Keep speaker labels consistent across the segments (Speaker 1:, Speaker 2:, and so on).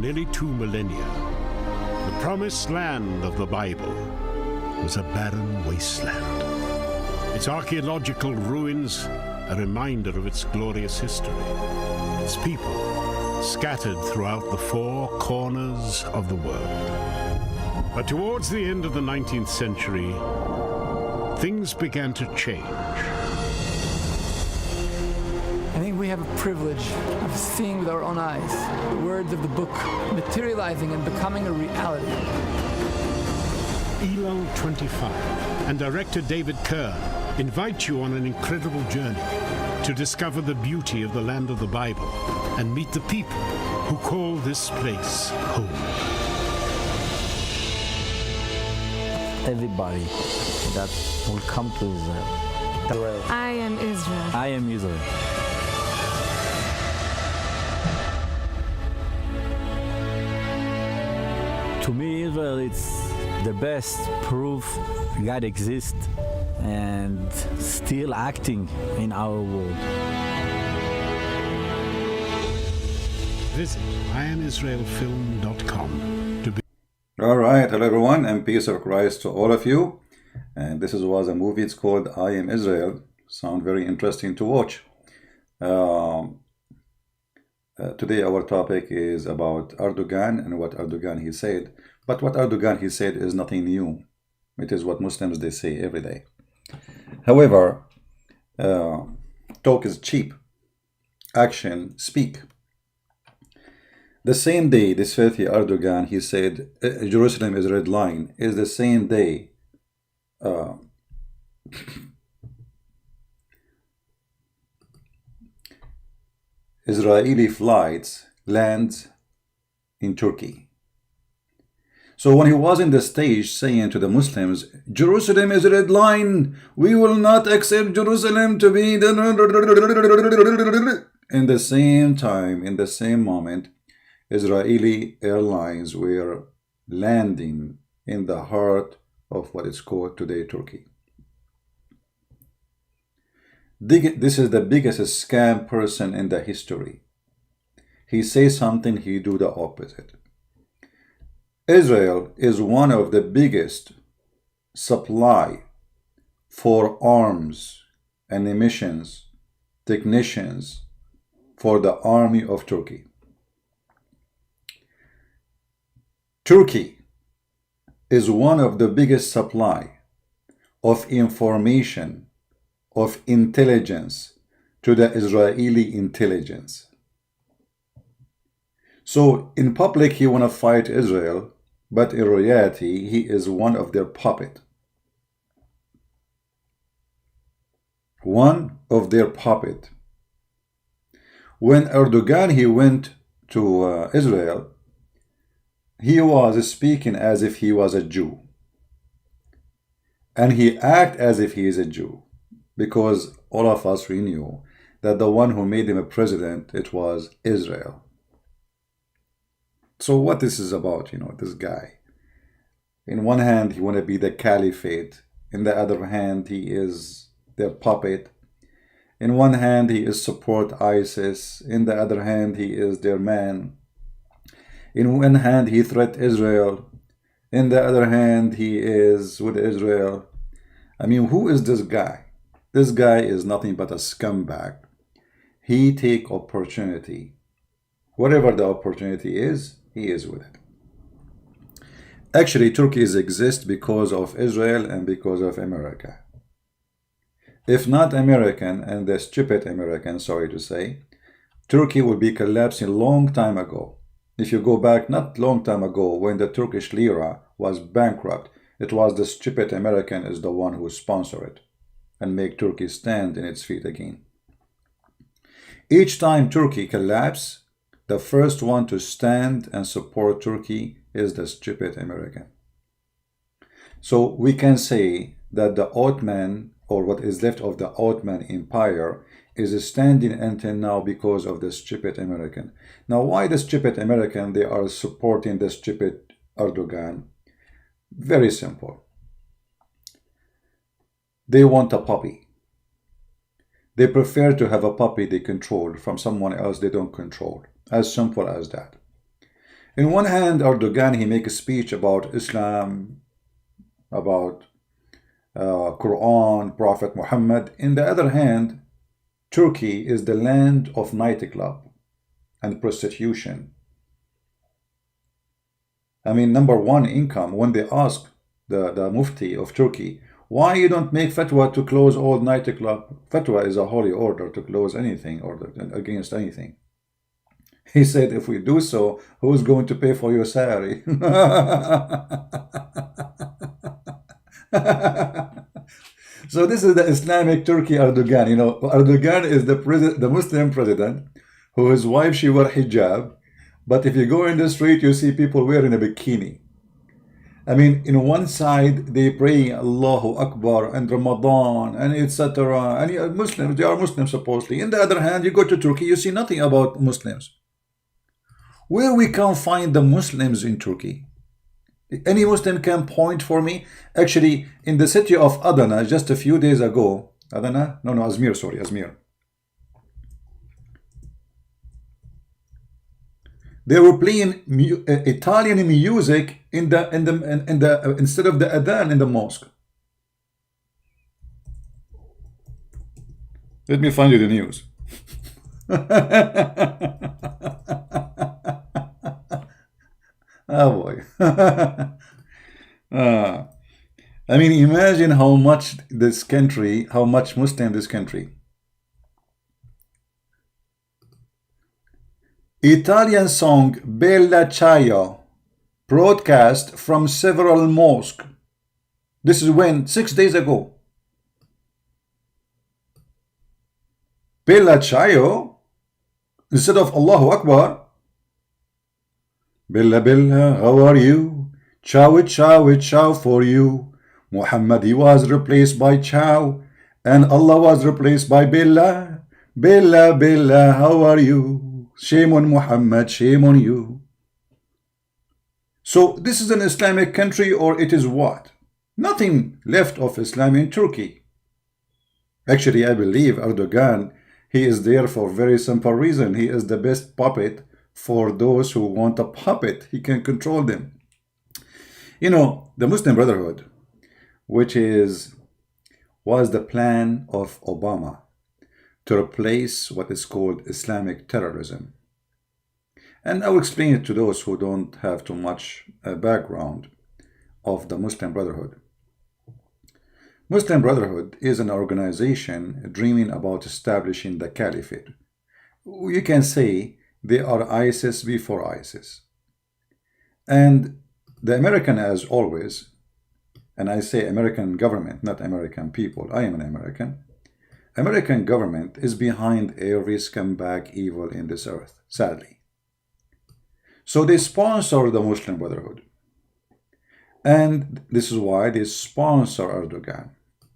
Speaker 1: nearly 2 millennia, the promised land of the Bible was a barren wasteland. Its archaeological ruins a reminder of its glorious history. Its people scattered throughout the 4 corners of the world. But towards the end of the 19th century, things began to change.
Speaker 2: I think we have a privilege of seeing with our own eyes the words of the book materializing and becoming a reality.
Speaker 1: ELO 25 and director David Kerr invite you on an incredible journey to discover the beauty of the land of the Bible and meet the people who call this place home.
Speaker 3: Everybody that will come to Israel.
Speaker 4: I am Israel.
Speaker 3: I am Israel. To me, Israel is the best proof God exists and still acting in our world.
Speaker 1: Visit IamIsraelFilm.com to be.
Speaker 5: All right, hello everyone, and peace of Christ to all of you. And this was a movie. It's called I Am Israel. Sound very interesting to watch. Today our topic is about Erdogan and what Erdogan he said. But what Erdogan he said is nothing new. It is what Muslims they say every day. However, talk is cheap. Action speak. The same day this filthy Erdogan he said Jerusalem is red line is the same day Israeli flights lands in Turkey. So when he was in the stage saying to the Muslims, Jerusalem is a red line, we will not accept Jerusalem to be the... In the same time, in the same moment, Israeli airlines were landing in the heart of what is called today Turkey. This is the biggest scam person in the history. He says something, he do the opposite. Israel is one of the biggest supply for arms and ammunitions, technicians for the army of Turkey. Turkey is one of the biggest supply of information, of intelligence to the Israeli intelligence. So in public he want to fight Israel, but in reality he is one of their puppet. One of their puppet. When Erdogan he went to Israel, he was speaking as if he was a Jew. And he acted as if he is a Jew. Because all of us we knew that the one who made him a president, it was Israel. So what this is about, this guy. In one hand, he want to be the caliphate. In the other hand, he is their puppet. In one hand, he is support ISIS. In the other hand, he is their man. In one hand, he threat Israel. In the other hand, he is with Israel. I mean, who is this guy? This guy is nothing but a scumbag. He take opportunity. Whatever the opportunity is, he is with it. Actually, Turkey exists because of Israel and because of America. If not American and the stupid American, sorry to say, Turkey would be collapsing long time ago. If you go back not long time ago when the Turkish lira was bankrupt, it was the stupid American is the one who sponsored it and make Turkey stand in its feet again. Each time Turkey collapses, the first one to stand and support Turkey is the stupid American. So we can say that the Ottoman, or what is left of the Ottoman Empire, is standing until now because of the stupid American. Now, why the stupid American? They are supporting the stupid Erdogan. Very simple. They want a puppy. They prefer to have a puppy they control from someone else they don't control. As simple as that. In one hand, Erdogan, he make a speech about Islam, about Quran, Prophet Muhammad. In the other hand, Turkey is the land of nightclub and prostitution. I mean, number one income. When they ask the Mufti of Turkey, why you don't make fatwa to close all nightclub? Fatwa is a holy order to close anything or against anything. He said, if we do so, who's going to pay for your salary? So this is the Islamic Turkey Erdogan. You know, Erdogan is the Muslim president who his wife, she wear hijab. But if you go in the street, you see people wearing a bikini. I mean, in one side, they pray Allahu Akbar and Ramadan and etc. And Muslims, they are Muslims supposedly. In the other hand, you go to Turkey, you see nothing about Muslims. Where we can find the Muslims in Turkey? Any Muslim can point for me? Actually, in the city of Adana, just a few days ago, Adana? No, Azmir, sorry, Azmir. They were playing Italian music instead of the adhan in the mosque. Let me find you the news. Oh boy. I mean, imagine how much Muslim this country. Italian song Bella Ciao broadcast from several mosques. This is when? 6 days ago. Bella Ciao instead of Allahu Akbar. Bella Bella, how are you? Ciao, ciao, ciao for you. Muhammad, he was replaced by Ciao, and Allah was replaced by Bella. Bella, Bella, how are you? Shame on Muhammad, shame on you. So this is an Islamic country, or it is what? Nothing left of Islam in Turkey. Actually, I believe Erdogan, he is there for a very simple reason. He is the best puppet for those who want a puppet. He can control them. You know, the Muslim Brotherhood, which was the plan of Obama to replace what is called Islamic terrorism. And I'll explain it to those who don't have too much background of the Muslim Brotherhood. Muslim Brotherhood is an organization dreaming about establishing the caliphate. You can say they are ISIS before ISIS. And the American, as always, and I say American government, not American people, I am an American. American government is behind every scumbag evil in this earth, sadly. So they sponsor the Muslim Brotherhood. And this is why they sponsor Erdogan.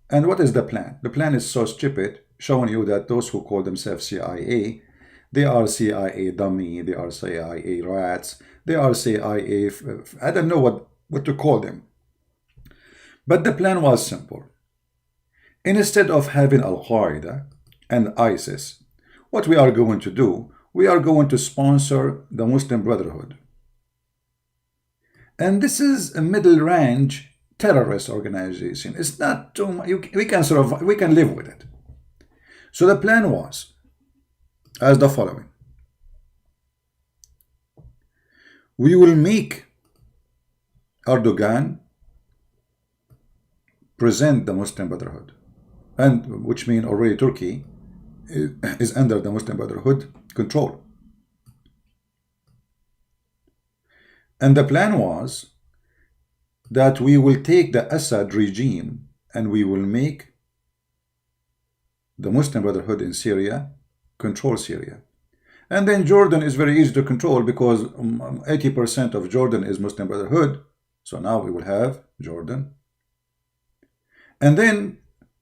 Speaker 5: And what is the plan? The plan is so stupid, showing you that those who call themselves CIA, they are CIA dummy, they are CIA rats, they are CIA, I don't know what to call them. But the plan was simple. Instead of having Al-Qaeda and ISIS, what we are going to do, we are going to sponsor the Muslim Brotherhood. And this is a middle-range terrorist organization. It's not too much. We can live with it. So the plan was as the following. We will make Erdogan present the Muslim Brotherhood, and which means already Turkey is under the Muslim Brotherhood control. And the plan was that we will take the Assad regime and we will make the Muslim Brotherhood in Syria control Syria. And then Jordan is very easy to control because 80% of Jordan is Muslim Brotherhood. So now we will have Jordan. And then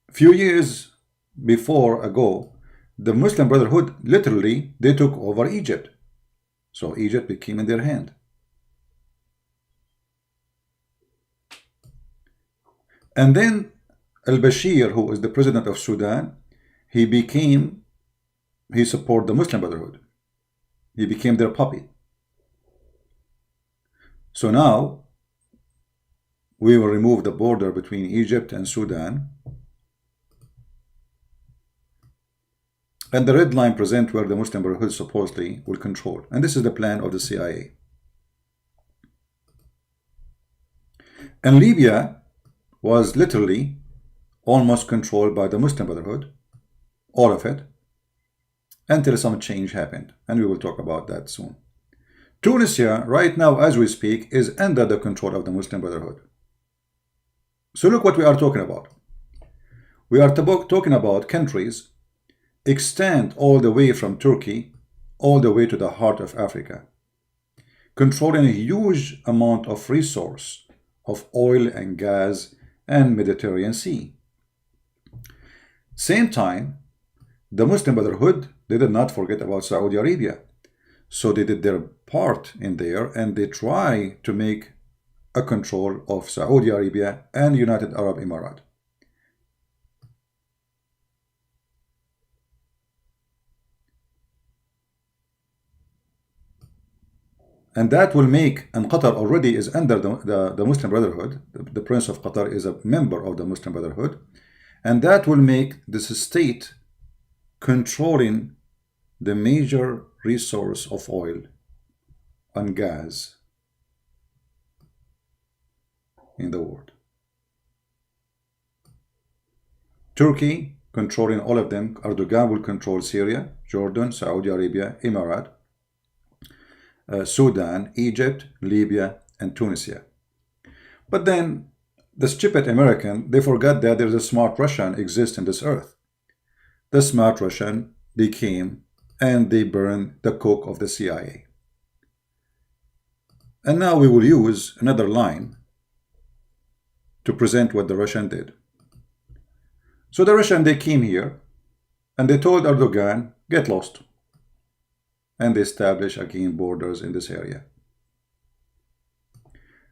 Speaker 5: a few years ago, the Muslim Brotherhood, literally, they took over Egypt. So Egypt became in their hand. And then al-Bashir, who is the president of Sudan, he supported the Muslim Brotherhood. He became their puppet. So now we will remove the border between Egypt and Sudan, and the red line present where the Muslim Brotherhood supposedly will control. And this is the plan of the CIA. And Libya was literally almost controlled by the Muslim Brotherhood, all of it, until some change happened. And we will talk about that soon. Tunisia, right now as we speak, is under the control of the Muslim Brotherhood. So look what we are talking about. We are talking about countries extend all the way from Turkey all the way to the heart of Africa, controlling a huge amount of resource of oil and gas and Mediterranean Sea. Same time, the Muslim Brotherhood, they did not forget about Saudi Arabia. So they did their part in there, and they try to make a control of Saudi Arabia and United Arab Emirates. And that will make, and Qatar already is under the Muslim Brotherhood. The Prince of Qatar is a member of the Muslim Brotherhood. And that will make this state controlling the major resource of oil and gas in the world. Turkey controlling all of them. Erdogan will control Syria, Jordan, Saudi Arabia, Emirates, Sudan, Egypt, Libya, and Tunisia. But then the stupid American, they forgot that there is a smart Russian exists in this earth. The smart Russian, they came and they burned the coke of the CIA. And now we will use another line to present what the Russian did. So the Russian, they came here and they told Erdogan, get lost. And they established again borders in this area.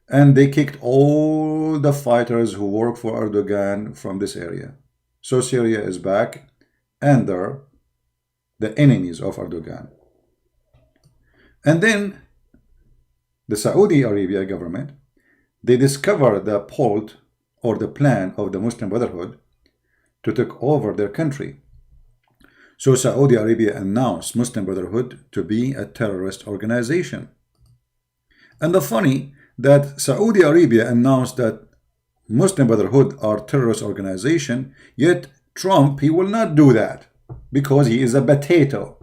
Speaker 5: And they kicked all the fighters who work for Erdogan from this area. So Syria is back under the enemies of Erdogan. And then the Saudi Arabia government, they discovered the plot or the plan of the Muslim Brotherhood to take over their country. So Saudi Arabia announced Muslim Brotherhood to be a terrorist organization. And the funny that Saudi Arabia announced that Muslim Brotherhood are terrorist organization, yet Trump, he will not do that because he is a potato.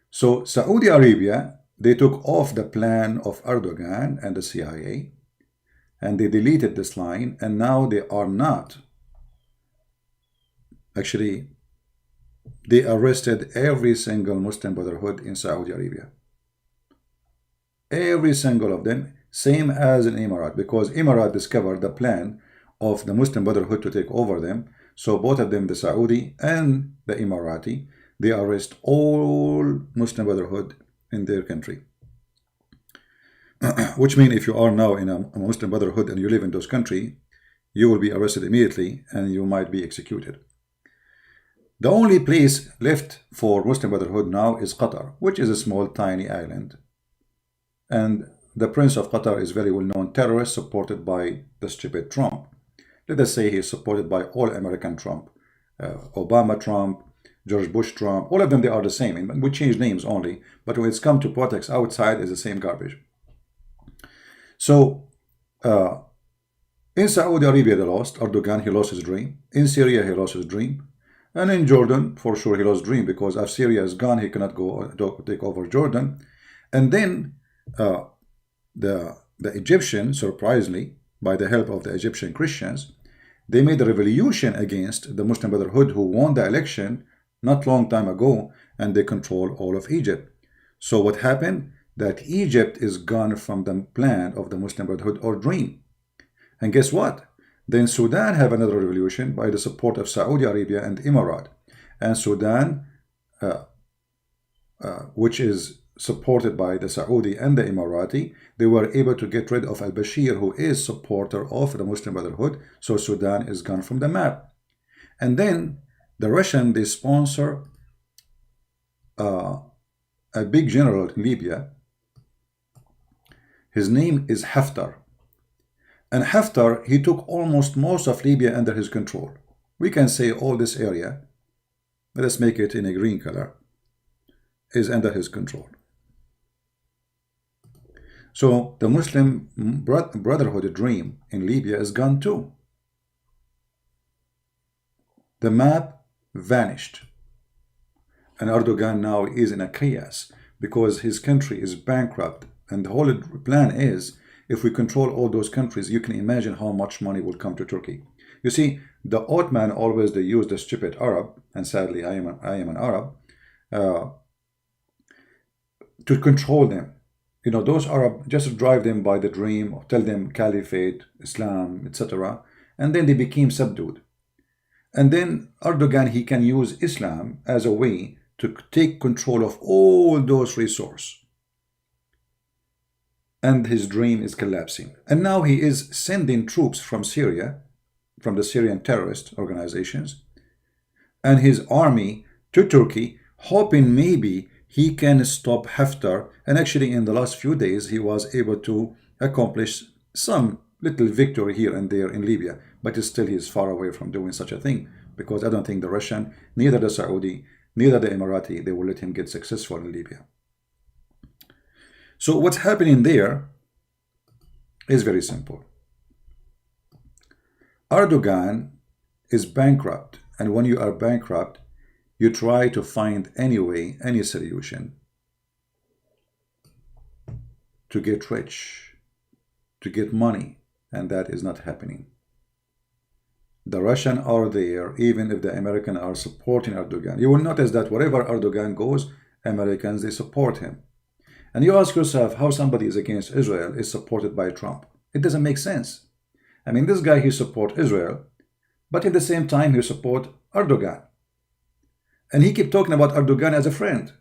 Speaker 5: So Saudi Arabia, they took off the plan of Erdogan and the CIA, and they deleted this line, and now they are not. Actually, they arrested every single Muslim Brotherhood in Saudi Arabia. Every single of them, same as in Emirates, because Emirates discovered the plan of the Muslim Brotherhood to take over them. So both of them, the Saudi and the Emirati, they arrest all Muslim Brotherhood in their country. Which means if you are now in a Muslim Brotherhood and you live in those countries, you will be arrested immediately and you might be executed. The only place left for Muslim Brotherhood now is Qatar, which is a small tiny island. And the Prince of Qatar is very well-known terrorist supported by the stupid Trump. Let us say he is supported by all American Trump. Obama Trump, George Bush Trump, all of them, they are the same. And we change names only, but when it's come to politics outside, it's the same garbage. So, in Saudi Arabia, they lost. Erdogan, he lost his dream. In Syria, he lost his dream. And in Jordan, for sure, he lost dream because if Syria is gone, he cannot go take over Jordan. And then the Egyptians, surprisingly, by the help of the Egyptian Christians, they made a revolution against the Muslim Brotherhood who won the election not long time ago, and they control all of Egypt. So what happened? That Egypt is gone from the plan of the Muslim Brotherhood or dream. And guess what? Then Sudan have another revolution by the support of Saudi Arabia and Emirates. And Sudan, which is supported by the Saudi and the Emirati, they were able to get rid of al-Bashir, who is supporter of the Muslim Brotherhood. So Sudan is gone from the map. And then the Russian, they sponsor a big general in Libya His name is Haftar. And Haftar, he took almost most of Libya under his control. We can say all this area, let's make it in a green color, is under his control. So the Muslim Brotherhood dream in Libya is gone too. The map vanished. And Erdogan now is in a chaos because his country is bankrupt. And the whole plan is, if we control all those countries, you can imagine how much money will come to Turkey. You see, the Ottoman always, they used the stupid Arab, and sadly I am an Arab, to control them. You know, those Arab, just drive them by the dream, or tell them caliphate, Islam, etc. And then they became subdued. And then Erdogan, he can use Islam as a way to take control of all those resources. And his dream is collapsing. And now he is sending troops from Syria, from the Syrian terrorist organizations, and his army to Turkey, hoping maybe he can stop Haftar. And actually in the last few days, he was able to accomplish some little victory here and there in Libya. But still he is far away from doing such a thing, because I don't think the Russian, neither the Saudi, neither the Emirati, they will let him get successful in Libya. So what's happening there is very simple. Erdogan is bankrupt, and when you are bankrupt, you try to find any way, any solution to get rich, to get money, and that is not happening. The Russians are there, even if the Americans are supporting Erdogan. You will notice that wherever Erdogan goes, Americans, they support him. And you ask yourself how somebody is against Israel is supported by Trump. It doesn't make sense. I mean, this guy, he supports Israel, but at the same time, he supports Erdogan. And he keeps talking about Erdogan as a friend.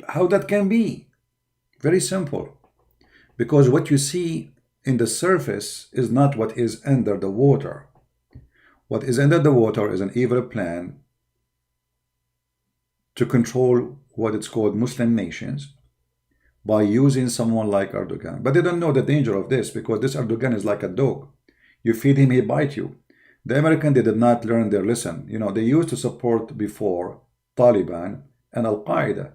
Speaker 5: How that can be? Very simple. Because what you see in the surface is not what is under the water. What is under the water is an evil plan to control what it's called Muslim nations by using someone like Erdogan. But they don't know the danger of this, because this Erdogan is like a dog. You feed him, he bites you. The Americans, they did not learn their lesson. You know, they used to support before Taliban and Al-Qaeda.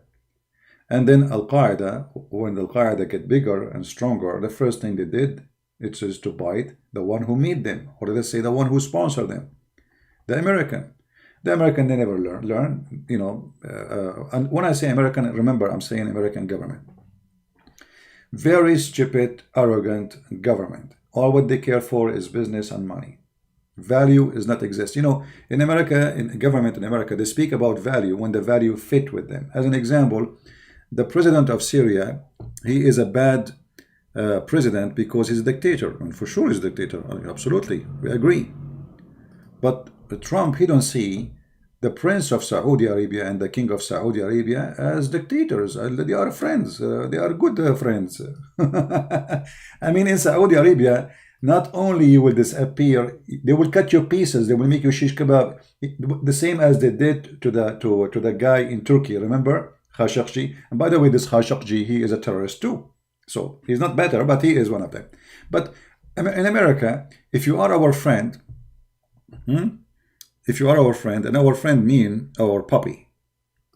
Speaker 5: And then Al-Qaeda, when Al-Qaeda get bigger and stronger, the first thing they did, it is to bite the one who made them, or let's say the one who sponsored them, the American. The American, they never learn, you know. And when I say American, remember, I'm saying American government. Very stupid, arrogant government. All what they care for is business and money. Value is not exist. You know, in America, in government in America, they speak about value when the value fit with them. As an example, the president of Syria, he is a bad president because he's a dictator. And for sure he's a dictator. Absolutely, we agree. But Trump, he don't see the prince of Saudi Arabia and the king of Saudi Arabia as dictators. They are friends. They are good friends. I mean, in Saudi Arabia, not only you will disappear, they will cut you pieces. They will make you shish kebab. The same as they did to the guy in Turkey. Remember, Khashoggi. And by the way, this Khashoggi, he is a terrorist too. So he's not better, but he is one of them. But in America, if you are our friend, if you are our friend, and our friend mean our puppy,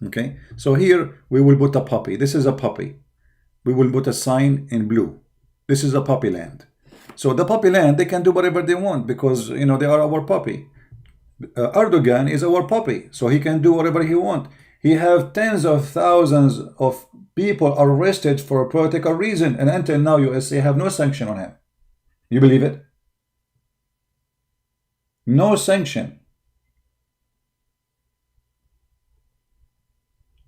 Speaker 5: okay? So here we will put a puppy. This is a puppy. We will put a sign in blue. This is a puppy land. So the puppy land, they can do whatever they want because, you know, they are our puppy. Erdogan is our puppy, so he can do whatever he wants. He have tens of thousands of people arrested for a political reason, and until now, USA have no sanction on him. You believe it? No sanction.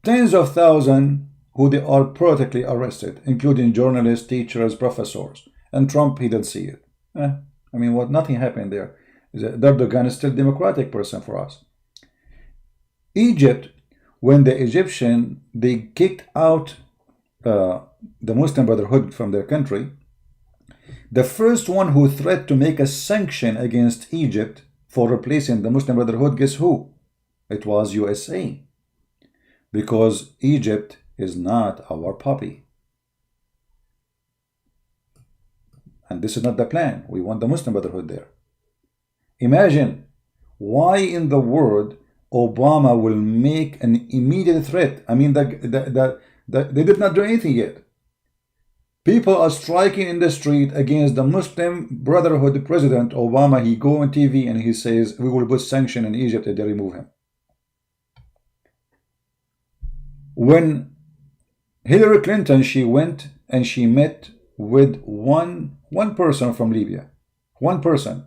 Speaker 5: Tens of thousands who they are politically arrested, including journalists, teachers, professors. And Trump, he didn't see it. I mean, what? Nothing happened there. Erdogan is still a democratic person for us. Egypt, when the Egyptian, they kicked out the Muslim Brotherhood from their country, the first one who threatened to make a sanction against Egypt for replacing the Muslim Brotherhood, guess who? It was USA. Because Egypt is not our puppy. And this is not the plan. We want the Muslim Brotherhood there. Imagine why in the world Obama will make an immediate threat. I mean, they did not do anything yet. People are striking in the street against the Muslim Brotherhood president, Obama. He go on TV and he says, we will put sanction in Egypt if they remove him. When Hillary Clinton, she went and she met with one person from Libya. One person.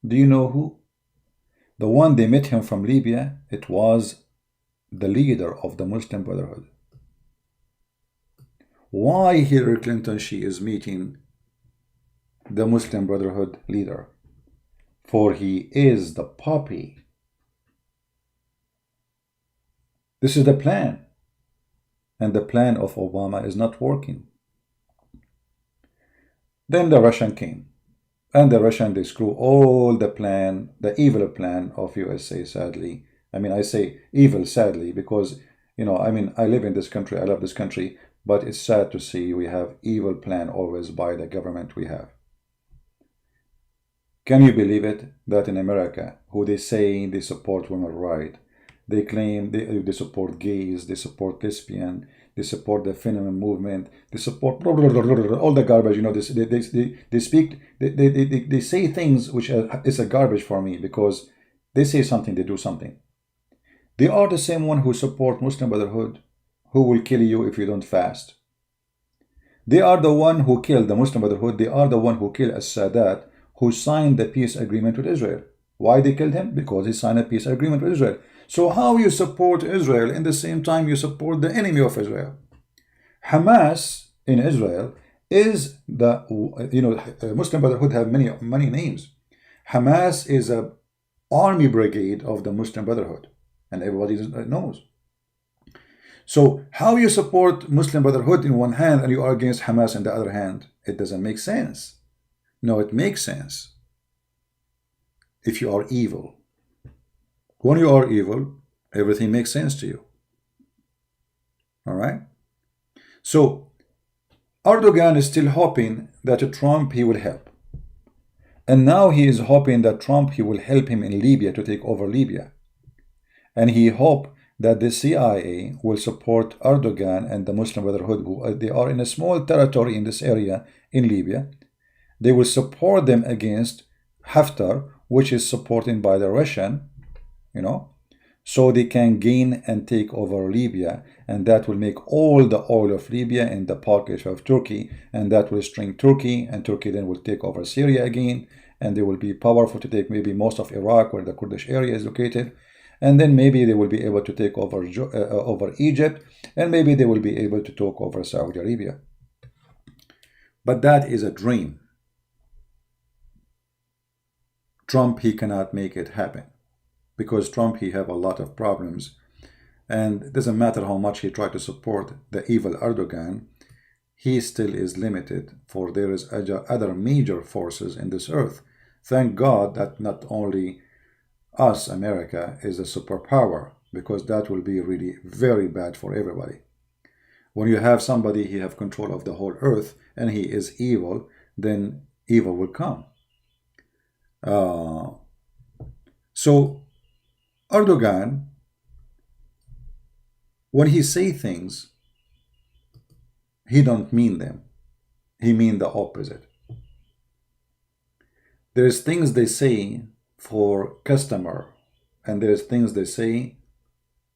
Speaker 5: Do you know who? The one they met him from Libya, it was the leader of the Muslim Brotherhood. Why Hillary Clinton, she is meeting the Muslim Brotherhood leader? For he is the puppy. This is the plan. And the plan of Obama is not working. Then the Russian came. And the Russian, they screw all the plan, the evil plan of USA, sadly. I mean, I say evil, sadly, because, you know, I mean, I live in this country, I love this country, but it's sad to see we have evil plan always by the government we have. Can you believe it that in America, who they say they support women's rights, they claim they support gays, they support lesbian, they support the feminine movement, they support blah, blah, blah, blah, blah, all the garbage, you know, they say things which is a garbage for me, because they say something, they do something. They are the same one who support Muslim Brotherhood, who will kill you if you don't fast. They are the one who killed the Muslim Brotherhood. They are the one who killed Sadat, who signed the peace agreement with Israel. Why they killed him? Because he signed a peace agreement with Israel. So how you support Israel in the same time you support the enemy of Israel? Hamas in Israel is the, you know, Muslim Brotherhood have many names. Hamas is a army brigade of the Muslim Brotherhood, and everybody knows. So how you support Muslim Brotherhood in one hand and you are against Hamas in the other hand? It doesn't make sense. No, it makes sense if you are evil. When you are evil, everything makes sense to you. All right? So Erdogan is still hoping that Trump, he will help. And now he is hoping that Trump, he will help him in Libya to take over Libya. And he hopes that the CIA will support Erdogan and the Muslim Brotherhood, who they are in a small territory in this area in Libya. They will support them against Haftar, which is supported by the Russian, you know, so they can gain and take over Libya, and that will make all the oil of Libya in the pocket of Turkey, and that will string Turkey, and Turkey then will take over Syria again, and they will be powerful to take maybe most of Iraq, where the Kurdish area is located, and then maybe they will be able to take over Egypt, and maybe they will be able to take over Saudi Arabia. But that is a dream. Trump, he cannot make it happen, because Trump, he have a lot of problems, and it doesn't matter how much he tried to support the evil Erdogan, he still is limited, for there is other major forces in this earth. Thank God that not only us, America, is a superpower, because that will be really very bad for everybody. When you have somebody, he have control of the whole earth, and he is evil, then evil will come. So Erdogan, when he say things, he don't mean them. He mean the opposite. There's things they say for customer, and there's things they say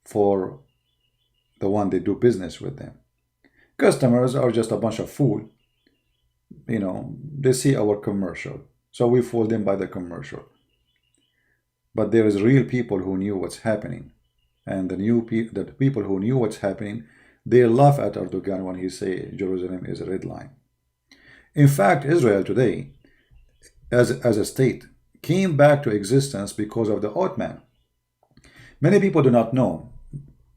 Speaker 5: for the one they do business with them. Customers are just a bunch of fool. You know, they see our commercial, so we fool them by the commercial. But there is real people who knew what's happening, and the people who knew what's happening, they laugh at Erdogan when he say Jerusalem is a red line. In fact, Israel today, as a state, came back to existence because of the Ottoman. Many people do not know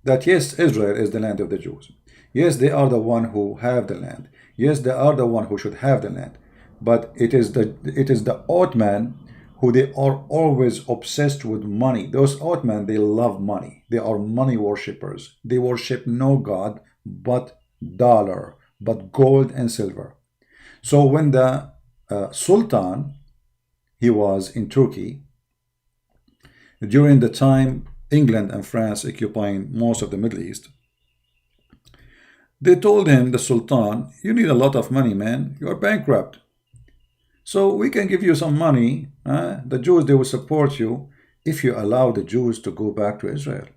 Speaker 5: that yes, Israel is the land of the Jews. Yes, they are the one who have the land. Yes, they are the one who should have the land. But it is the Ottoman who they are always obsessed with money. Those Ottoman, they love money. They are money worshippers. They worship no God but dollar, but gold and silver. So when the Sultan, he was in Turkey, during the time England and France occupying most of the Middle East, they told him, the Sultan, you need a lot of money, man. You're bankrupt. So we can give you some money. The Jews, they will support you if you allow the Jews to go back to Israel.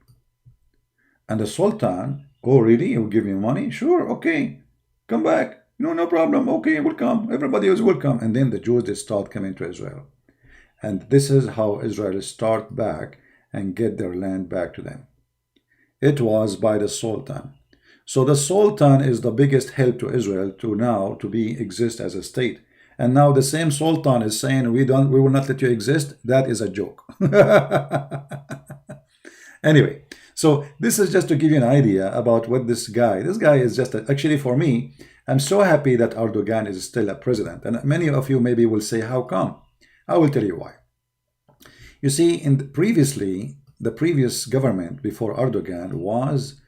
Speaker 5: And the Sultan, oh really? You will give me money? Sure, okay. Come back. No problem. Okay, we'll come. Everybody is welcome. And then the Jews, they start coming to Israel. And this is how Israel start back and get their land back to them. It was by the Sultan. So the Sultan is the biggest help to Israel to exist as a state. And now the same Sultan is saying, we will not let you exist. That is a joke. Anyway, so this is just to give you an idea about what this guy is just, actually for me, I'm so happy that Erdogan is still a president. And many of you maybe will say, how come? I will tell you why. You see, previously, the previous government before Erdogan was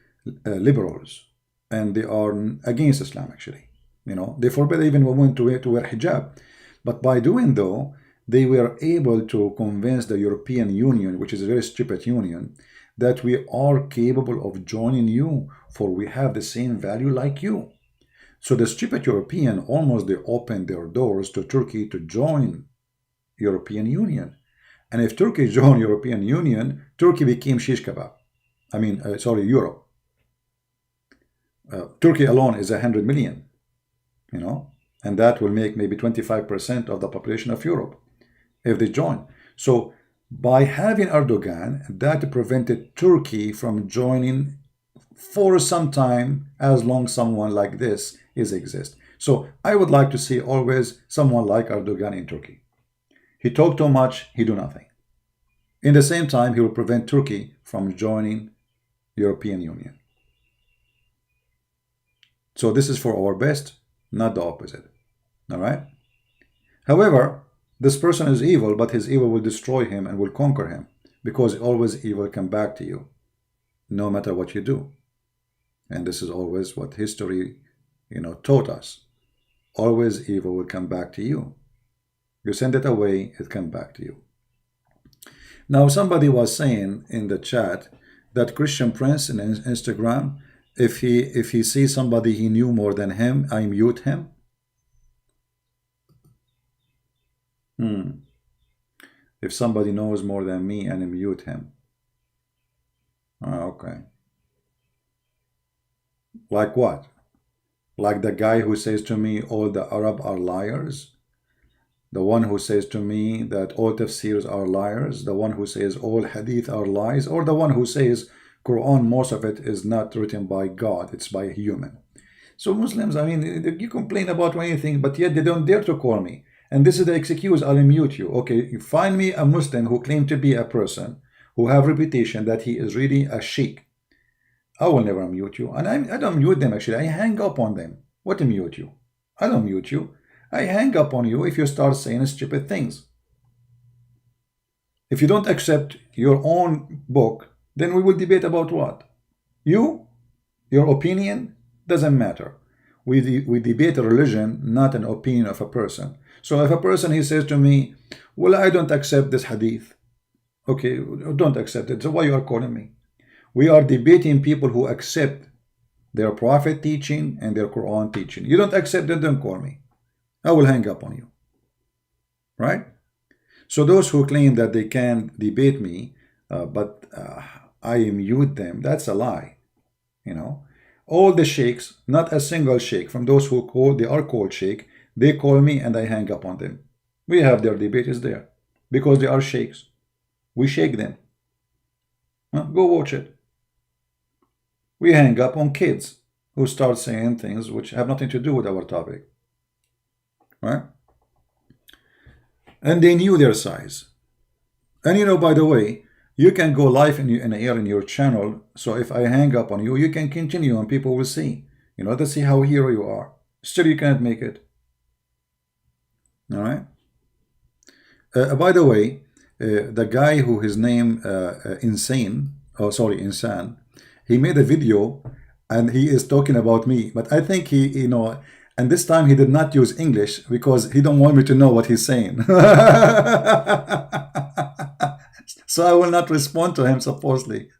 Speaker 5: liberals, and they are against Islam, actually. They forbid even women to wear hijab. But by doing though, they were able to convince the European Union, which is a very stupid union, that we are capable of joining you, for we have the same value like you. So the stupid European, almost they opened their doors to Turkey to join European Union. And if Turkey joined European Union, Turkey became shish kebab. Europe. Turkey alone is 100 million. And that will make maybe 25% of the population of Europe if they join. So by having Erdogan, that prevented Turkey from joining for some time, as long as someone like this exists. So I would like to see always someone like Erdogan in Turkey. He talk too much, he do nothing. In the same time, he will prevent Turkey from joining European Union. So this is for our best, not the opposite. All right? However, this person is evil, but his evil will destroy him and will conquer him, because always evil come back to you, no matter what you do. And this is always what history, taught us. Always evil will come back to you. You send it away, it come back to you. Now, somebody was saying in the chat that Christian Prince in Instagram, if he sees somebody he knew more than him, I mute him. If somebody knows more than me, and I mute him. Okay. Like what? Like the guy who says to me, all the Arab are liars? The one who says to me that all tafsirs are liars? The one who says all hadith are lies? Or the one who says Quran, most of it is not written by God, it's by a human? So Muslims, you complain about anything, but yet they don't dare to call me. And this is the excuse, I'll mute you. Okay, you find me a Muslim who claims to be a person who have reputation that he is really a sheikh. I will never mute you. And I don't mute them, actually. I hang up on them. What mute you? I don't mute you. I hang up on you if you start saying stupid things. If you don't accept your own book, then we will debate about what? Your opinion doesn't matter. We debate a religion, not an opinion of a person. So if a person, he says to me, well, I don't accept this hadith. Okay, don't accept it. So why you are calling me? We are debating people who accept their prophet teaching and their Quran teaching. You don't accept it, don't call me. I will hang up on you. Right? So those who claim that they can debate me, but I mute them, that's a lie. All the sheikhs, not a single sheikh, from those who they are called sheikh, they call me and I hang up on them. We have their debate is there because they are sheikhs. We shake them. Go watch it. We hang up on kids who start saying things which have nothing to do with our topic. Right? And they knew their size. And by the way, you can go live in your channel. So if I hang up on you, you can continue and people will see. To see how hero you are. Still, you can't make it. All right. By the way, the guy who his name Insan, he made a video and he is talking about me. But I think And this time he did not use English because he don't want me to know what he's saying. So I will not respond to him, supposedly.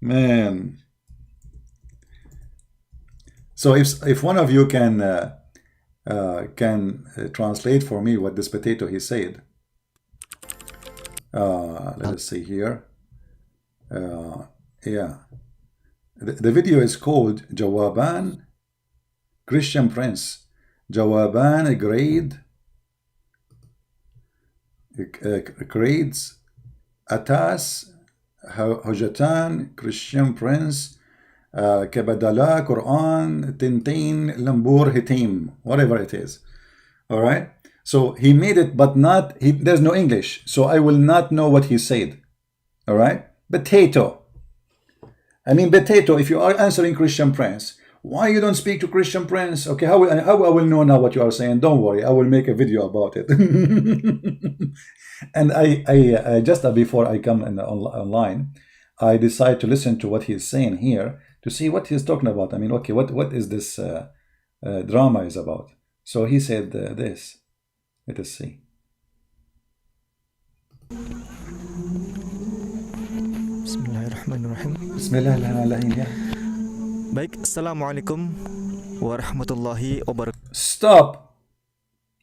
Speaker 5: Man. So if one of you can translate for me what this potato he said. Let us see here. Yeah. The video is called Jawaban Christian Prince. Jawaban grades Atas Hujatan Christian Prince Kabadala Quran Tintin Lambur Hitim, whatever it is. All right. So he made it, but not there's no English, so I will not know what he said. All right. Potato. I mean, potato. If you are answering Christian Prince, why you don't speak to Christian Prince? Okay, how I will know now what you are saying? Don't worry, I will make a video about it. And I just before I come online, I decide to listen to what he's saying here to see what he's talking about. I mean, okay, what is this drama is about? So he said this. Let us see.
Speaker 4: Bismillahirrahmanirrahim.
Speaker 5: Bismillahirrahmanirrahim.
Speaker 4: Baik, Assalamualaikum warahmatullahi wabarakatuh.
Speaker 5: Stop.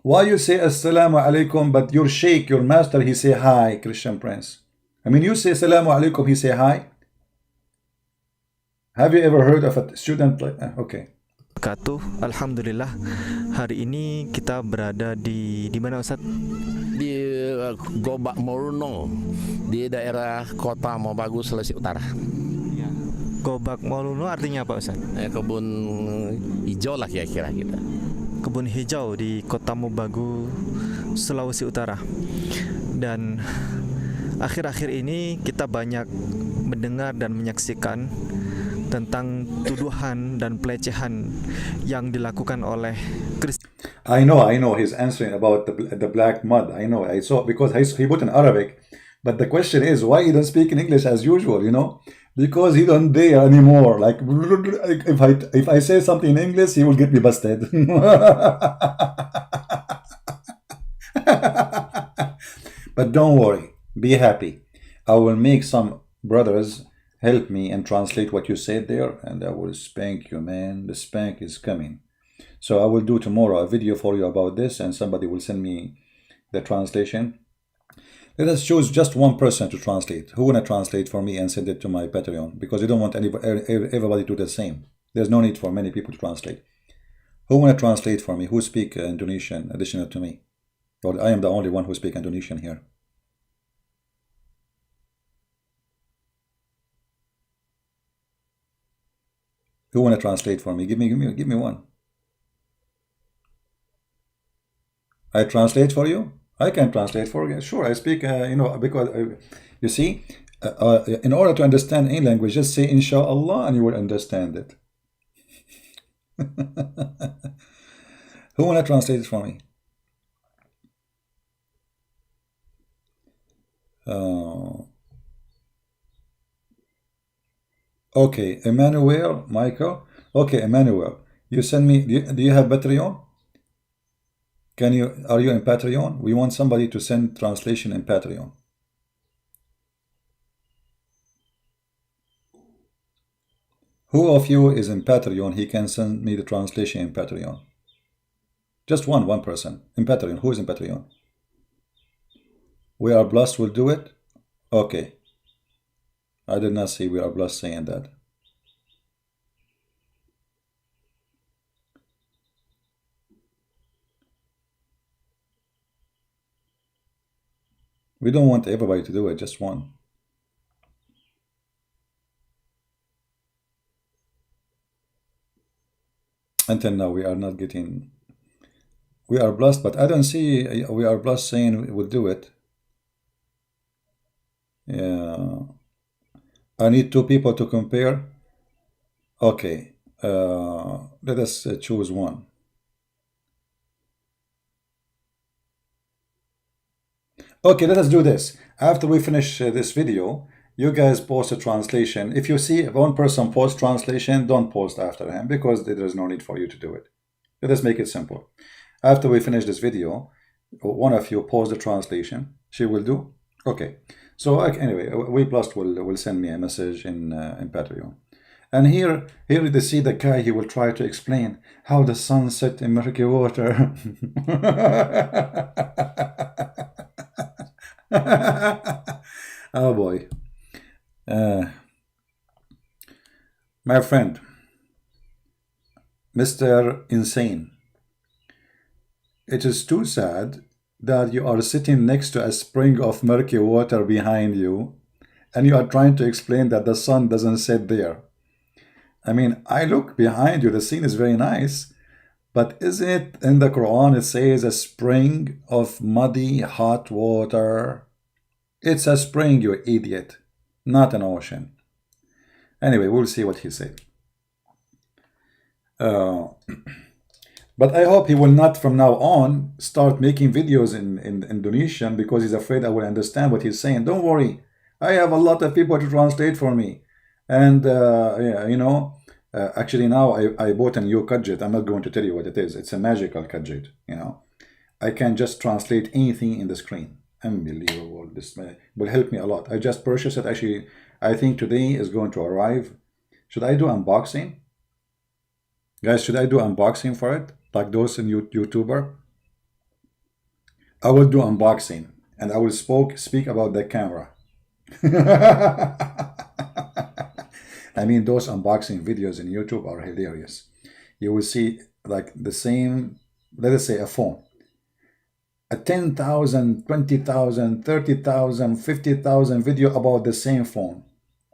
Speaker 5: Why you say Assalamu alaikum, but your sheikh, your master, he say hi, Christian Prince? I mean, you say Assalamu alaikum, he say hi. Have you ever heard of a student like okay.
Speaker 4: Alhamdulillah, hari ini kita berada di mana, Ustaz?
Speaker 6: Di Gobak Moruno, di daerah Kota Mobagu, Sulawesi Utara.
Speaker 4: Gobak Moruno artinya apa, Ustaz?
Speaker 6: Kebun hijau lah kira-kira kita.
Speaker 4: Kebun hijau di Kota Mobagu, Sulawesi Utara. Dan akhir-akhir ini kita banyak mendengar dan menyaksikan tentang tuduhan dan pelecehan yang dilakukan oleh Kristen.
Speaker 5: I know he's answering about the black mud. I know, I saw, because he put in Arabic, but the question is why he don't speak in English as usual, you know? Because he don't dare anymore. Like if I say something in English, he will get me busted. But don't worry, be happy. I will make some brothers help me and translate what you said there, and I will spank you, man. The spank is coming. So I will do tomorrow a video for you about this, and somebody will send me the translation. Let us choose just one person to translate. Who wanna translate for me and send it to my Patreon? Because you don't want everybody to do the same. There's no need for many people to translate. Who wanna translate for me? Who speak Indonesian additional to me? Or I am the only one who speak Indonesian here. Who wanna translate for me? Give me one. I translate for you. I can translate for you. Sure, I speak. Because you see, in order to understand any language, just say Inshallah, and you will understand it. Who wanna translate it for me? Okay, Emmanuel, Michael. Okay, Emmanuel, you send me. Do you have Patreon? Are you in Patreon? We want somebody to send translation in Patreon. Who of you is in Patreon? He can send me the translation in Patreon. Just one person in Patreon. Who is in Patreon? We Are Blessed will do it. Okay. I did not see We Are Blessed saying that. We don't want everybody to do it, just one. Until now, we are not getting. We Are Blessed, but I don't see We Are Blessed saying we'll do it. Yeah. I need two people to compare. Okay. Let us choose one. Okay, let us do this. After we finish this video, you guys post a translation. If you see one person post translation, don't post after him, because there is no need for you to do it. Let's make it simple. After we finish this video, one of you post the translation. She will do. Okay. So anyway, We Plus will send me a message in Patreon. And here you see the guy. He will try to explain how the sun set in murky water. Oh boy. My friend, Mr. Insane, it is too sad that you are sitting next to a spring of murky water behind you, and you are trying to explain that the sun doesn't set there. I mean, I look behind you, the scene is very nice, but isn't it in the Quran it says a spring of muddy hot water? It's a spring, you idiot, not an ocean. Anyway, we'll see what he said. But I hope he will not from now on start making videos in Indonesian, because he's afraid I will understand what he's saying. Don't worry, I have a lot of people to translate for me. And yeah, you know, actually now I bought a new gadget. I'm not going to tell you what it is. It's a magical gadget, you know. I can just translate anything in the screen. Unbelievable. This will help me a lot. I just purchased it. Actually, I think today is going to arrive. Should I do unboxing? Guys, should I do unboxing for it? Like those in YouTuber? I will do unboxing, and I will speak about the camera. I mean, those unboxing videos in YouTube are hilarious. You will see like the same, let us say a phone. A 10,000, 20,000, 30,000, 50,000 video about the same phone.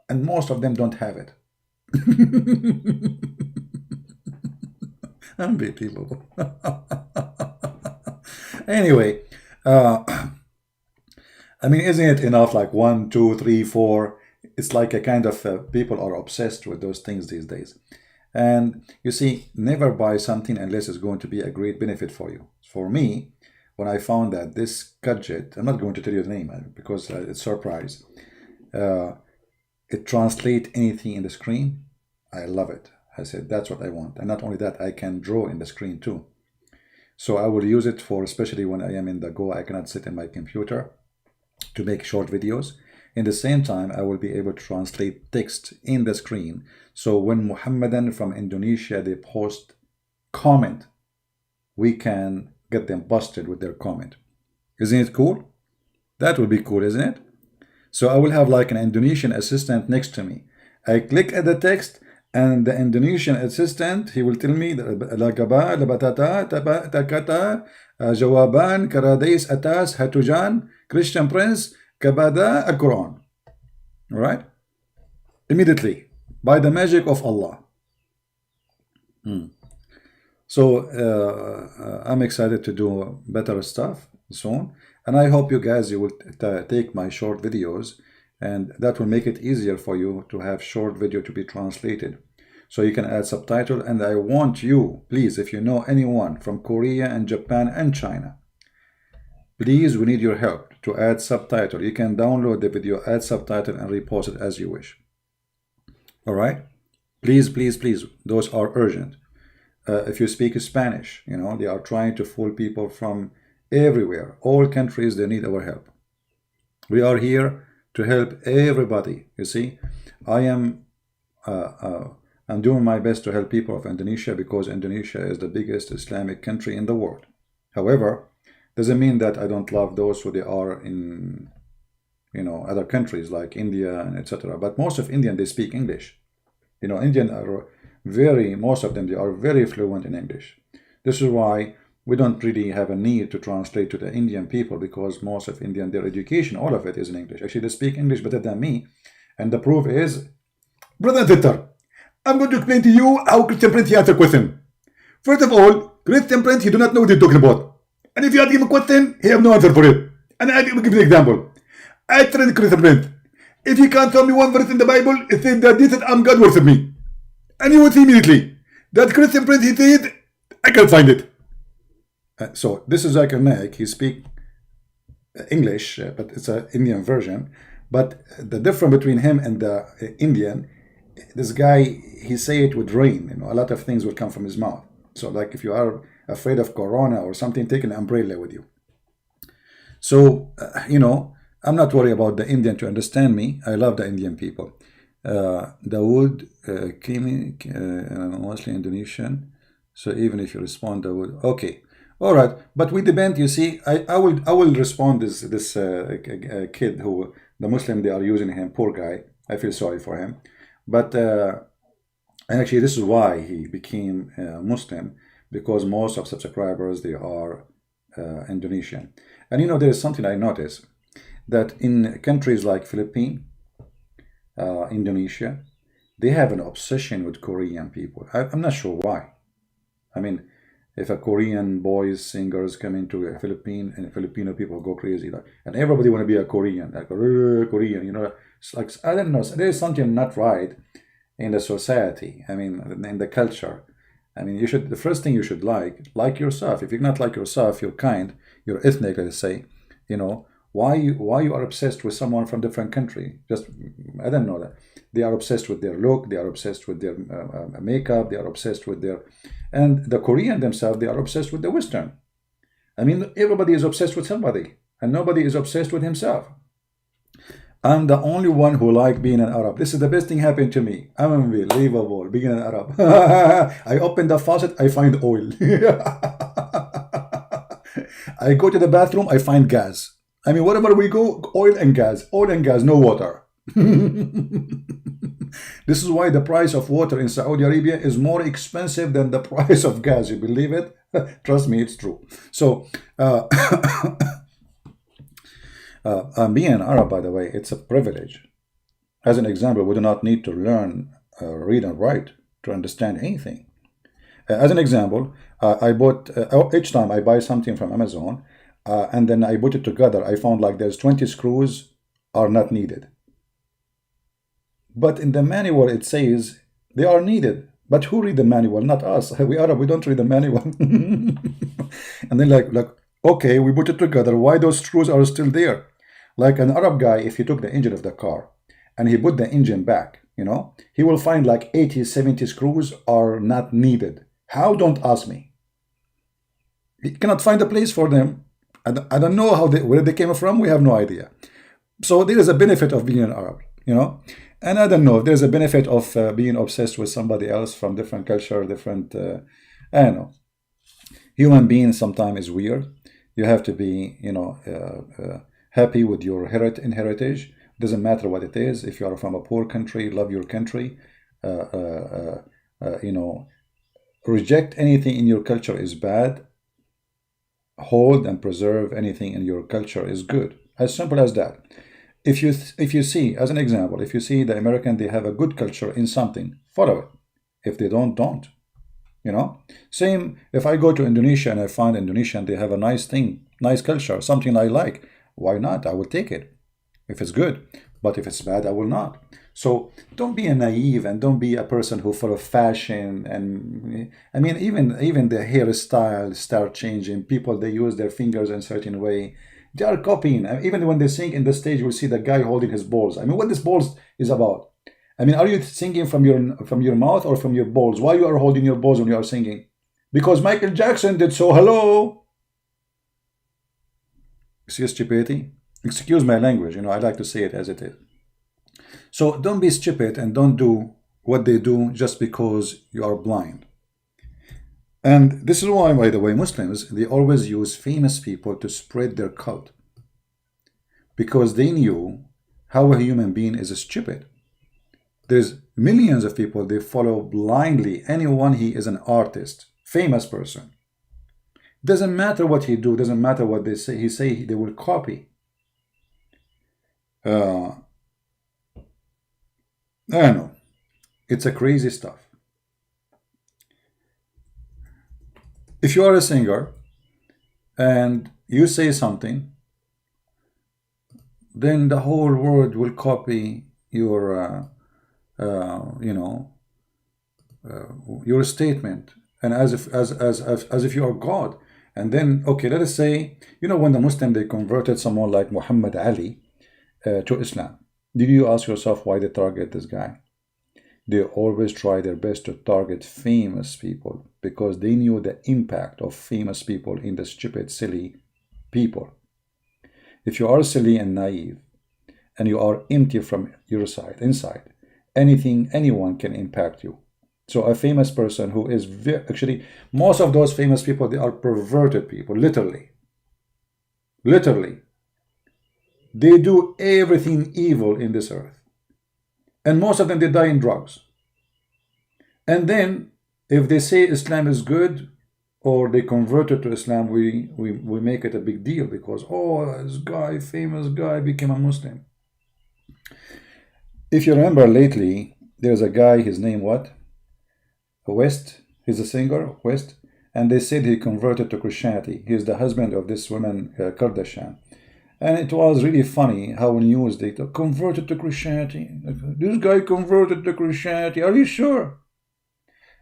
Speaker 5: And most of them don't have it. Unbelievable. Anyway, I mean, isn't it enough? Like 1, 2, 3, 4. It's like a kind of people are obsessed with those things these days. And you see, never buy something unless it's going to be a great benefit for you. For me, when I found that this gadget, I'm not going to tell you the name because it's a surprise. It translates anything in the screen. I love it. I said, that's what I want. And not only that, I can draw in the screen too. So I will use it for, especially when I am in the go, I cannot sit in my computer to make short videos. In the same time, I will be able to translate text in the screen. So when Muhammadan from Indonesia, they post comment, we can get them busted with their comment. Isn't it cool? That would be cool, isn't it? So I will have like an Indonesian assistant next to me. I click at the text, and the Indonesian assistant, he will tell me lagaba, labatata, takata, jawaban, karadais atas, hatujan, Christian Prince, kabada, al-Quran. All right? Immediately, by the magic of Allah. So I'm excited to do better stuff soon, and I hope you guys will take my short videos, and that will make it easier for you to have short video to be translated, so you can add subtitle. And I want you, please, if you know anyone from Korea and Japan and China, please, we need your help to add subtitle. You can download the video, add subtitle, and repost it as you wish. All right, please, please, please, those are urgent. If you speak Spanish, you know, they are trying to fool people from everywhere. All countries, they need our help. We are here to help everybody. You see, I'm doing my best to help people of Indonesia, because Indonesia is the biggest Islamic country in the world. However, doesn't mean that I don't love those who they are in, you know, other countries like India and etc. But most of Indian, they speak English. You know, Indian are most of them, they are very fluent in English. This is why we don't really have a need to translate to the Indian people, because most of Indian, their education, all of it is in English. Actually, they speak English better than me. And the proof is, Brother Titter, I'm going to explain to you how Christian Prince answers a question. First of all, Christian Prince, he do not know what he's talking about. And if you ask him a question, he have no answer for it. And I will give you an example. I trained Christian Prince. If he can't tell me one verse in the Bible, it says that this is I'm God worship me. And you will see immediately that Christian Prince, he said, I can't find it. So this is like a Naik. He speaks English, but it's an Indian version. But the difference between him and the Indian, this guy, he say it with rain. You know, a lot of things will come from his mouth. So like if you are afraid of corona or something, take an umbrella with you. So, you know, I'm not worried about the Indian to understand me. I love the Indian people. Dawood, mostly Indonesian. So even if you respond, Dawood, okay. All right, but we depend. You see, I will respond this kid who the Muslim, they are using him. Poor guy. I feel sorry for him. But and actually, this is why he became Muslim, because most of subscribers, they are Indonesian. And you know, there is something I noticed, that in countries like Philippines, Indonesia, they have an obsession with Korean people. I'm not sure why. I mean, if a Korean boys singers come into a Philippine, and Filipino people go crazy, like, and everybody want to be a Korean, like Korean, you know. It's like, I don't know, there's something not right in the society. I mean, in the culture. I mean, you should, the first thing you should like yourself. If you're not like yourself, you're kind, you're ethnic, let's say, you know, why you are obsessed with someone from different country? Just, I don't know that. They are obsessed with their look, they are obsessed with their makeup, they are obsessed with their, and the Korean themselves, they are obsessed with the Western. I mean, everybody is obsessed with somebody, and nobody is obsessed with himself. I'm the only one who like being an Arab. This is the best thing happened to me. I'm unbelievable being an Arab. I open the faucet, I find oil. I go to the bathroom, I find gas. I mean, wherever we go, oil and gas, no water. This is why the price of water in Saudi Arabia is more expensive than the price of gas. You believe it? Trust me, it's true. So, being an Arab, by the way, it's a privilege. As an example, we do not need to learn read and write to understand anything. As an example, I bought, each time I buy something from Amazon, and then I put it together, I found like there's 20 screws are not needed. But in the manual, it says they are needed. But who read the manual? Not us. We Arab, we don't read the manual. And then like, okay, we put it together. Why those screws are still there? Like an Arab guy, if he took the engine of the car and he put the engine back, you know, he will find like 80, 70 screws are not needed. How? Don't ask me. He cannot find a place for them. I don't know how where they came from. We have no idea. So there is a benefit of being an Arab, you know. And I don't know if there's a benefit of being obsessed with somebody else from different culture, different, I don't know. Human being sometimes is weird. You have to be, you know, happy with your heritage. Doesn't matter what it is. If you are from a poor country, love your country. You know, reject anything in your culture is bad. Hold and preserve anything in your culture is good. As simple as that. If you see, as an example, if you see the American, they have a good culture in something, follow it. If they don't. You know, same if I go to Indonesia and I find Indonesian, they have a nice thing, nice culture, something I like. Why not? I will take it if it's good. But if it's bad, I will not. So don't be a naive and don't be a person who full of fashion. And I mean, even the hairstyle start changing. People, they use their fingers in a certain way. They are copying. Even when they sing in the stage, we'll see the guy holding his balls. I mean, what this balls is about? I mean, are you singing from your mouth or from your balls? Why you are holding your balls when you are singing? Because Michael Jackson did so. Hello. See stupidity? Excuse my language. You know, I like to say it as it is. So don't be stupid and don't do what they do just because you are blind. And this is why, by the way, Muslims, they always use famous people to spread their cult. Because they knew how a human being is stupid. There's millions of people, they follow blindly anyone. He is an artist, famous person. Doesn't matter what he do, doesn't matter what they say, they will copy. I don't know. It's a crazy stuff. If you are a singer and you say something, then the whole world will copy your, you know, your statement, and as if you are God. And then, okay, let us say, you know, when the Muslim, they converted someone like Muhammad Ali, to Islam. Did you ask yourself why they target this guy? They always try their best to target famous people because they knew the impact of famous people in the stupid, silly people. If you are silly and naive, and you are empty from your side, inside, anyone can impact you. So a famous person who is actually, most of those famous people, they are perverted people, literally. Literally. They do everything evil in this earth. And most of them, they die in drugs. And then, if they say Islam is good, or they converted to Islam, we make it a big deal because, oh, this guy, famous guy, became a Muslim. If you remember lately, there's a guy, his name what? West. He's a singer, West. And they said he converted to Christianity. He's the husband of this woman, Kardashian. And it was really funny how in news they converted to Christianity. This guy converted to Christianity. Are you sure?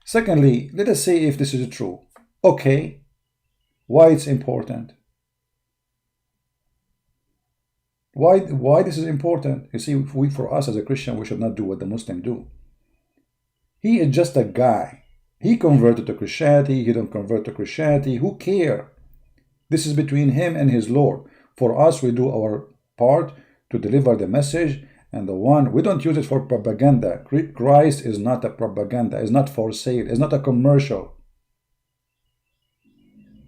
Speaker 5: Secondly, let us say if this is true. Okay, why it's important? Why this is important? You see, for us as a Christian, we should not do what the Muslims do. He is just a guy. He converted to Christianity. He don't convert to Christianity. Who cares? This is between him and his Lord. For us, we do our part to deliver the message, and we don't use it for propaganda. Christ is not a propaganda. It's not for sale. It's not a commercial.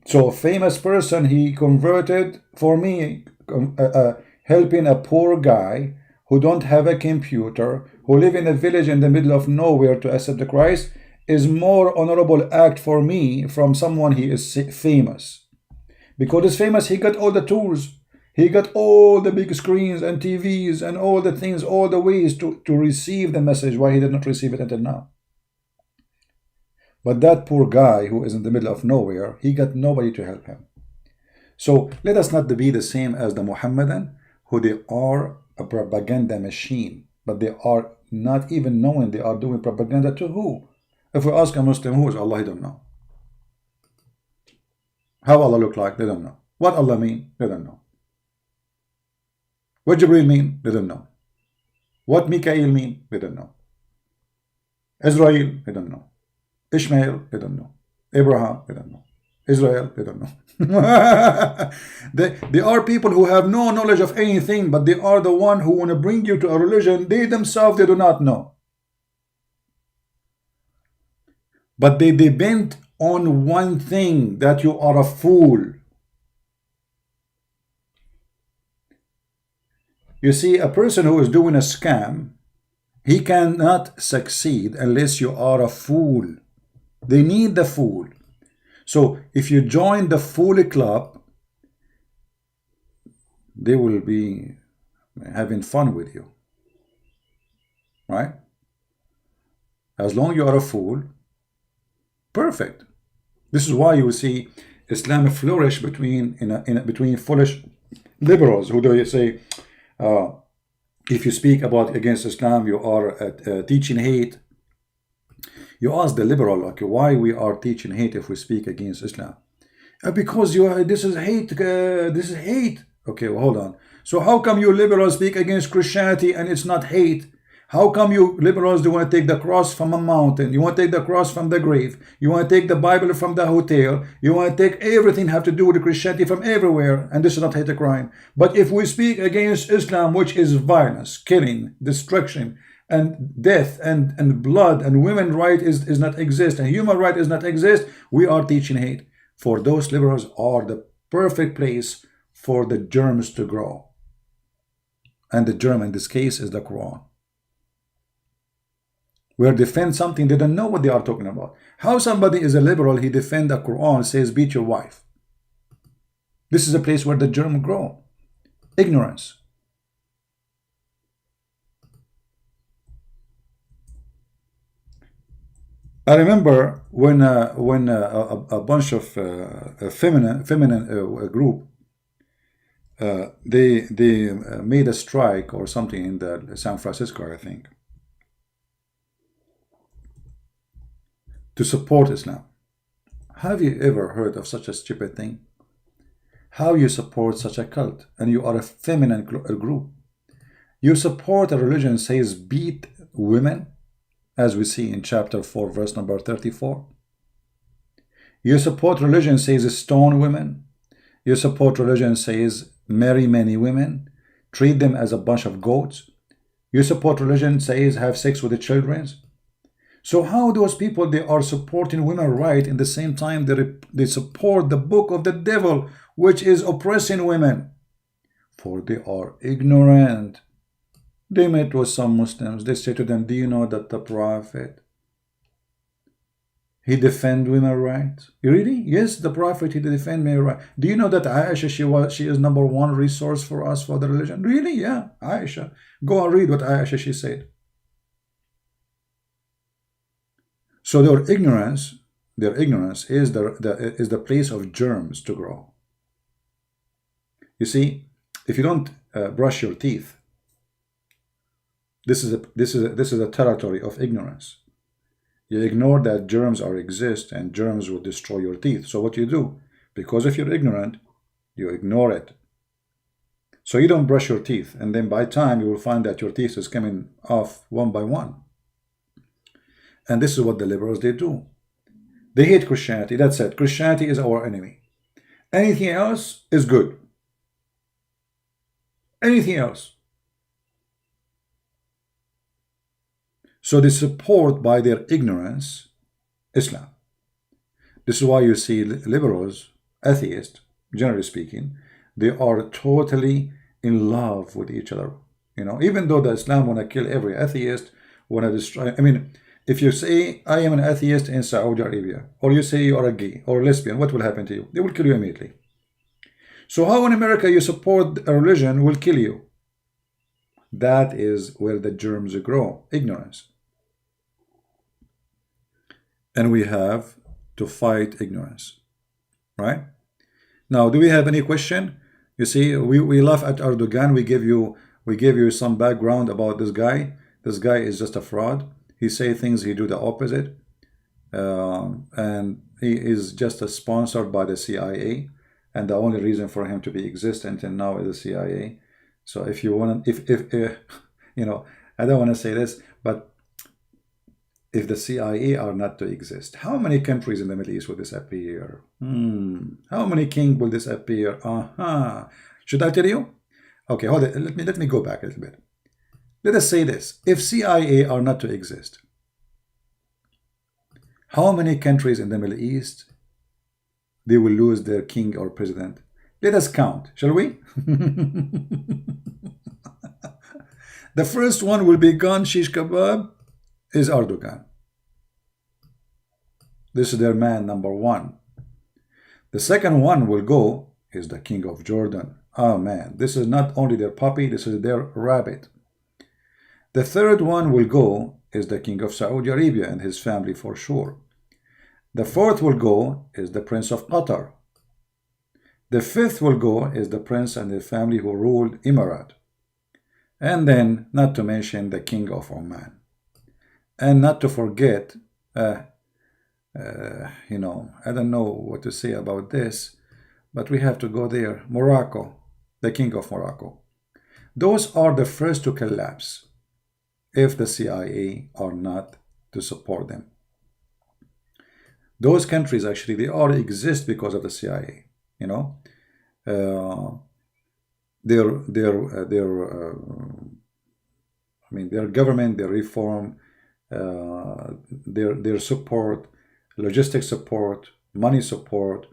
Speaker 5: So a famous person, he converted, for me, helping a poor guy who don't have a computer, who live in a village in the middle of nowhere to accept the Christ, is more honorable act for me from someone he is famous. Because he's famous, he got all the tools. He got all the big screens and TVs and all the things, all the ways to receive the message. Why he did not receive it until now? But that poor guy who is in the middle of nowhere, he got nobody to help him. So let us not be the same as the Muhammadan, who they are a propaganda machine, but they are not even knowing they are doing propaganda to who? If we ask a Muslim, who is Allah? He don't know. How Allah look like? They don't know. What Allah mean? They don't know. What Jibreel mean? They don't know. What Mikael mean? They don't know. Israel? They don't know. Ishmael? They don't know. Abraham? They don't know. Israel? They don't know. They are people who have no knowledge of anything, but they are the one who want to bring you to a religion they themselves, they do not know. But they depend on one thing, that you are a fool. You see, a person who is doing a scam, he cannot succeed unless you are a fool. They need the fool. So if you join the fool club, they will be having fun with you. Right? As long as you are a fool, perfect. This is why you see Islam flourish between foolish liberals who do say, if you speak against Islam, you are teaching hate. You ask the liberal, okay, why we are teaching hate if we speak against Islam? Because this is hate. This is hate. Okay, well, hold on. So how come you liberals speak against Christianity and it's not hate? How come you liberals do want to take the cross from a mountain? You want to take the cross from the grave. You want to take the Bible from the hotel. You want to take everything have to do with Christianity from everywhere. And this is not hate a crime. But if we speak against Islam, which is violence, killing, destruction, and death, and blood, and women's right is not exist, and human right is not exist, we are teaching hate. For those liberals are the perfect place for the germs to grow. And the germ in this case is the Quran. We are defend something they don't know what they are talking about. How somebody is a liberal, he defend the Quran, says beat your wife. This is a place where the germ grow. Ignorance. I remember when a bunch of feminine group they made a strike or something in the San Francisco, I think, to support Islam. Have you ever heard of such a stupid thing? How you support such a cult and you are a feminine group? You support a religion says beat women, as we see in chapter 4, verse number 34. You support religion says stone women. You support religion says marry many women, treat them as a bunch of goats. You support religion says have sex with the children. So how those people, they are supporting women right, in the same time they support the book of the devil, which is oppressing women? For they are ignorant. They met with some Muslims. They say to them, do you know that the Prophet, he defend women rights? Really? Yes, the Prophet, he defend women rights. Do you know that Aisha, she is number one resource for us for the religion? Really? Yeah, Aisha. Go and read what Aisha, she said. So their ignorance is the place of germs to grow. You see, if you don't brush your teeth, this is a territory of ignorance. You ignore that germs exist, and germs will destroy your teeth. So what you do, because if you're ignorant, you ignore it. So you don't brush your teeth, and then by time you will find that your teeth is coming off one by one. And this is what the liberals, they do. They hate Christianity. That's it. Christianity is our enemy. Anything else is good. Anything else. So they support by their ignorance Islam. This is why you see liberals, atheists, generally speaking, they are totally in love with each other. You know, even though the Islam want to kill every atheist, want to destroy. I mean, if you say I am an atheist in Saudi Arabia, or you say you are a gay or a lesbian, what will happen to you? They will kill you immediately. So how in America you support a religion will kill you? That is where the germs grow, ignorance. And we have to fight ignorance, right? Now, do we have any question? You see, we laugh at Erdogan. We give you some background about this guy. This guy is just a fraud. He say things, he do the opposite, and he is just sponsored by the CIA. And the only reason for him to be existent and now is the CIA. So if you want, if you know, I don't want to say this, but if the CIA are not to exist, how many countries in the Middle East will this appear? How many kings will this appear? Should I tell you? Okay, hold it. Let me go back a little bit. Let us say this. If CIA are not to exist, how many countries in the Middle East they will lose their king or president? Let us count, shall we? The first one will be gone, shish kebab, is Erdogan. This is their man number one. The second one will go is the king of Jordan. Oh man, this is not only their puppy, this is their rabbit. The third one will go is the king of Saudi Arabia and his family for sure. The fourth will go is the prince of Qatar. The fifth will go is the prince and the family who ruled Emirat. And then, not to mention the king of Oman. And not to forget, you know, I don't know what to say about this, but we have to go there. Morocco, the king of Morocco. Those are the first to collapse if the CIA are not to support them. Those countries actually, they all exist because of the CIA. You know, their government, their reform, their support, logistics support, money support,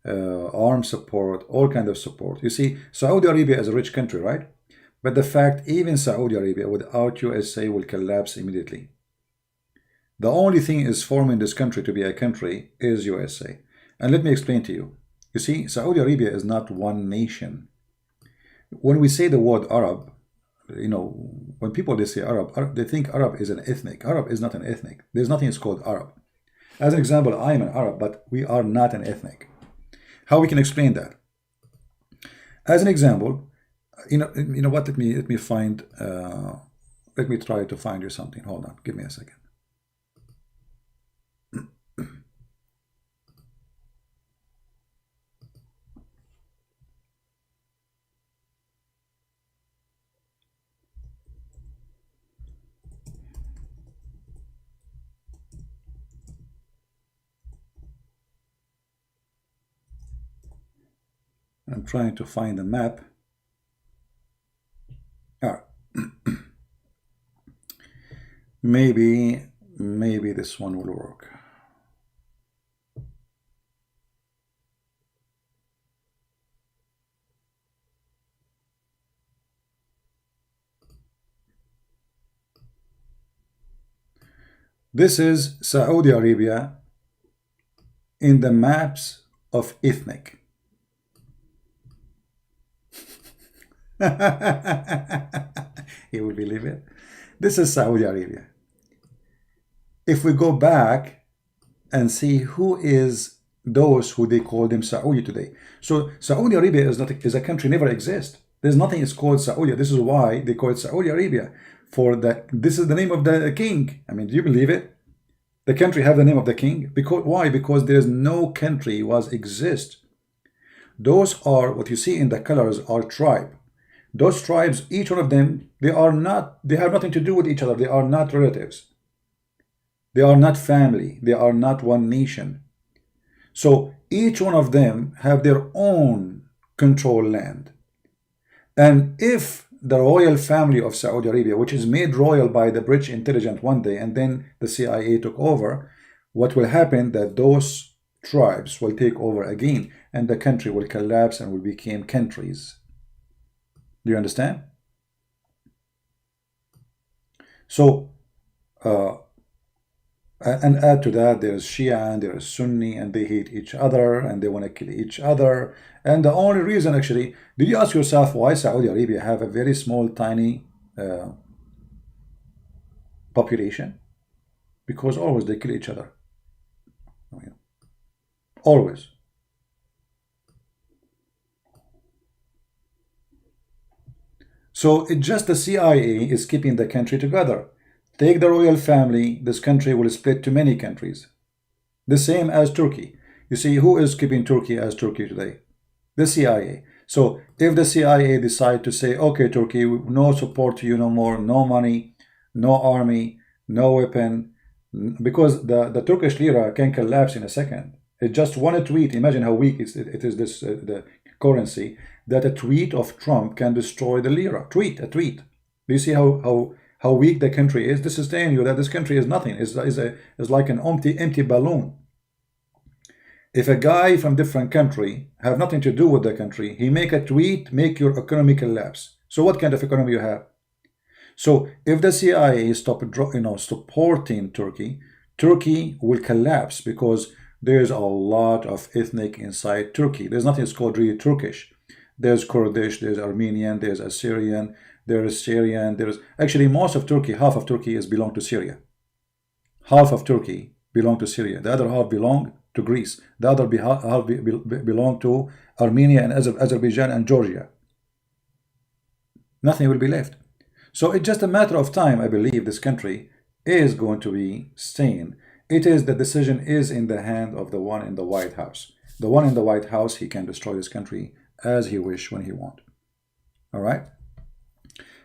Speaker 5: arms support, all kind of support. You see, Saudi Arabia is a rich country, right? But the fact, even Saudi Arabia without USA will collapse immediately. The only thing is forming this country to be a country is USA. And let me explain to you. You see, Saudi Arabia is not one nation. When we say the word Arab, you know, when people they say Arab, they think Arab is an ethnic. Arab is not an ethnic. There's nothing that's called Arab. As an example, I am an Arab, but we are not an ethnic. How we can explain that? As an example, you know what? Let me find. Let me try to find you something. Hold on, give me a second. I'm trying to find a map. Ah. maybe this one will work. This is Saudi Arabia in the maps of ethnic. You will believe it. This is Saudi Arabia. If we go back and see who is those who they call them Saudi today. So Saudi Arabia is a country never exists. There's nothing is called Saudi. This is why they call it Saudi Arabia. This is the name of the king. I mean, do you believe it? The country have the name of the king. Because why? Because there is no country exist. Those are what you see in the colors are tribe. Those tribes, each one of them, they have nothing to do with each other. They are not relatives. They are not family. They are not one nation. So each one of them have their own control land. And if the royal family of Saudi Arabia, which is made royal by the British intelligence one day, and then the CIA took over, what will happen that those tribes will take over again, and the country will collapse and will become countries. Do you understand? So, and add to that, there's Shia and there's Sunni, and they hate each other and they want to kill each other. And the only reason, actually, did you ask yourself why Saudi Arabia have a very small, tiny population? Because always they kill each other. Always. So it's just the CIA is keeping the country together. Take the royal family, this country will split to many countries. The same as Turkey. You see, who is keeping Turkey as Turkey today? The CIA. So if the CIA decide to say, okay, Turkey, no support to you no more, no money, no army, no weapon, because the Turkish lira can collapse in a second. It just one tweet, imagine how weak it is this the currency, that a tweet of Trump can destroy the lira. A tweet. Do you see how weak the country is? This is telling you that this country is nothing. Is like an empty balloon. If a guy from different country have nothing to do with the country, he make a tweet, make your economy collapse. So what kind of economy you have? So if the CIA stop supporting Turkey, Turkey will collapse because there's a lot of ethnic inside Turkey. There's nothing that's called really Turkish. There's Kurdish, there's Armenian, there's Assyrian, there's Syrian, there's actually most of Turkey, half of Turkey belong to Syria. Half of Turkey belong to Syria. The other half belong to Greece. The other half belong to Armenia and Azerbaijan and Georgia. Nothing will be left. So it's just a matter of time, I believe this country is going to be sane. The decision is in the hand of the one in the White House. The one in the White House, he can destroy this country as he wish when he want. All right?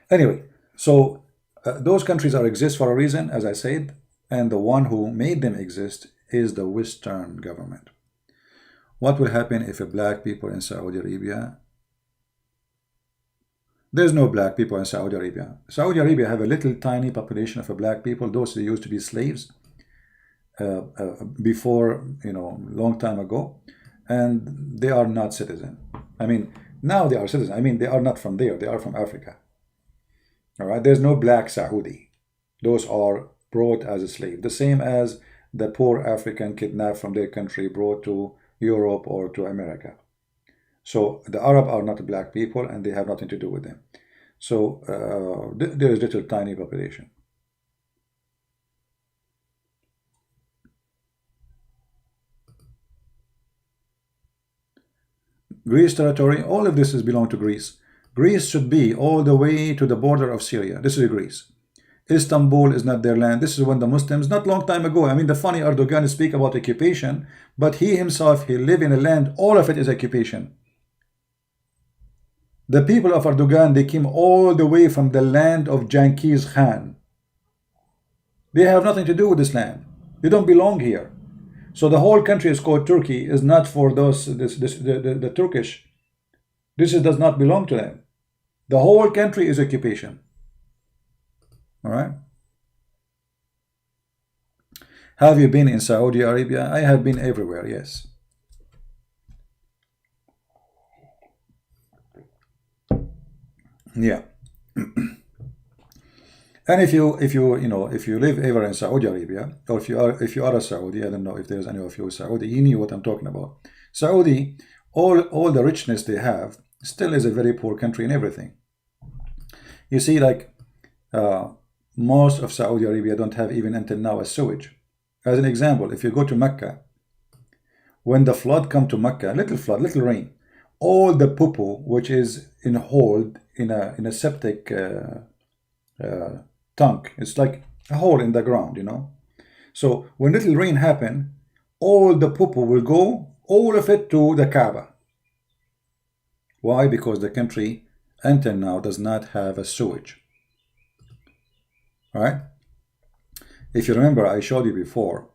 Speaker 5: Anyway, so those countries exist for a reason, as I said, and the one who made them exist is the Western government. What will happen if black people in Saudi Arabia? There's no black people in Saudi Arabia. Saudi Arabia have a little tiny population of black people. Those they used to be slaves before, long time ago, and they are not citizen. I mean, now they are citizen. I mean, they are not from there. They are from Africa. All right. There's no black Saudi. Those are brought as a slave. The same as the poor African kidnapped from their country brought to Europe or to America. So the Arab are not black people and they have nothing to do with them. So there is little tiny population. Greece territory, all of this belong to Greece. Greece should be all the way to the border of Syria. This is Greece. Istanbul is not their land. This is when the Muslims, not long time ago, I mean, the funny Erdogan speak about occupation, but he himself, he live in a land, all of it is occupation. The people of Erdogan, they came all the way from the land of Genghis Khan. They have nothing to do with this land. They don't belong here. So the whole country is called Turkey, is not for those the Turkish This does not belong to them. The whole country is occupation. All right. Have you been in Saudi Arabia? I have been everywhere, yes. Yeah. And if you live ever in Saudi Arabia, or if you are a Saudi, I don't know if there's any of you Saudi, you knew what I'm talking about. Saudi, all the richness they have still is a very poor country in everything. You see, like most of Saudi Arabia don't have even until now a sewage. As an example, if you go to Mecca, when the flood come to Mecca, little flood, little rain, all the poo which is hold in a septic tank, it's like a hole in the ground, you know. So when little rain happen, all the poo will go, all of it, to the Kaaba. Why? Because the country until now does not have a sewage. All right. If you remember, I showed you before.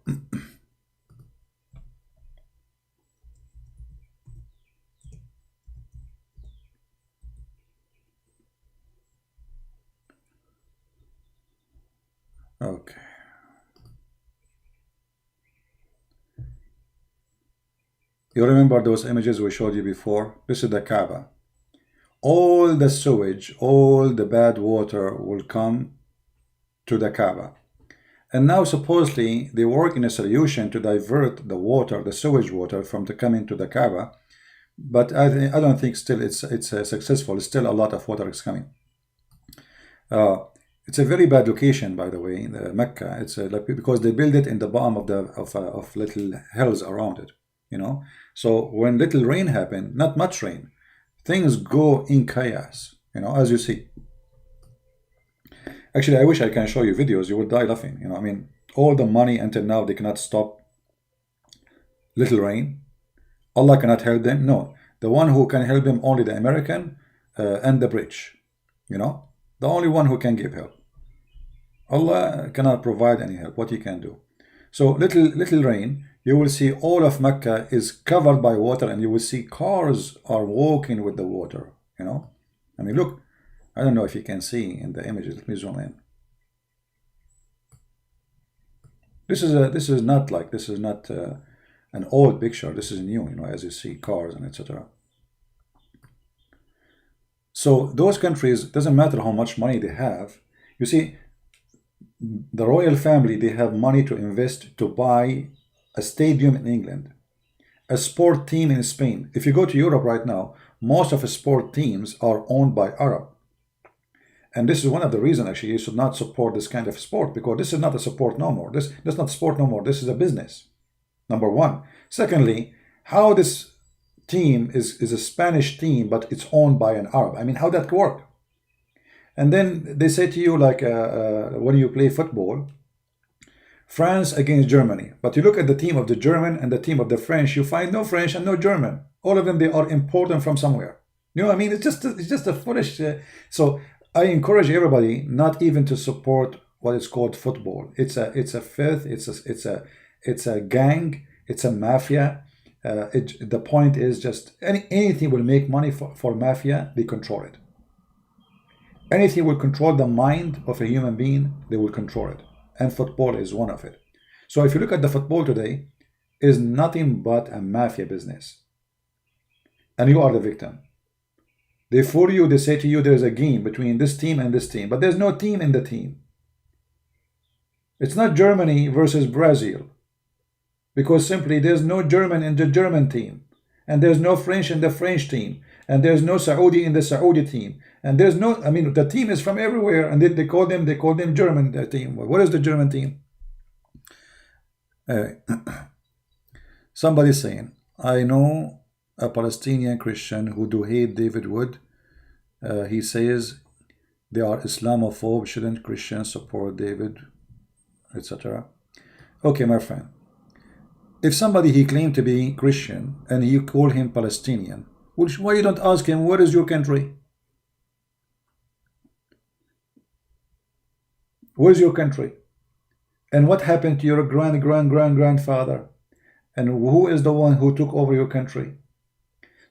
Speaker 5: Okay. You remember those images we showed you before? This is the Kaaba. All the sewage, all the bad water will come to the Kaaba. And now supposedly they work in a solution to divert the water, the sewage water, from coming to the Kaaba. But I don't think still it's successful. Still a lot of water is coming. It's a very bad location, by the way, in Mecca. It's like, because they build it in the bottom of little hills around it, you know. So when little rain happen, not much rain, things go in chaos, you know, as you see. Actually, I wish I can show you videos. You would die laughing. You know, I mean, all the money until now, they cannot stop little rain. Allah cannot help them. No, the one who can help them, only the American and the British. You know, the only one who can give help. Allah cannot provide any help. What he can do? So little rain, you will see all of Mecca is covered by water, and you will see cars are walking with the water. You know, I mean, look. I don't know if you can see in the images. Let me zoom in. This is not an old picture. This is new, you know, as you see cars and etc. So those countries, doesn't matter how much money they have. You see, the royal family, they have money to invest to buy a stadium in England, a sport team in Spain. If you go to Europe right now, most of the sport teams are owned by Arab. And this is one of the reasons, actually, you should not support this kind of sport, because this is not a sport no more. That's not sport no more. This is a business, number one. Secondly, how this team is a Spanish team, but it's owned by an Arab. I mean, how that work? And then they say to you, like, when you play football, France against Germany. But you look at the team of the German and the team of the French, you find no French and no German. All of them, they are imported from somewhere. You know what I mean? It's just a foolish... So I encourage everybody not even to support what is called football. It's a filth. It's a gang. It's a mafia. The point is just anything will make money for mafia. They control it. Anything will control the mind of a human being. They will control it, and football is one of it. So if you look at the football today, is nothing but a mafia business, and you are the victim. They fool you, they say to you there's a game between this team and this team, but there's no team in the team. It's not Germany versus Brazil, because simply there's no German in the German team, and there's no French in the French team, and there's no Saudi in the Saudi team, and there's no, I mean, the team is from everywhere, and they call them German team. What is the German team? Somebody's saying, I know a Palestinian Christian who do hate David Wood. He says they are Islamophobe. Shouldn't Christians support David, etc.? Okay, my friend. If somebody he claimed to be Christian and you call him Palestinian, why you don't ask him, what is your country? Where's your country? And what happened to your grandfather? And who is the one who took over your country?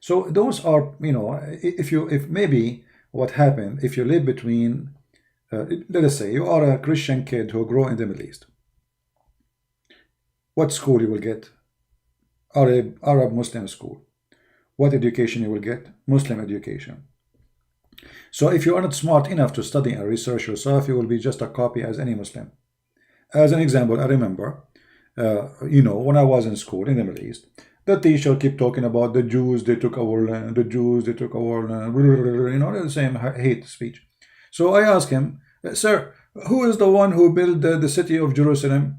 Speaker 5: So those are, you know, if maybe what happened, if you live between, let us say you are a Christian kid who grew in the Middle East, what school you will get? Arab Muslim school. What education you will get? Muslim education. So if you are not smart enough to study and research yourself, you will be just a copy as any Muslim. As an example, I remember, you know, when I was in school in the Middle East, the teacher kept talking about the Jews, they took our land, the Jews, they took our land, you know, the same hate speech. So I asked him, sir, who is the one who built the city of Jerusalem?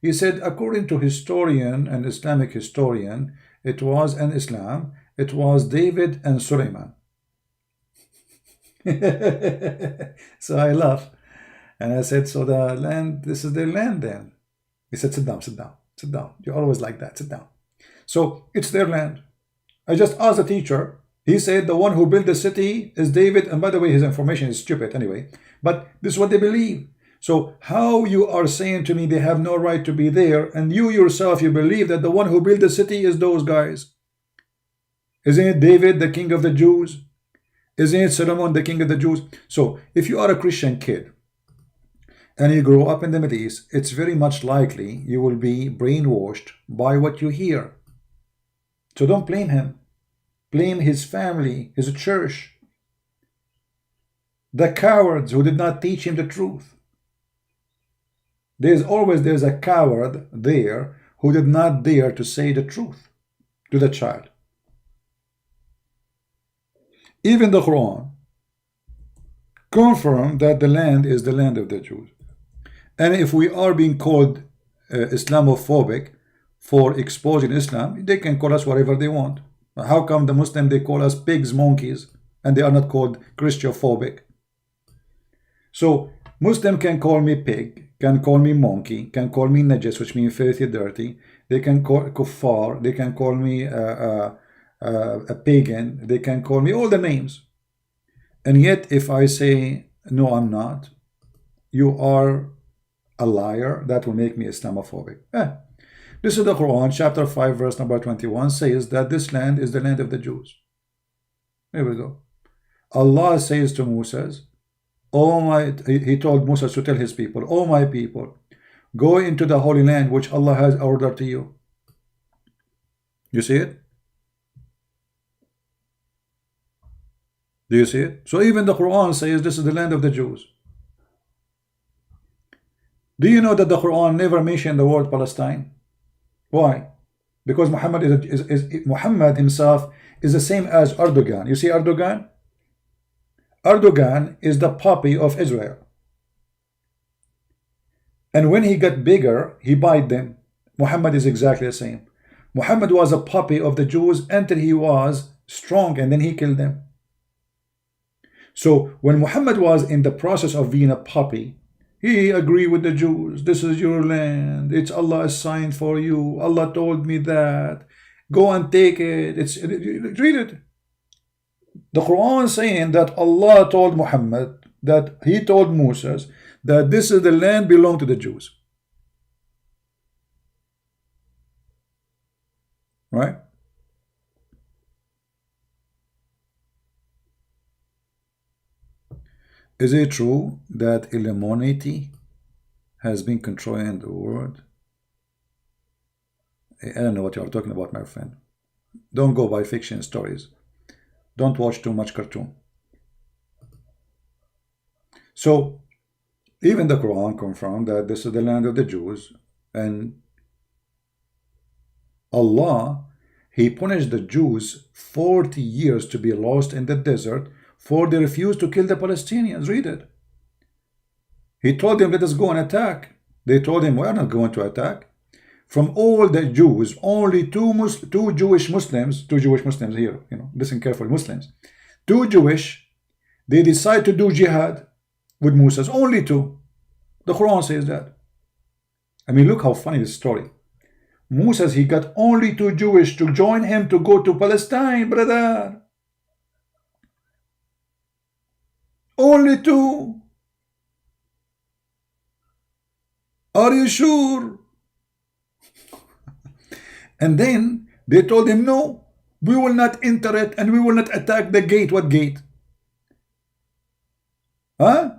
Speaker 5: He said, according to historian, an Islamic historian, it was an Islam, it was David and Suleiman. So I laughed. And I said, so the land, this is their land then? He said, sit down, sit down, sit down. You're always like that, sit down. So it's their land. I just asked the teacher. He said the one who built the city is David. And by the way, his information is stupid anyway. But this is what they believe. So how you are saying to me they have no right to be there, and you yourself, you believe that the one who built the city is those guys? Isn't it David, the king of the Jews? Isn't it Solomon, the king of the Jews? So if you are a Christian kid and you grow up in the Middle East, it's very much likely you will be brainwashed by what you hear. So don't blame him. Blame his family, his church, the cowards who did not teach him the truth. There's a coward there who did not dare to say the truth to the child. Even the Quran confirmed that the land is the land of the Jews. And if we are being called Islamophobic for exposing Islam, they can call us whatever they want. How come the Muslim, they call us pigs, monkeys, and they are not called Christiophobic? So Muslim can call me pig, can call me monkey, can call me najis, which means filthy, dirty. They can call kuffar, they can call me a pagan, they can call me all the names. And yet if I say, no, I'm not, you are a liar, that will make me Islamophobic. This is the Quran, chapter 5, verse number 21, says that this land is the land of the Jews. There we go. Allah says to Moses, he told Moses to tell his people, oh my people, go into the holy land which Allah has ordered to you. You see it? Do you see it? So even the Quran says this is the land of the Jews. Do you know that the Quran never mentioned the word Palestine? Why? Because Muhammad Muhammad himself is the same as Erdogan. You see Erdogan? Erdogan is the puppy of Israel. And when he got bigger, he bite them. Muhammad is exactly the same. Muhammad was a puppy of the Jews until he was strong, and then he killed them. So when Muhammad was in the process of being a puppy, he agreed with the Jews. This is your land. It's Allah assigned for you. Allah told me that. Go and take it. Read it. The Quran saying that Allah told Muhammad, that he told Moses, that this is the land belong to the Jews. Right? Is it true that Illuminati has been controlling the world? I don't know what you are talking about, my friend. Don't go by fiction stories. Don't watch too much cartoon. So, even the Quran confirmed that this is the land of the Jews, and Allah, He punished the Jews 40 years to be lost in the desert for they refused to kill the Palestinians. Read it. He told them, let us go and attack. They told him, we are not going to attack. From all the Jews, only two Jewish Muslims here, listen carefully, Muslims, two Jewish, they decide to do jihad with Moses. Only two. The Quran says that. I mean, look how funny this story. Moses, he got only two Jewish to join him to go to Palestine, brother. Only two. Are you sure? And then they told him no. We will not enter it and we will not attack the gate. What gate? Huh?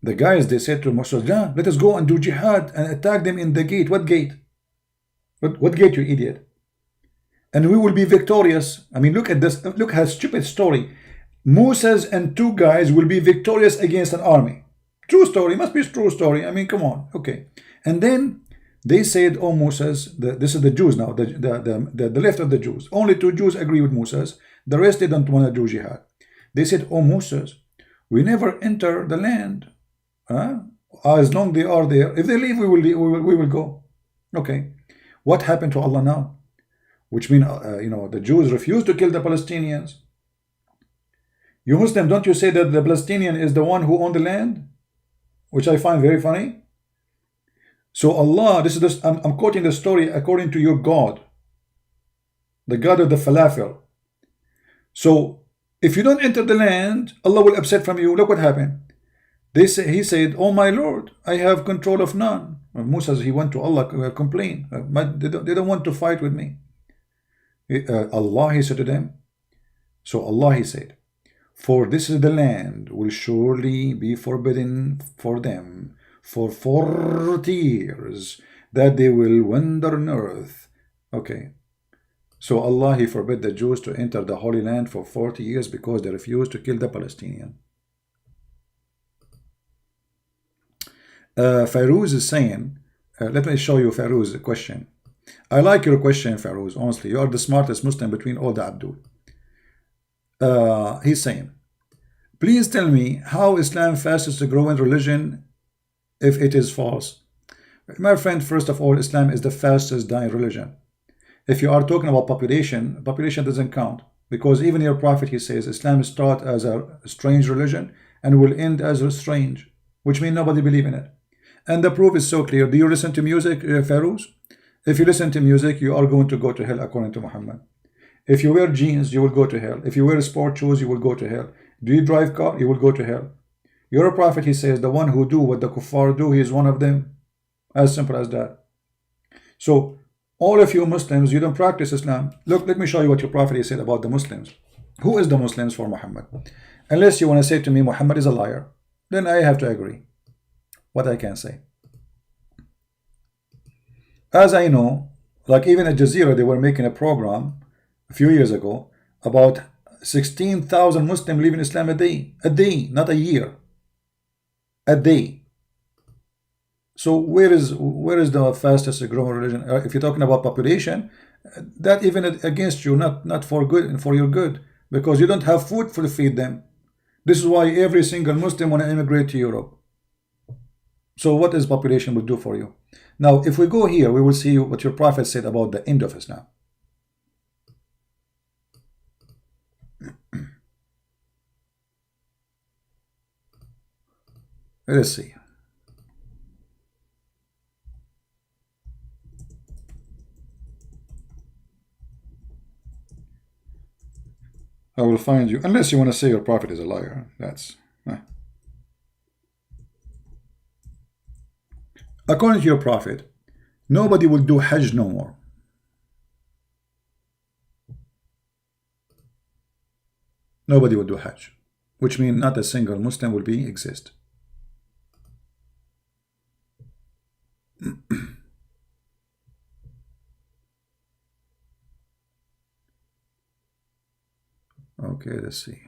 Speaker 5: The guys, they said to Moses, yeah, let us go and do jihad and attack them in the gate. What gate? What gate, you idiot? And we will be victorious. I mean, look at this. Look how stupid story. Moses and two guys will be victorious against an army. True story. Must be a true story. I mean, come on. Okay. And then they said, oh, Moses, this is the Jews now, the left of the Jews. Only two Jews agree with Moses. The rest, they don't want to do jihad. They said, oh, Moses, we never enter the land. As long they are there. If they leave, we will go. Okay. What happened to Allah now? Which means, the Jews refuse to kill the Palestinians. You Muslim, don't you say that the Palestinian is the one who owned the land? Which I find very funny. So Allah, I'm quoting the story according to your God, the God of the falafel. So if you don't enter the land, Allah will upset from you. Look what happened. He said, oh my Lord, I have control of none. Musa, he went to Allah, complain. They don't want to fight with me. Allah, he said to them. So Allah, he said, for this is the land will surely be forbidden for them for 40 years, that they will wander on earth. Okay. So Allah, he forbid the Jews to enter the Holy Land for 40 years because they refused to kill the Palestinian. Fairuz is saying, let me show you Fairuz's question. I like your question, Fairuz, honestly. You are the smartest Muslim between all the Abdul. He's saying, please tell me how Islam fastest to grow in religion if it is false. My friend, first of all, Islam is the fastest dying religion. If you are talking about population, population doesn't count, because even your prophet, he says, Islam is taught as a strange religion and will end as a strange, which means nobody believes in it. And the proof is so clear. Do you listen to music, Fairuz? If you listen to music, you are going to go to hell according to Muhammad. If you wear jeans, you will go to hell. If you wear sport shoes, you will go to hell. Do you drive car? You will go to hell. Your prophet, he says, the one who do what the kuffar do, he is one of them. As simple as that. So, all of you Muslims, you don't practice Islam. Look, let me show you what your prophet, he said about the Muslims. Who is the Muslims for Muhammad? Unless you want to say to me, Muhammad is a liar, then I have to agree. What I can say. As I know, like even at Jazeera, they were making a program a few years ago about 16,000 Muslims leaving Islam a day, not a year, a day. So where is the fastest growing religion? If you're talking about population, that even against you, not for good, for your good, because you don't have food to feed them. This is why every single Muslim want to immigrate to Europe. So what is population will do for you? Now, if we go here, we will see what your prophet said about the end of Islam. Let's see. I will find you, unless you want to say your prophet is a liar. That's... According to your prophet, nobody will do Hajj no more. Nobody will do Hajj, which means not a single Muslim will exist. Okay, let's see.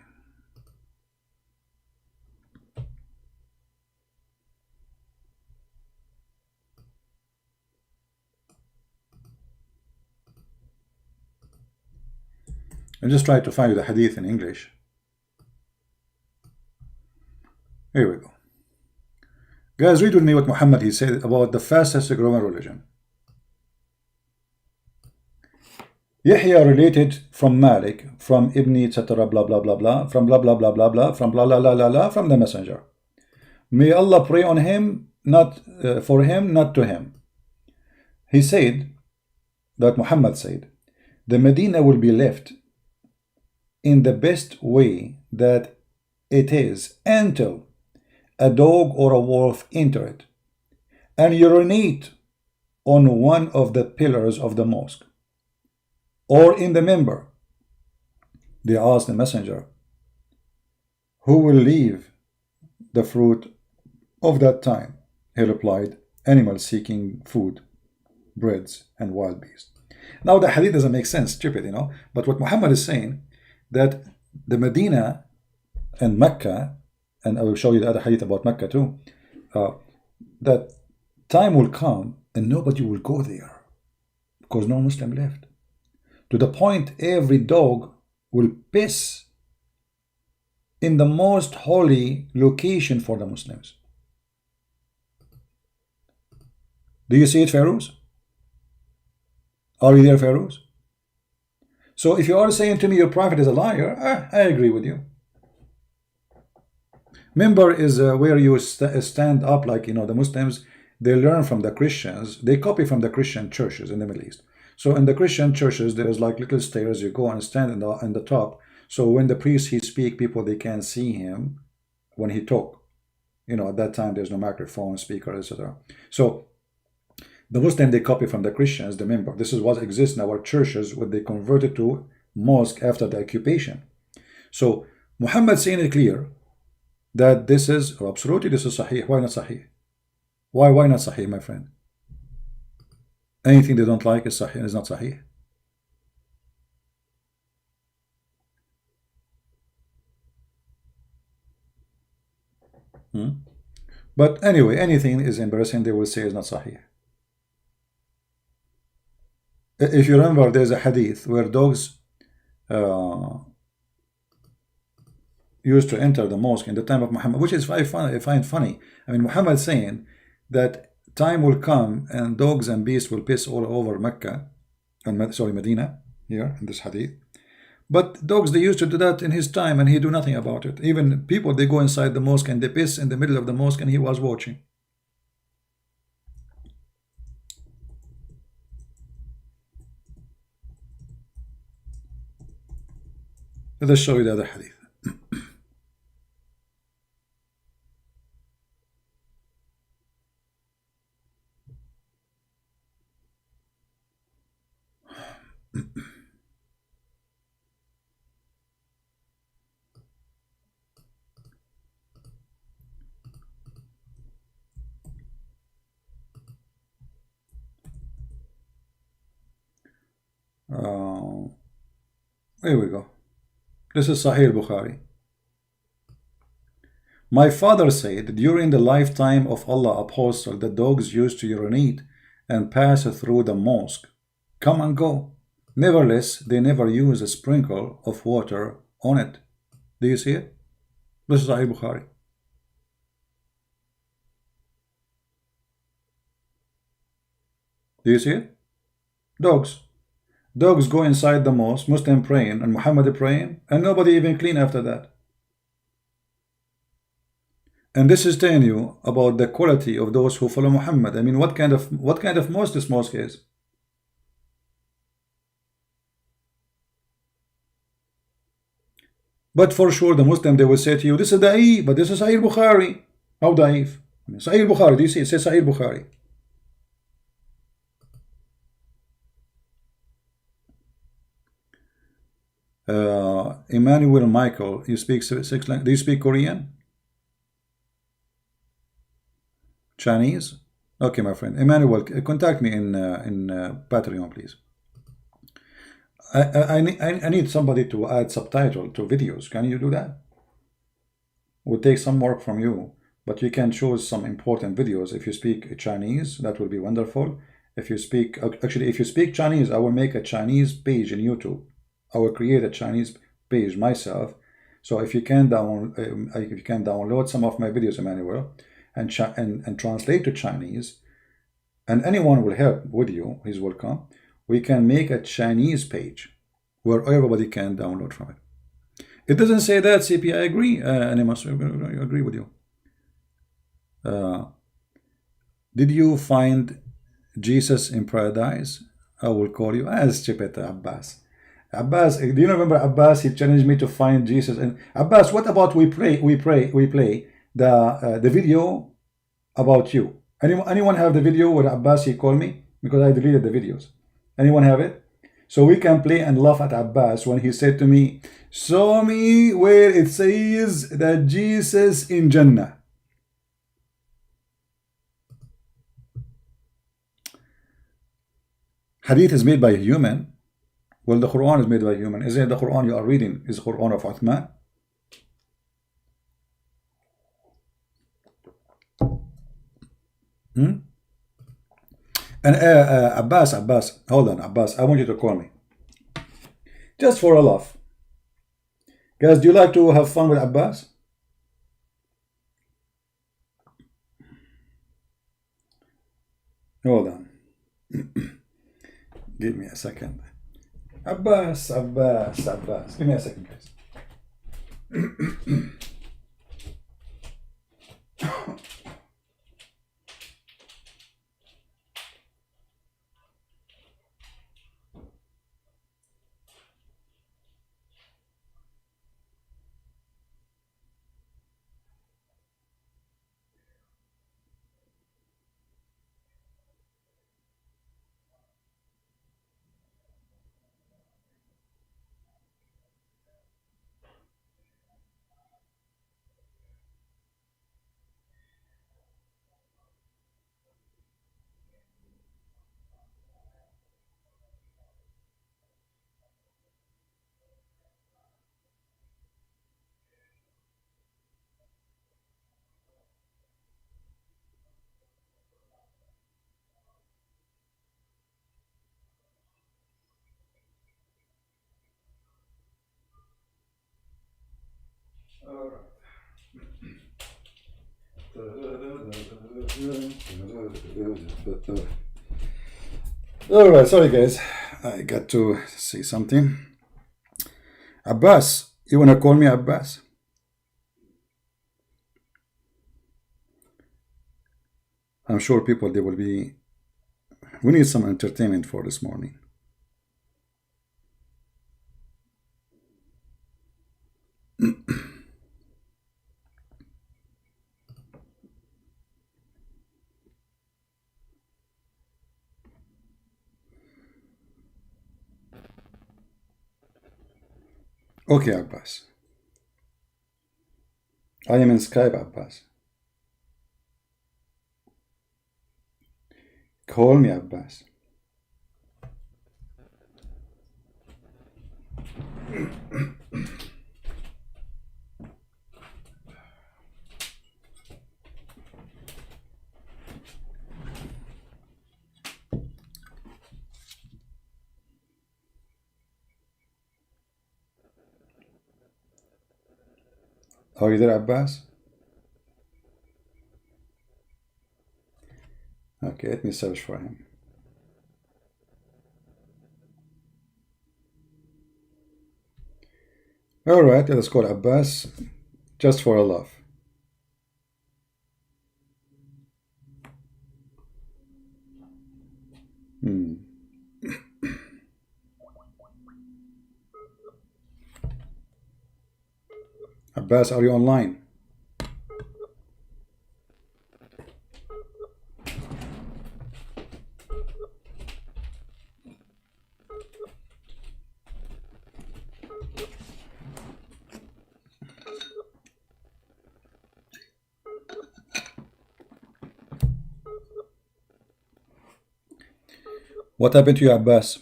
Speaker 5: I just tried to find the hadith in English. Here we go. Guys, read with me what Muhammad he said about the fastest growing religion. Yahya related from Malik, from Ibn etc. blah blah blah blah, from blah blah blah blah blah, from blah blah blah blah blah, from the messenger. May Allah pray on him, not for him, not to him. He said that Muhammad said, the Medina will be left in the best way that it is until a dog or a wolf enter it and urinate on one of the pillars of the mosque. or in the member. They asked the messenger, who will leave the fruit of that time? He replied, animals seeking food, birds and wild beasts. Now the hadith doesn't make sense, stupid, you know, but what Muhammad is saying, that the Medina and Mecca, and I will show you the other hadith about Mecca too, that time will come and nobody will go there because no Muslim left. To the point every dog will piss in the most holy location for the Muslims. Do you see it, Feroz? Are you there, Feroz? So if you are saying to me your prophet is a liar, I agree with you. Member is where you stand up, like, you know, the Muslims, they learn from the Christians, they copy from the Christian churches in the Middle East. So in the Christian churches, there is like little stairs, you go and stand in the top. So when the priest he speak, people they can see him when he talk. You know, at that time there's no microphone, speaker, etc. So the Muslim they copy from the Christians, the member. This is what exists in our churches, what they converted to mosque after the occupation. So Muhammad saying it clear that this is absolutely this is sahih. Why not sahih? Why not sahih, my friend? Anything they don't like is sahih, is not sahih. But anyway, anything is embarrassing, they will say is not sahih. If you remember, there's a hadith where dogs used to enter the mosque in the time of Muhammad, which is I find funny. I mean, Muhammad saying that time will come and dogs and beasts will piss all over Mecca, and sorry, Medina, here in this hadith. But dogs, they used to do that in his time and he do nothing about it. Even people, they go inside the mosque and they piss in the middle of the mosque and he was watching. Let us show you the other hadith. Here we go. This is Sahih Bukhari. My father said, during the lifetime of Allah Apostle, the dogs used to urinate and pass through the mosque, come and go. Nevertheless, they never use a sprinkle of water on it. Do you see it? This is Sahih Bukhari. Do you see it? Dogs. Dogs go inside the mosque, Muslim praying and Muhammad praying, and nobody even clean after that. And this is telling you about the quality of those who follow Muhammad. I mean, what kind of mosque this mosque is? But for sure, the Muslim, they will say to you, this is da'if, but this is Sahih Bukhari. How da'if? Sahih Bukhari, do you see? It says Sahih Bukhari. Emmanuel Michael, you speak 6 languages. Do you speak Korean? Chinese? Okay, my friend. Emmanuel, contact me in Patreon, please. I need somebody to add subtitle to videos. Can you do that? It would take some work from you, but you can choose some important videos. If you speak Chinese, that would be wonderful. If you speak, actually, if you speak Chinese, I will make a Chinese page in YouTube. I will create a Chinese page myself. So if you can download some of my videos, Emmanuel, and translate to Chinese, and anyone will help with you, he's welcome. We can make a Chinese page where everybody can download from it. It doesn't say that, CP. I agree, and I must agree with you. Did you find Jesus in paradise? I will call you as Chipeta Abbas. Abbas, do you remember Abbas? He challenged me to find Jesus. And Abbas, what about we play the video about you? Anyone have the video where Abbas he called me? Because I deleted the videos. Anyone have it? So we can play and laugh at Abbas when he said to me, show me where it says that Jesus in Jannah. Hadith is made by a human. Well, the Quran is made by a human. Isn't it the Quran you are reading? Is the Quran of Uthman? And Abbas, hold on, Abbas, I want you to call me. Just for a laugh. Guys, do you like to have fun with Abbas? Hold on. Give me a second. Abbas. Give me a second, guys. Alright, sorry guys, I got to see something. Abbas, you wanna call me Abbas? I'm sure people, they will be, we need some entertainment for this morning. Okay, Abbas. I am in Skype, Abbas. Call me, Abbas. Are you there, Abbas? Okay, let me search for him. Alright, let's call Abbas just for a laugh. Abbas, are you online? What happened to you, Abbas?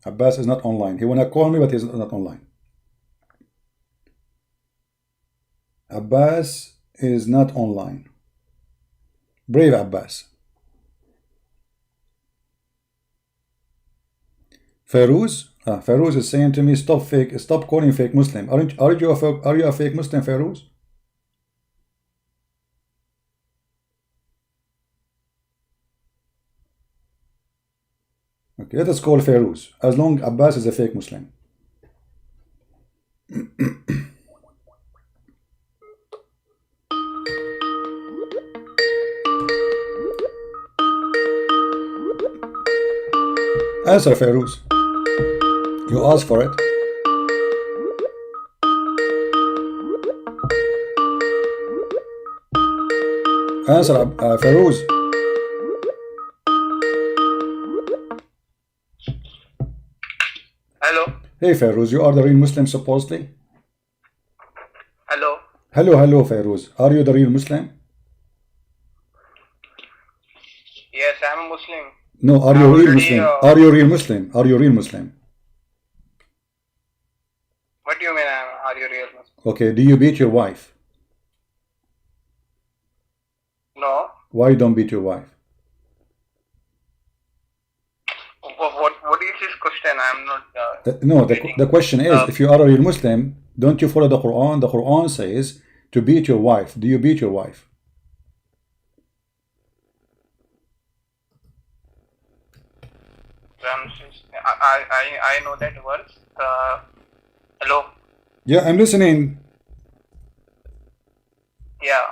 Speaker 5: Abbas is not online. He wanna call me, but he's not online. Abbas is not online. Brave Abbas. Ferouz? Ferouz is saying to me, stop calling fake Muslim. Are you a fake Muslim, Ferouz? Okay, let us call Ferouz, as long Abbas is a fake Muslim. Answer, Ferouz. You asked for it. Answer, Ferouz. Hey Feroz, you are the real Muslim supposedly?
Speaker 7: Hello.
Speaker 5: Hello Feroz. Are you the real Muslim?
Speaker 7: Yes, I'm a Muslim.
Speaker 5: No, are you real Muslim? Are you real Muslim? Are you real Muslim?
Speaker 7: What do you mean? Are you real Muslim?
Speaker 5: Okay, do you beat your wife?
Speaker 7: No.
Speaker 5: Why you don't beat your wife?
Speaker 7: What is this question? I'm not.
Speaker 5: No, the question is, if you are a real Muslim, don't you follow the Quran? The Quran says to beat your wife. Do you beat your wife?
Speaker 7: I know that verse. Hello.
Speaker 5: Yeah, I'm listening.
Speaker 7: Yeah.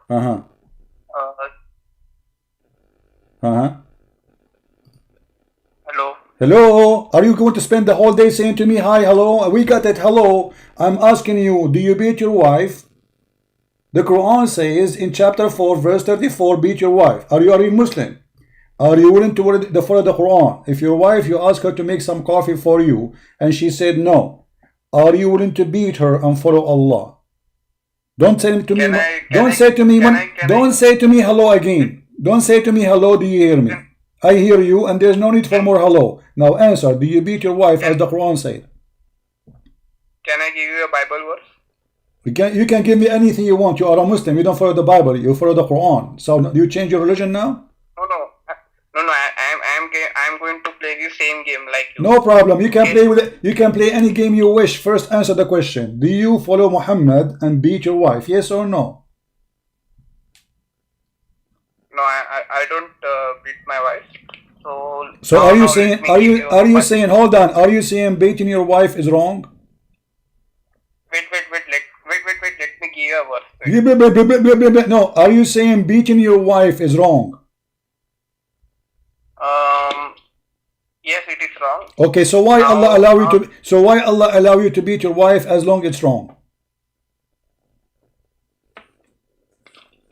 Speaker 5: Uh-huh.
Speaker 7: Hello.
Speaker 5: Hello? Are you going to spend the whole day saying to me, hi, hello? We got it, hello. I'm asking you, do you beat your wife? The Quran says in chapter 4, verse 34, beat your wife. Are you a real Muslim? Are you willing to follow the Quran? If your wife, you ask her to make some coffee for you, and she said no, are you willing to beat her and follow Allah? Don't say to me, don't say to me hello again. Don't say to me hello, do you hear me? I hear you, and there's no need for more hello. Now answer, do you beat your wife as the Quran said?
Speaker 7: Can I give you a Bible verse?
Speaker 5: You can give me anything you want. You are a Muslim. You don't follow the Bible. You follow the Quran. So do you change your religion now?
Speaker 7: No. I'm going to play the same game like you.
Speaker 5: No problem. You can play with it. You can play any game you wish. First, answer the question. Do you follow Muhammad and beat your wife? Yes or no?
Speaker 7: No, I don't beat my wife.
Speaker 5: So are you saying? Are you saying? Hold on. Are you saying beating your wife is wrong?
Speaker 7: Wait. Let me give you a verse.
Speaker 5: No. Are you saying beating your wife is wrong?
Speaker 7: Yes, it is wrong.
Speaker 5: Okay, so why Allah allow you to? So why Allah allow you to beat your wife as long it's wrong?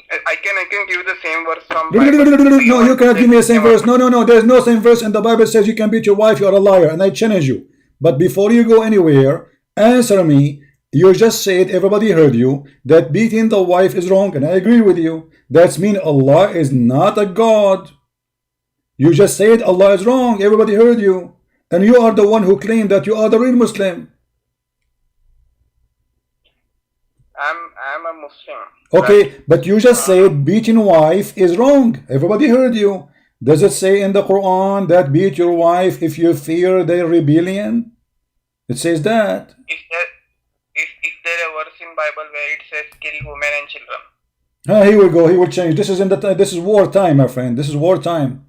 Speaker 7: I can give the same verse from.
Speaker 5: No, you cannot give me the same verse. No. There's no same verse, and the Bible says you can beat your wife. You are a liar, and I challenge you. But before you go anywhere, answer me. You just said, everybody heard you, that beating the wife is wrong, and I agree with you. That means Allah is not a God. You just said Allah is wrong. Everybody heard you. And you are the one who claimed that you are the real Muslim.
Speaker 7: I'm a Muslim.
Speaker 5: Okay, but you just said beating wife is wrong. Everybody heard you. Does it say in the Quran that beat your wife if you fear their rebellion? It says that.
Speaker 7: Is there a verse in Bible where it says kill women and children?
Speaker 5: He will go. He will change. This is this is war time, my friend. This is war time.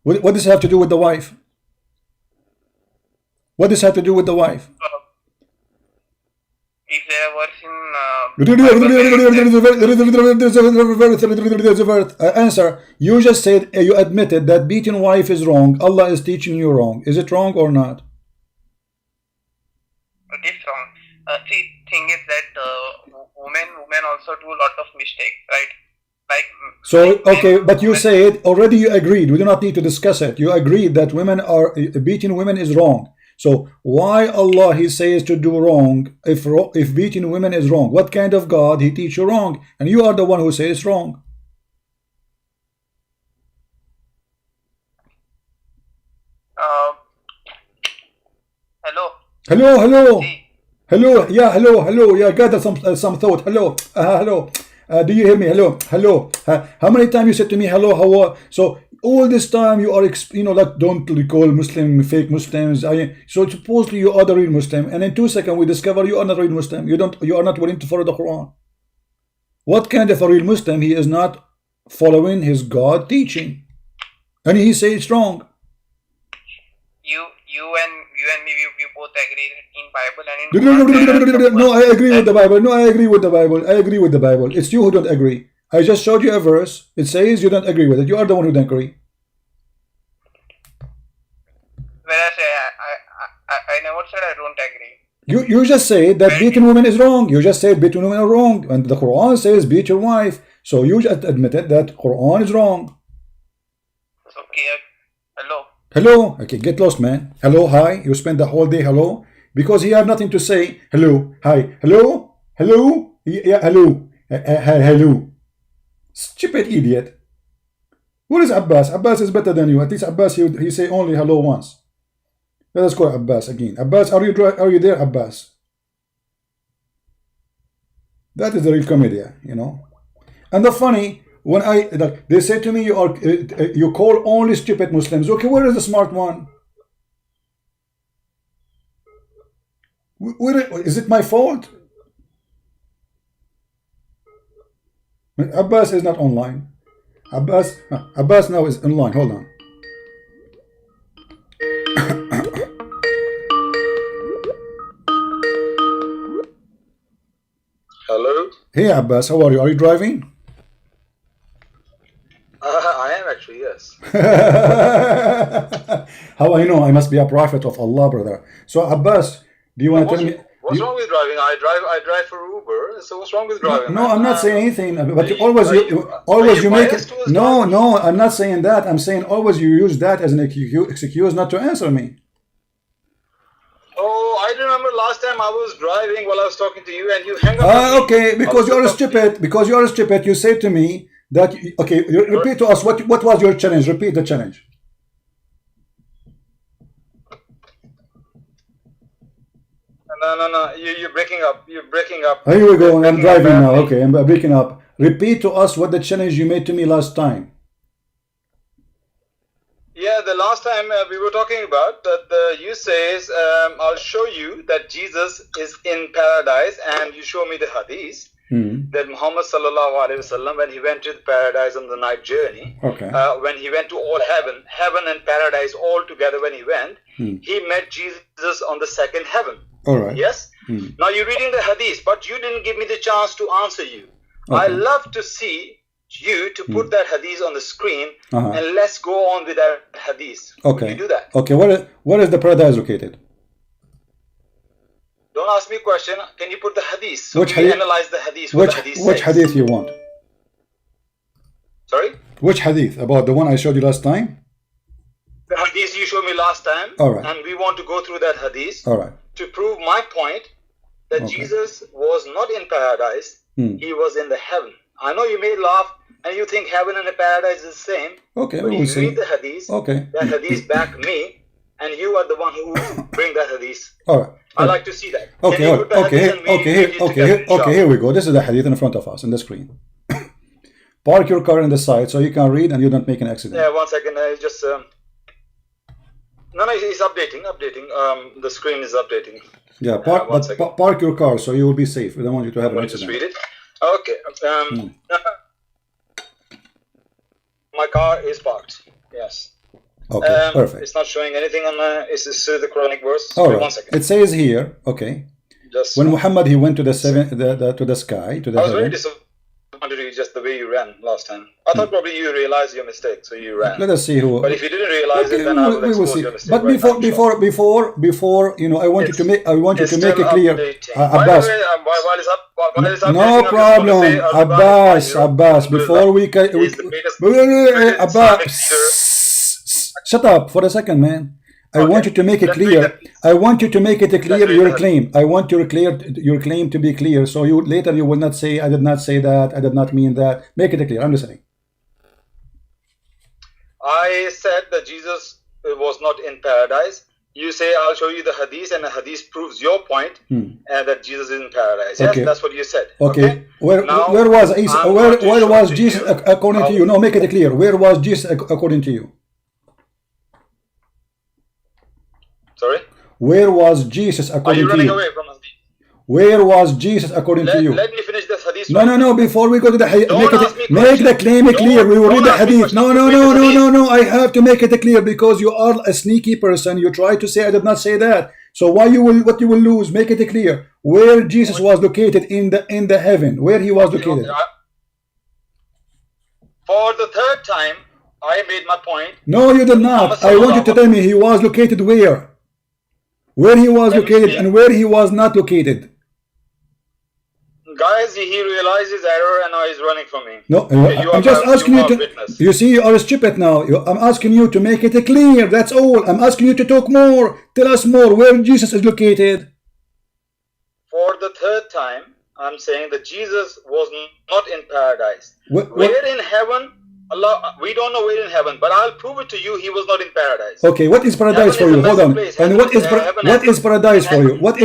Speaker 5: What does it have to do with the wife? What does it have to do with the wife?
Speaker 7: Is there a verse in
Speaker 5: answer. You just said, you admitted that beating wife is wrong. Allah is teaching you wrong. Is it wrong or not?
Speaker 7: It is wrong. See, thing is that women also do a lot of mistakes, right?
Speaker 5: So okay, but you said already, you agreed. We do not need to discuss it. You agreed that beating women is wrong. So why Allah He says to do wrong if beating women is wrong? What kind of God He teach you wrong? And you are the one who says it's wrong.
Speaker 7: Hello.
Speaker 5: Hello. Yeah, gather some thought. Hello. Do you hear me? Hello. How many times you said to me hello? How are? So all this time you are, like, don't recall Muslim, fake Muslims. So supposedly you are the real Muslim, and in 2 seconds we discover you are not a real Muslim. You are not willing to follow the Quran. What kind of a real Muslim? He is not following his God teaching, and he says it's wrong.
Speaker 7: You and me, we both agree in Bible and in
Speaker 5: No, I agree with the Bible. I agree with the Bible. It's you who don't agree. I just showed you a verse. It says you don't agree with it. You are the one who don't agree.
Speaker 7: Whereas I never said I don't agree.
Speaker 5: You just said that beating women is wrong. You just said beating women are wrong, and the Quran says beat your wife. So you just admitted that Quran is wrong.
Speaker 7: Okay. Hello.
Speaker 5: Okay, get lost, man. Hello, hi. You spend the whole day hello.
Speaker 8: because he have nothing to say. Hello, hi, hello, hello, yeah, hello, hello. Stupid idiot. Where is Abbas? Abbas is better than you. At least Abbas, he say only hello once. Let us call Abbas again. Abbas, are you there, Abbas? That is the real comedy, you know. And the funny, when they say to me, you call only stupid Muslims. Okay, where is the smart one? Is it my fault? Abbas is not online. Abbas now is online. Hold on.
Speaker 9: Hello?
Speaker 8: Hey Abbas, how are you? Are you driving?
Speaker 9: I am actually, yes.
Speaker 8: How I know? I must be a prophet of Allah, brother. So Abbas, do you want to tell me?
Speaker 9: What's wrong with driving? I drive for Uber. So what's wrong with driving?
Speaker 8: No, I'm not saying anything. But you always you make it. No, I'm not saying that. I'm saying always you use that as an excuse not to answer me.
Speaker 9: Oh, I remember last time I was driving while I was talking to you, and you hang up.
Speaker 8: Okay, because you're stupid. Because you're stupid. You say to me that. Okay, repeat to us what was your challenge. Repeat the challenge.
Speaker 9: No. You're breaking up. You're breaking up.
Speaker 8: Here we go. I'm driving now. Okay, I'm breaking up. Repeat to us what the challenge you made to me last time.
Speaker 9: Yeah, the last time we were talking about that you says, I'll show you that Jesus is in paradise, and you show me the hadith that Muhammad sallallahu alaihi wasallam, when he went to the paradise on the night journey, when he went to all heaven and paradise all together, when he went, he met Jesus on the second heaven.
Speaker 8: All right.
Speaker 9: Yes. Now you're reading the hadith, but you didn't give me the chance to answer you. I love to see you to put that hadith on the screen, and let's go on with that hadith.
Speaker 8: Okay.
Speaker 9: Can you do that?
Speaker 8: Okay. Where is the paradise located?
Speaker 9: Don't ask me a question. Can you put the hadith? So
Speaker 8: Which
Speaker 9: we
Speaker 8: hadith?
Speaker 9: analyze the hadith.
Speaker 8: Which hadith you want?
Speaker 9: Sorry?
Speaker 8: Which hadith? About the one I showed you last time?
Speaker 9: The hadith you showed me last time.
Speaker 8: All right.
Speaker 9: And we want to go through that hadith.
Speaker 8: All right.
Speaker 9: To prove my point that Jesus was not in paradise. He was in the heaven. I know you may laugh and you think heaven and the paradise is the same.
Speaker 8: Okay,
Speaker 9: but
Speaker 8: we'll
Speaker 9: if you
Speaker 8: see.
Speaker 9: read the hadith,
Speaker 8: Okay.
Speaker 9: that hadith back me, and you are the one who bring that hadith.
Speaker 8: All right.
Speaker 9: I like to see that.
Speaker 8: Okay, here we go. This is the hadith in front of us on the screen. Park your car on the side so you can read and you don't make an accident.
Speaker 9: Yeah, 1 second. I just no, it's updating. The screen is updating.
Speaker 8: Yeah, park your car so you will be safe. We don't want you to have an accident.
Speaker 9: Just read it. Okay. My car is parked. Yes.
Speaker 8: Okay, perfect.
Speaker 9: It's not showing anything on my. It's the Quranic verse.
Speaker 8: All right.
Speaker 9: 1 second.
Speaker 8: It says here. Okay.
Speaker 9: Just
Speaker 8: when Muhammad he went to the sky to the
Speaker 9: I was very
Speaker 8: heaven.
Speaker 9: disappointed with just the way you ran last time. I thought probably you realized your mistake, so you ran.
Speaker 8: Let us see who.
Speaker 9: But if you didn't realize it, then I will expose your mistake.
Speaker 8: But before, you know, I want you to make it clear. Abbas. No problem, Abbas. Before we can, Abbas. Shut up for a second, man. I want you to make it clear. I want you to make it clear your claim. I want your claim to be clear. So you later you will not say I did not say that. I did not mean that. Make it clear. I'm listening.
Speaker 9: I said that Jesus was not in paradise. You say I'll show you the hadith, and the hadith proves your point, that Jesus is in paradise. Yes, that's what you said.
Speaker 8: Okay. Where was Isa? Where was Jesus according to you? No, make it clear. Where was Jesus according to you?
Speaker 9: Sorry?
Speaker 8: Where was Jesus according to you?
Speaker 9: Are you running away from us?
Speaker 8: Where was Jesus according to you?
Speaker 9: Let me finish this hadith.
Speaker 8: No. Before we go to the hadith, make the claim clear. We will read the hadith. No. I have to make it clear because you are a sneaky person. You try to say I did not say that. So what you will lose? Make it clear. Where Jesus was located in the heaven. Where he was located.
Speaker 9: For the third time, I made my point.
Speaker 8: No, you did not. I want you to tell me he was located where. Where he was located and where he was not located.
Speaker 9: Guys, he realized his error and now he's running from me.
Speaker 8: No, I'm just asking you to.
Speaker 9: Witness.
Speaker 8: You see, you are stupid now. I'm asking you to make it clear. That's all. I'm asking you to talk more. Tell us more. Where Jesus is located.
Speaker 9: For the third time, I'm saying that Jesus was not in paradise. Where in heaven? Allah, we don't know where in heaven, but I'll prove it to you. He was not in paradise.
Speaker 8: Okay, what is paradise for you? Hold on. And what is paradise for you? What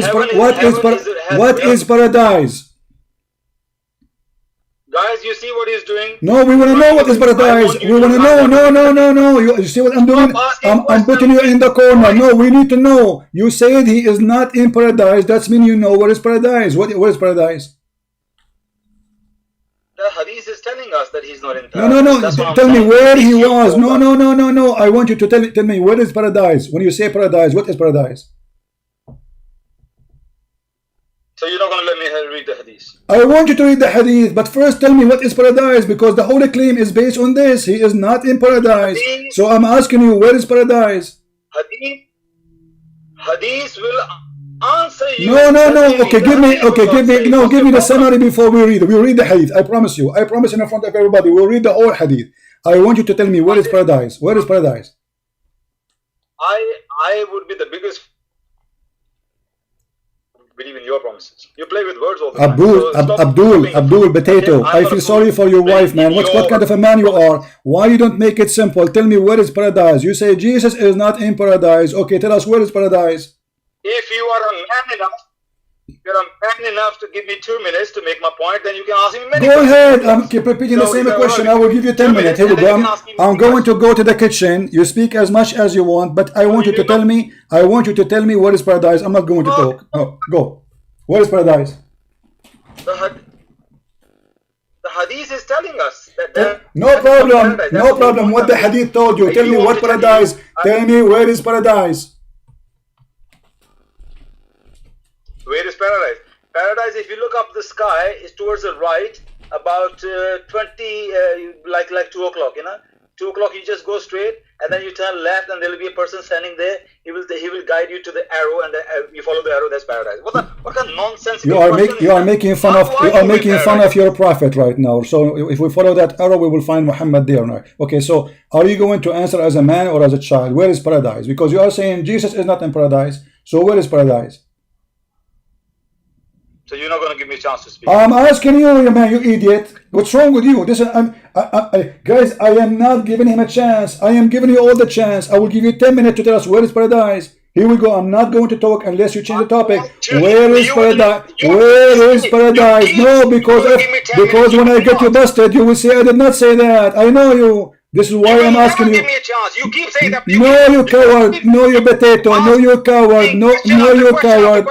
Speaker 8: is paradise?
Speaker 9: Guys, you see what he's doing?
Speaker 8: No, we want to know what is paradise. We want to know. No. You see what I'm doing? I'm putting you in the corner. No, we need to know. You said he is not in paradise. That means you know where is paradise. What is paradise?
Speaker 9: The hadith is telling us that he's not in paradise.
Speaker 8: No. Tell me where he was. No. I want you to tell me where is paradise. When you say paradise, what is paradise?
Speaker 9: So you're not going to let me read the hadith?
Speaker 8: I want you to read the hadith, but first tell me what is paradise, because the whole claim is based on this. He is not in paradise. So I'm asking you, where is paradise?
Speaker 9: Hadith will answer you.
Speaker 8: No. Okay, give me the summary before we read it. We'll read the hadith. I promise you. I promise in front of everybody. We'll read the whole hadith. I want you to tell me where is paradise. Where is paradise?
Speaker 9: I would be the biggest believe in your promises. You play with words all the time.
Speaker 8: Abdul, potato. I feel sorry for your wife, man. What kind of a man you are? Why you don't make it simple? Tell me where is paradise. You say Jesus is not in paradise. Okay, tell us where is paradise.
Speaker 9: If you are a man enough to give me 2 minutes to make my point, then you can ask me many questions.
Speaker 8: Go ahead. I'm keep repeating the same question. I will give you 10 minutes. Here we go. I'm going to go to the kitchen. You speak as much as you want, but I want you to tell me. I want you to tell me where is paradise. I'm not going to talk. No, go. Where is paradise?
Speaker 9: The hadith is telling us that.
Speaker 8: No problem. What the hadith told you. Tell me what paradise. Tell me where is paradise.
Speaker 9: Where is paradise? Paradise, if you look up the sky, is towards the right, about 20, like 2 o'clock, 2 o'clock, you just go straight, and then you turn left, and there will be a person standing there. He will guide you to the arrow, and you follow the arrow. That's paradise. What kind of nonsense? You
Speaker 8: are making fun of your prophet right now. So if we follow that arrow, we will find Muhammad there. Now. Okay, so are you going to answer as a man or as a child? Where is paradise? Because you are saying Jesus is not in paradise. So where is paradise?
Speaker 9: So you're not going to give me a chance to speak.
Speaker 8: I'm asking you, man, you idiot. What's wrong with you? Guys, I am not giving him a chance. I am giving you all the chance. I will give you 10 minutes to tell us where is paradise. Here we go. I'm not going to talk unless you change the topic. Where is paradise? Where is paradise? No, because when I get you busted, you will say I did not say that. I know you. This is why I'm asking you.
Speaker 9: Give me a chance. You keep saying that.
Speaker 8: No, you coward. No, you potato. No, you coward. No, you coward.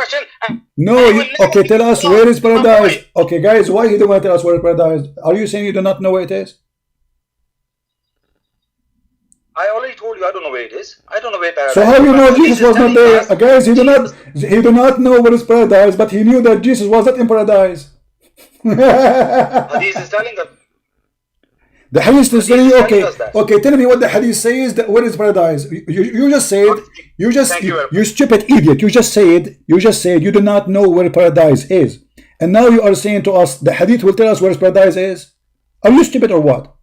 Speaker 8: No, okay, tell us where is paradise. Okay, guys, why you don't want to tell us where is paradise? Are you saying you do not know where it is?
Speaker 9: I already told you I don't know where it is. I don't know where paradise is.
Speaker 8: So how you know Jesus was not there? Guys, he do not know where is paradise, but he knew that Jesus was not in paradise.
Speaker 9: Hadith is telling us.
Speaker 8: The hadith is saying, okay, tell me what the hadith says, that where is paradise? You just said, you stupid idiot, you just said you do not know where paradise is. And now you are saying to us, the hadith will tell us where paradise is? Are you stupid or what?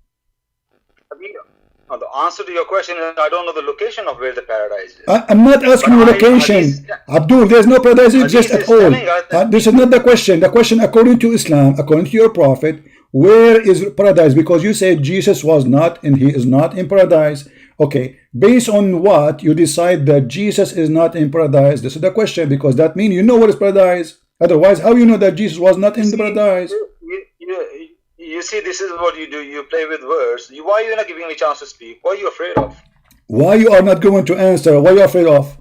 Speaker 9: The answer to your question is, I don't know the location of where the paradise is.
Speaker 8: I'm not asking you location. Abdul, there's no paradise exist at all. This is not the question. The question, according to Islam, according to your prophet, where is paradise? Because you said Jesus was not and he is not in paradise. Okay, based on what you decide that Jesus is not in paradise? This is the question, because that means you know what is paradise. Otherwise, how you know that Jesus was not in the paradise?
Speaker 9: You see, this is what you do. You play with words. Why are you not giving me a chance to speak? What are you afraid of?
Speaker 8: Why you are not going to answer? What are you afraid of?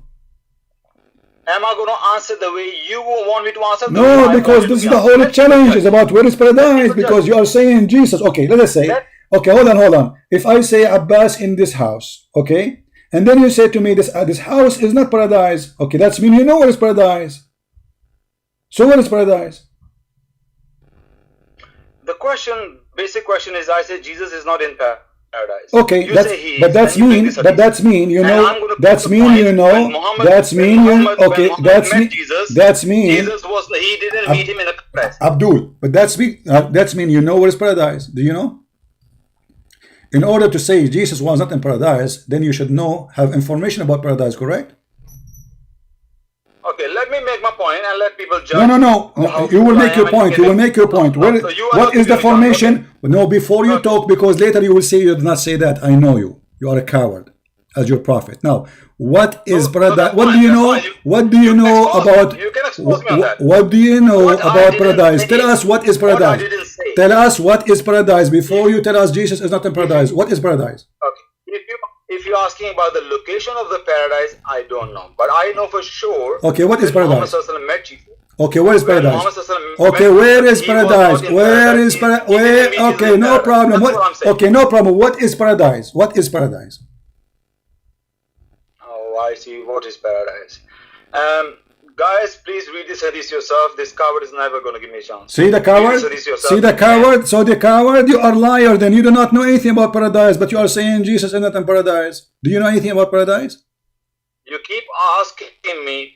Speaker 9: Am I going to answer the way you want me to answer?
Speaker 8: No, because this is the whole challenge is about where is paradise, because you are saying Jesus. Okay, let us say, okay, hold on. If I say Abbas in this house, okay, and then you say to me this house is not paradise, okay, that's mean you know where is paradise. So where is paradise?
Speaker 9: The question, basic question is, I say Jesus is not in paradise.
Speaker 8: Okay,
Speaker 9: You
Speaker 8: that's
Speaker 9: say he
Speaker 8: but
Speaker 9: is,
Speaker 8: that's
Speaker 9: and you bring
Speaker 8: mean.
Speaker 9: this
Speaker 8: But
Speaker 9: hadith.
Speaker 8: that's mean. You
Speaker 9: And
Speaker 8: know.
Speaker 9: I'm gonna
Speaker 8: That's
Speaker 9: prove the
Speaker 8: mean.
Speaker 9: point.
Speaker 8: You
Speaker 9: When
Speaker 8: know.
Speaker 9: Muhammad-
Speaker 8: That's
Speaker 9: when
Speaker 8: mean. You
Speaker 9: Muhammad-
Speaker 8: okay?
Speaker 9: when Muhammad
Speaker 8: That's
Speaker 9: met
Speaker 8: mean.
Speaker 9: Jesus,
Speaker 8: That's mean.
Speaker 9: Jesus was he didn't meet him in a paradise.
Speaker 8: Abdul, but that's mean. That's mean. You know what is paradise? Do you know? In order to say Jesus was not in paradise, then you should know, have information about paradise, correct?
Speaker 9: Okay, let me make my point and let people judge.
Speaker 8: No, no, no.
Speaker 9: how
Speaker 8: You will
Speaker 9: fool I
Speaker 8: make
Speaker 9: am
Speaker 8: your
Speaker 9: and you
Speaker 8: point.
Speaker 9: can
Speaker 8: You will
Speaker 9: make-
Speaker 8: make your point.
Speaker 9: No, so you are
Speaker 8: What
Speaker 9: not
Speaker 8: is the
Speaker 9: giving me time.
Speaker 8: formation? No, before you talk, because later you will say you did not say that. I know you. You are a coward as your prophet. Now, what is paradise?
Speaker 9: that's
Speaker 8: What do
Speaker 9: fine,
Speaker 8: you
Speaker 9: that's
Speaker 8: know?
Speaker 9: fine.
Speaker 8: What do you
Speaker 9: You can
Speaker 8: know
Speaker 9: expose
Speaker 8: about?
Speaker 9: me. You can expose me on that.
Speaker 8: What do you know
Speaker 9: What I
Speaker 8: about
Speaker 9: didn't
Speaker 8: paradise?
Speaker 9: say-
Speaker 8: Tell us what is
Speaker 9: what I
Speaker 8: paradise.
Speaker 9: didn't say.
Speaker 8: Tell us what is paradise before you tell us Jesus is not in paradise. What is paradise?
Speaker 9: Okay. If you're asking about the location of the paradise, I don't know. But I know for sure.
Speaker 8: Okay, what is
Speaker 9: when Muhammad
Speaker 8: paradise?
Speaker 9: Sallallahu Alaihi Wasallam met Jesus.
Speaker 8: Okay, where is
Speaker 9: When
Speaker 8: paradise?
Speaker 9: Muhammad Sallallahu Alaihi Wasallam
Speaker 8: Okay,
Speaker 9: met
Speaker 8: where
Speaker 9: Jesus,
Speaker 8: is
Speaker 9: he was
Speaker 8: paradise?
Speaker 9: not in
Speaker 8: Where
Speaker 9: paradise.
Speaker 8: is
Speaker 9: He
Speaker 8: paradise?
Speaker 9: didn't
Speaker 8: Where?
Speaker 9: meet Jesus
Speaker 8: Okay,
Speaker 9: in
Speaker 8: no
Speaker 9: paradise.
Speaker 8: problem.
Speaker 9: That's what I'm saying.
Speaker 8: Okay, no problem. What is paradise? What is paradise?
Speaker 9: Oh, I see. What is paradise? Guys, please read this hadith yourself. This coward is never going to give me a chance.
Speaker 8: See the
Speaker 9: Read
Speaker 8: coward?
Speaker 9: this hadith yourself.
Speaker 8: See the coward? So the coward, you are liar. Then you do not know anything about paradise, but you are saying Jesus is not in paradise. Do you know anything about paradise?
Speaker 9: You keep asking me.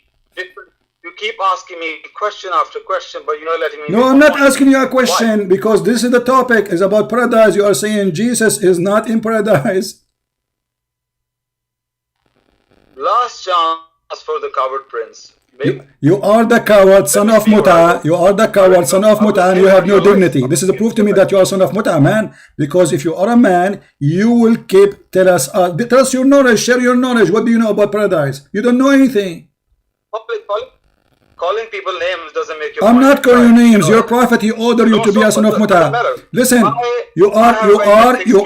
Speaker 9: You keep asking me question after question, but you're not letting me.
Speaker 8: No,
Speaker 9: make
Speaker 8: I'm
Speaker 9: my
Speaker 8: not
Speaker 9: point.
Speaker 8: asking you a question.
Speaker 9: Why?
Speaker 8: Because this is the topic. Is about paradise. You are saying Jesus is not in paradise.
Speaker 9: Last chance for the coward prince.
Speaker 8: You are the coward, son of Muta. You are the coward, son of Muta, and you have no dignity. This is a proof to me that you are son of Muta, man. Because if you are a man, you will keep tell us your knowledge, share your knowledge. What do you know about paradise? You don't know anything.
Speaker 9: Calling people names doesn't make you.
Speaker 8: I'm not calling you names.
Speaker 9: You know
Speaker 8: Your prophet, he ordered you to be a son of Muta. Listen, you
Speaker 9: I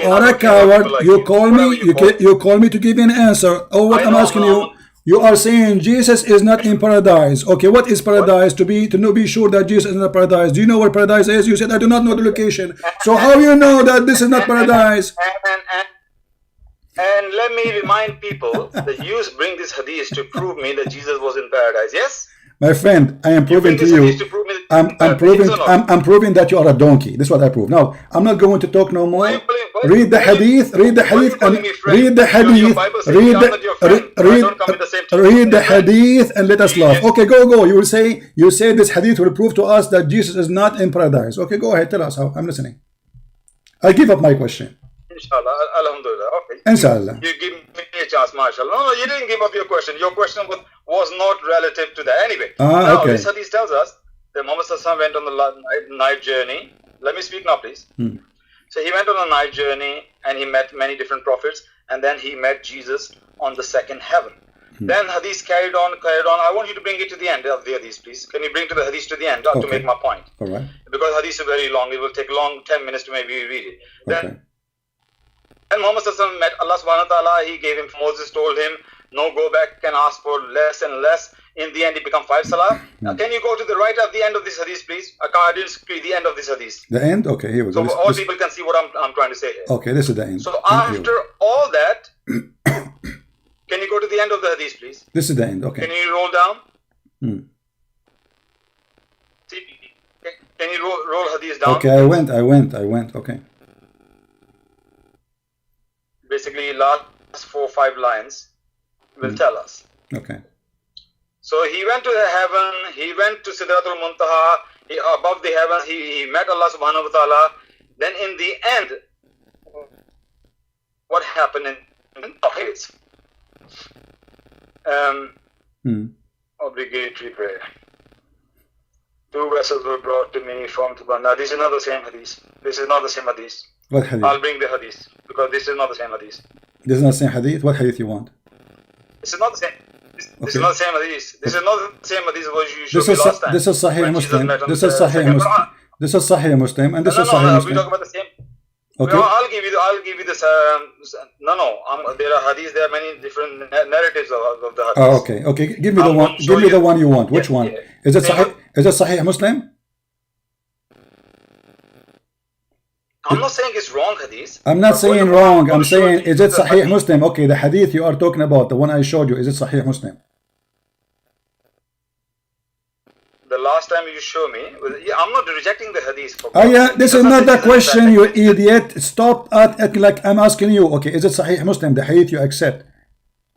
Speaker 8: are a coward. You call me to give you an answer. Oh, what I'm asking you. You are saying Jesus is not in paradise. Okay, what is paradise? To be sure that Jesus is in the paradise. Do you know where paradise is? You said I do not know the location. So how you know that this is not paradise?
Speaker 9: And let me remind people that you bring this hadith to prove me that Jesus was in paradise. Yes?
Speaker 8: My friend, I am proving to you. I'm proving that you are a donkey. This is what I prove. Now, I'm not going to talk no more. Read the hadith. Read the hadith and read the hadith. Read the hadith and let us laugh. Okay, go. You say this hadith will prove to us that Jesus is not in paradise. Okay, go ahead. Tell us how. I'm listening. I give up my question.
Speaker 9: Inshallah, alhamdulillah. Okay.
Speaker 8: Inshallah.
Speaker 9: You give me a chance, mashallah. No, you didn't give up your question. Your question was not relative to that. Anyway, now
Speaker 8: okay.
Speaker 9: this hadith tells us that Muhammad Sallallahu Alaihi Wasallam went on the night journey. Let me speak now, please. So he went on a night journey and he met many different prophets, and then he met Jesus on the second heaven. Then hadith carried on. I want you to bring it to the end of the hadith, please. Can you bring to the hadith to the end to make my point?
Speaker 8: All right.
Speaker 9: Because hadith is very long. It will take 10 minutes to maybe read it. Then Muhammad Sallallahu Alaihi Wasallam met Allah Subhanahu wa Taala. He gave him. Moses told him, "No, go back and ask for less and less." In the end, it became 5 salah. Now, can you go to the right at the end of this hadith, please? I didn't see the end of this hadith.
Speaker 8: The end? Okay, here we go.
Speaker 9: So all people can see what I'm trying to say here.
Speaker 8: Okay, this is the end.
Speaker 9: So after all that, can you go to the end of the hadith, please?
Speaker 8: This is the end. Okay.
Speaker 9: Can you roll down? See, can you roll hadith down?
Speaker 8: Okay, I went. Okay.
Speaker 9: Basically, last 4 or 5 lines will tell us.
Speaker 8: Okay.
Speaker 9: So he went to the heaven, he went to Sidratul Muntaha, above the heaven, he met Allah Subhanahu wa Ta'ala. Then in the end, what happened in Tawheed? Obligatory prayer. 2 vessels were brought to me from Tuban. Now this is not the same hadith. This is not the same hadith.
Speaker 8: What hadith?
Speaker 9: I'll bring the hadith because this is not the same hadith.
Speaker 8: This is not the same hadith? What hadith you want?
Speaker 9: This is not the same. This is not the same hadith. This is not the same hadith as you showed me last time.
Speaker 8: This is Sahih Muslim. This is Sahih Muslim, and this is Sahih Muslim.
Speaker 9: We talk about the same.
Speaker 8: Okay.
Speaker 9: No, I'll give you this. There are hadiths. There are many different narratives of the hadith.
Speaker 8: Oh, okay. Give me the one. Give me the one you want. Which one? Is it Sahih? Is it Sahih Muslim?
Speaker 9: I'm not saying it's wrong hadith.
Speaker 8: I'm not saying wrong. I'm saying, is it Sahih Muslim? Okay, the hadith you are talking about, the one I showed you, is it Sahih Muslim?
Speaker 9: the last time you show me, I'm not rejecting the hadith.
Speaker 8: Oh yeah, this is not the question, you idiot. Stop acting like I'm asking you. Okay, is it Sahih Muslim, the hadith you accept?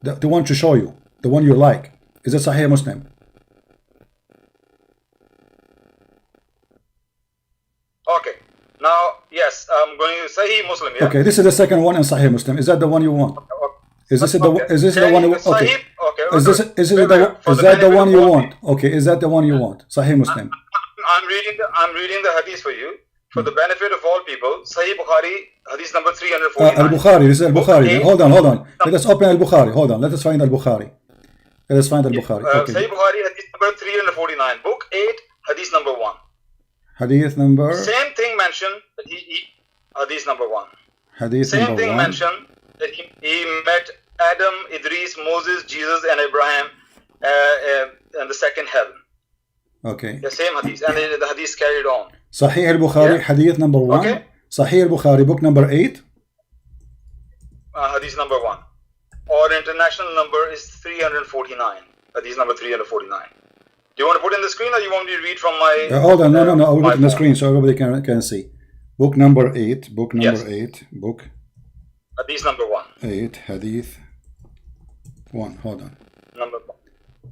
Speaker 8: The one to show you, the one you like. Is it Sahih Muslim?
Speaker 9: Okay. Now, yes, I'm going to Sahih Muslim. Yeah?
Speaker 8: Okay, this is the second one in Sahih Muslim. Is that the one you want? Is this the one? Okay. Is that the one you want? Okay, is that the one you want? Sahih Muslim.
Speaker 9: I'm reading the hadith for you for the benefit of all people. Sahih Bukhari, hadith number 349.
Speaker 8: Al-Bukhari. This is Al-Bukhari. Hold on. Let us open Al-Bukhari. Hold on. Let us find Al-Bukhari. Okay.
Speaker 9: Sahih Bukhari, hadith number 349. Book 8, hadith number 1.
Speaker 8: Hadith number.
Speaker 9: Same thing mentioned that hadith number 1.
Speaker 8: Hadith
Speaker 9: Same
Speaker 8: number
Speaker 9: thing
Speaker 8: 1.
Speaker 9: mentioned that he met Adam, Idris, Moses, Jesus, and Abraham in the second heaven.
Speaker 8: Okay.
Speaker 9: The same hadith, and the hadith carried on.
Speaker 8: Sahih al-Bukhari, hadith number 1.
Speaker 9: Okay.
Speaker 8: Sahih al-Bukhari, book number 8.
Speaker 9: Hadith number 1. Or international number is 349. Hadith number 349. Do you want to put in the screen, or you want me to read from my?
Speaker 8: Hold on, no. I will put in the screen so everybody can see. Book number 8. Book number 8. Book.
Speaker 9: Hadith number 1.
Speaker 8: 8. Hadith 1. Hold on.
Speaker 9: Number 1.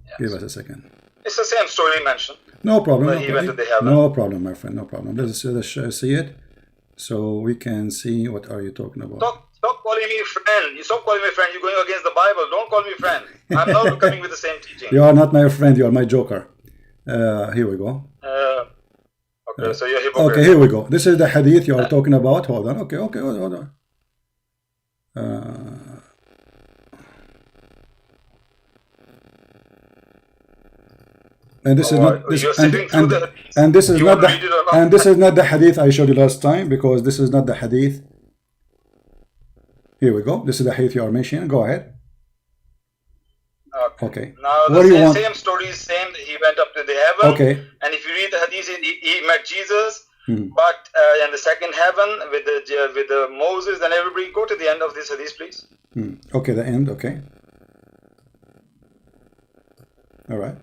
Speaker 9: Yes.
Speaker 8: Give us a second.
Speaker 9: It's the same story mentioned.
Speaker 8: No problem.
Speaker 9: He went to the heaven.
Speaker 8: No problem, my friend. No problem. Let's see it, so we can see what are you talking about.
Speaker 9: Stop calling me friend. You stop calling me friend. You're going against the Bible. Don't call me friend. I'm not coming with the same teaching.
Speaker 8: You are not my friend. You are my joker. Here we go.
Speaker 9: Okay, so you're a hypocrite.
Speaker 8: Okay, here we go. This is the hadith you are talking about. Hold on. Okay, hold on. And this is not this, and this is not the hadith I showed you last time, because this is not the hadith. Here we go. This is the hadith you are mentioning. Go ahead. Okay.
Speaker 9: Now the same story is same. He went up to the heaven.
Speaker 8: Okay.
Speaker 9: And if you read the hadith, he met Jesus. But in the second heaven with the Moses and everybody. Go to the end of this hadith, please.
Speaker 8: Okay, the end. Okay. All right.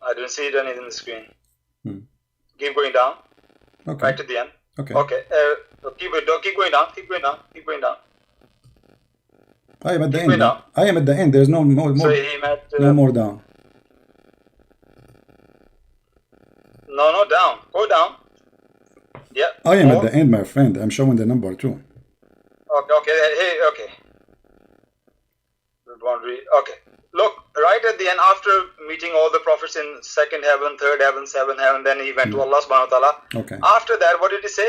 Speaker 9: I don't see it on the screen. Keep going down.
Speaker 8: Okay.
Speaker 9: Right to the end.
Speaker 8: Okay.
Speaker 9: Okay. Keep going down. Keep going down.
Speaker 8: I am at the end. I am at the end. There's no more.
Speaker 9: So he met.
Speaker 8: No more down.
Speaker 9: No, down. Go down. Yeah.
Speaker 8: I am at the end, my friend. I'm showing the number too.
Speaker 9: Okay. Hey. Okay. Okay. Look, right at the end, after meeting all the prophets in second heaven, third heaven, seventh heaven, then he went to Allah subhanahu wa ta'ala.
Speaker 8: Okay.
Speaker 9: After that, what did he say?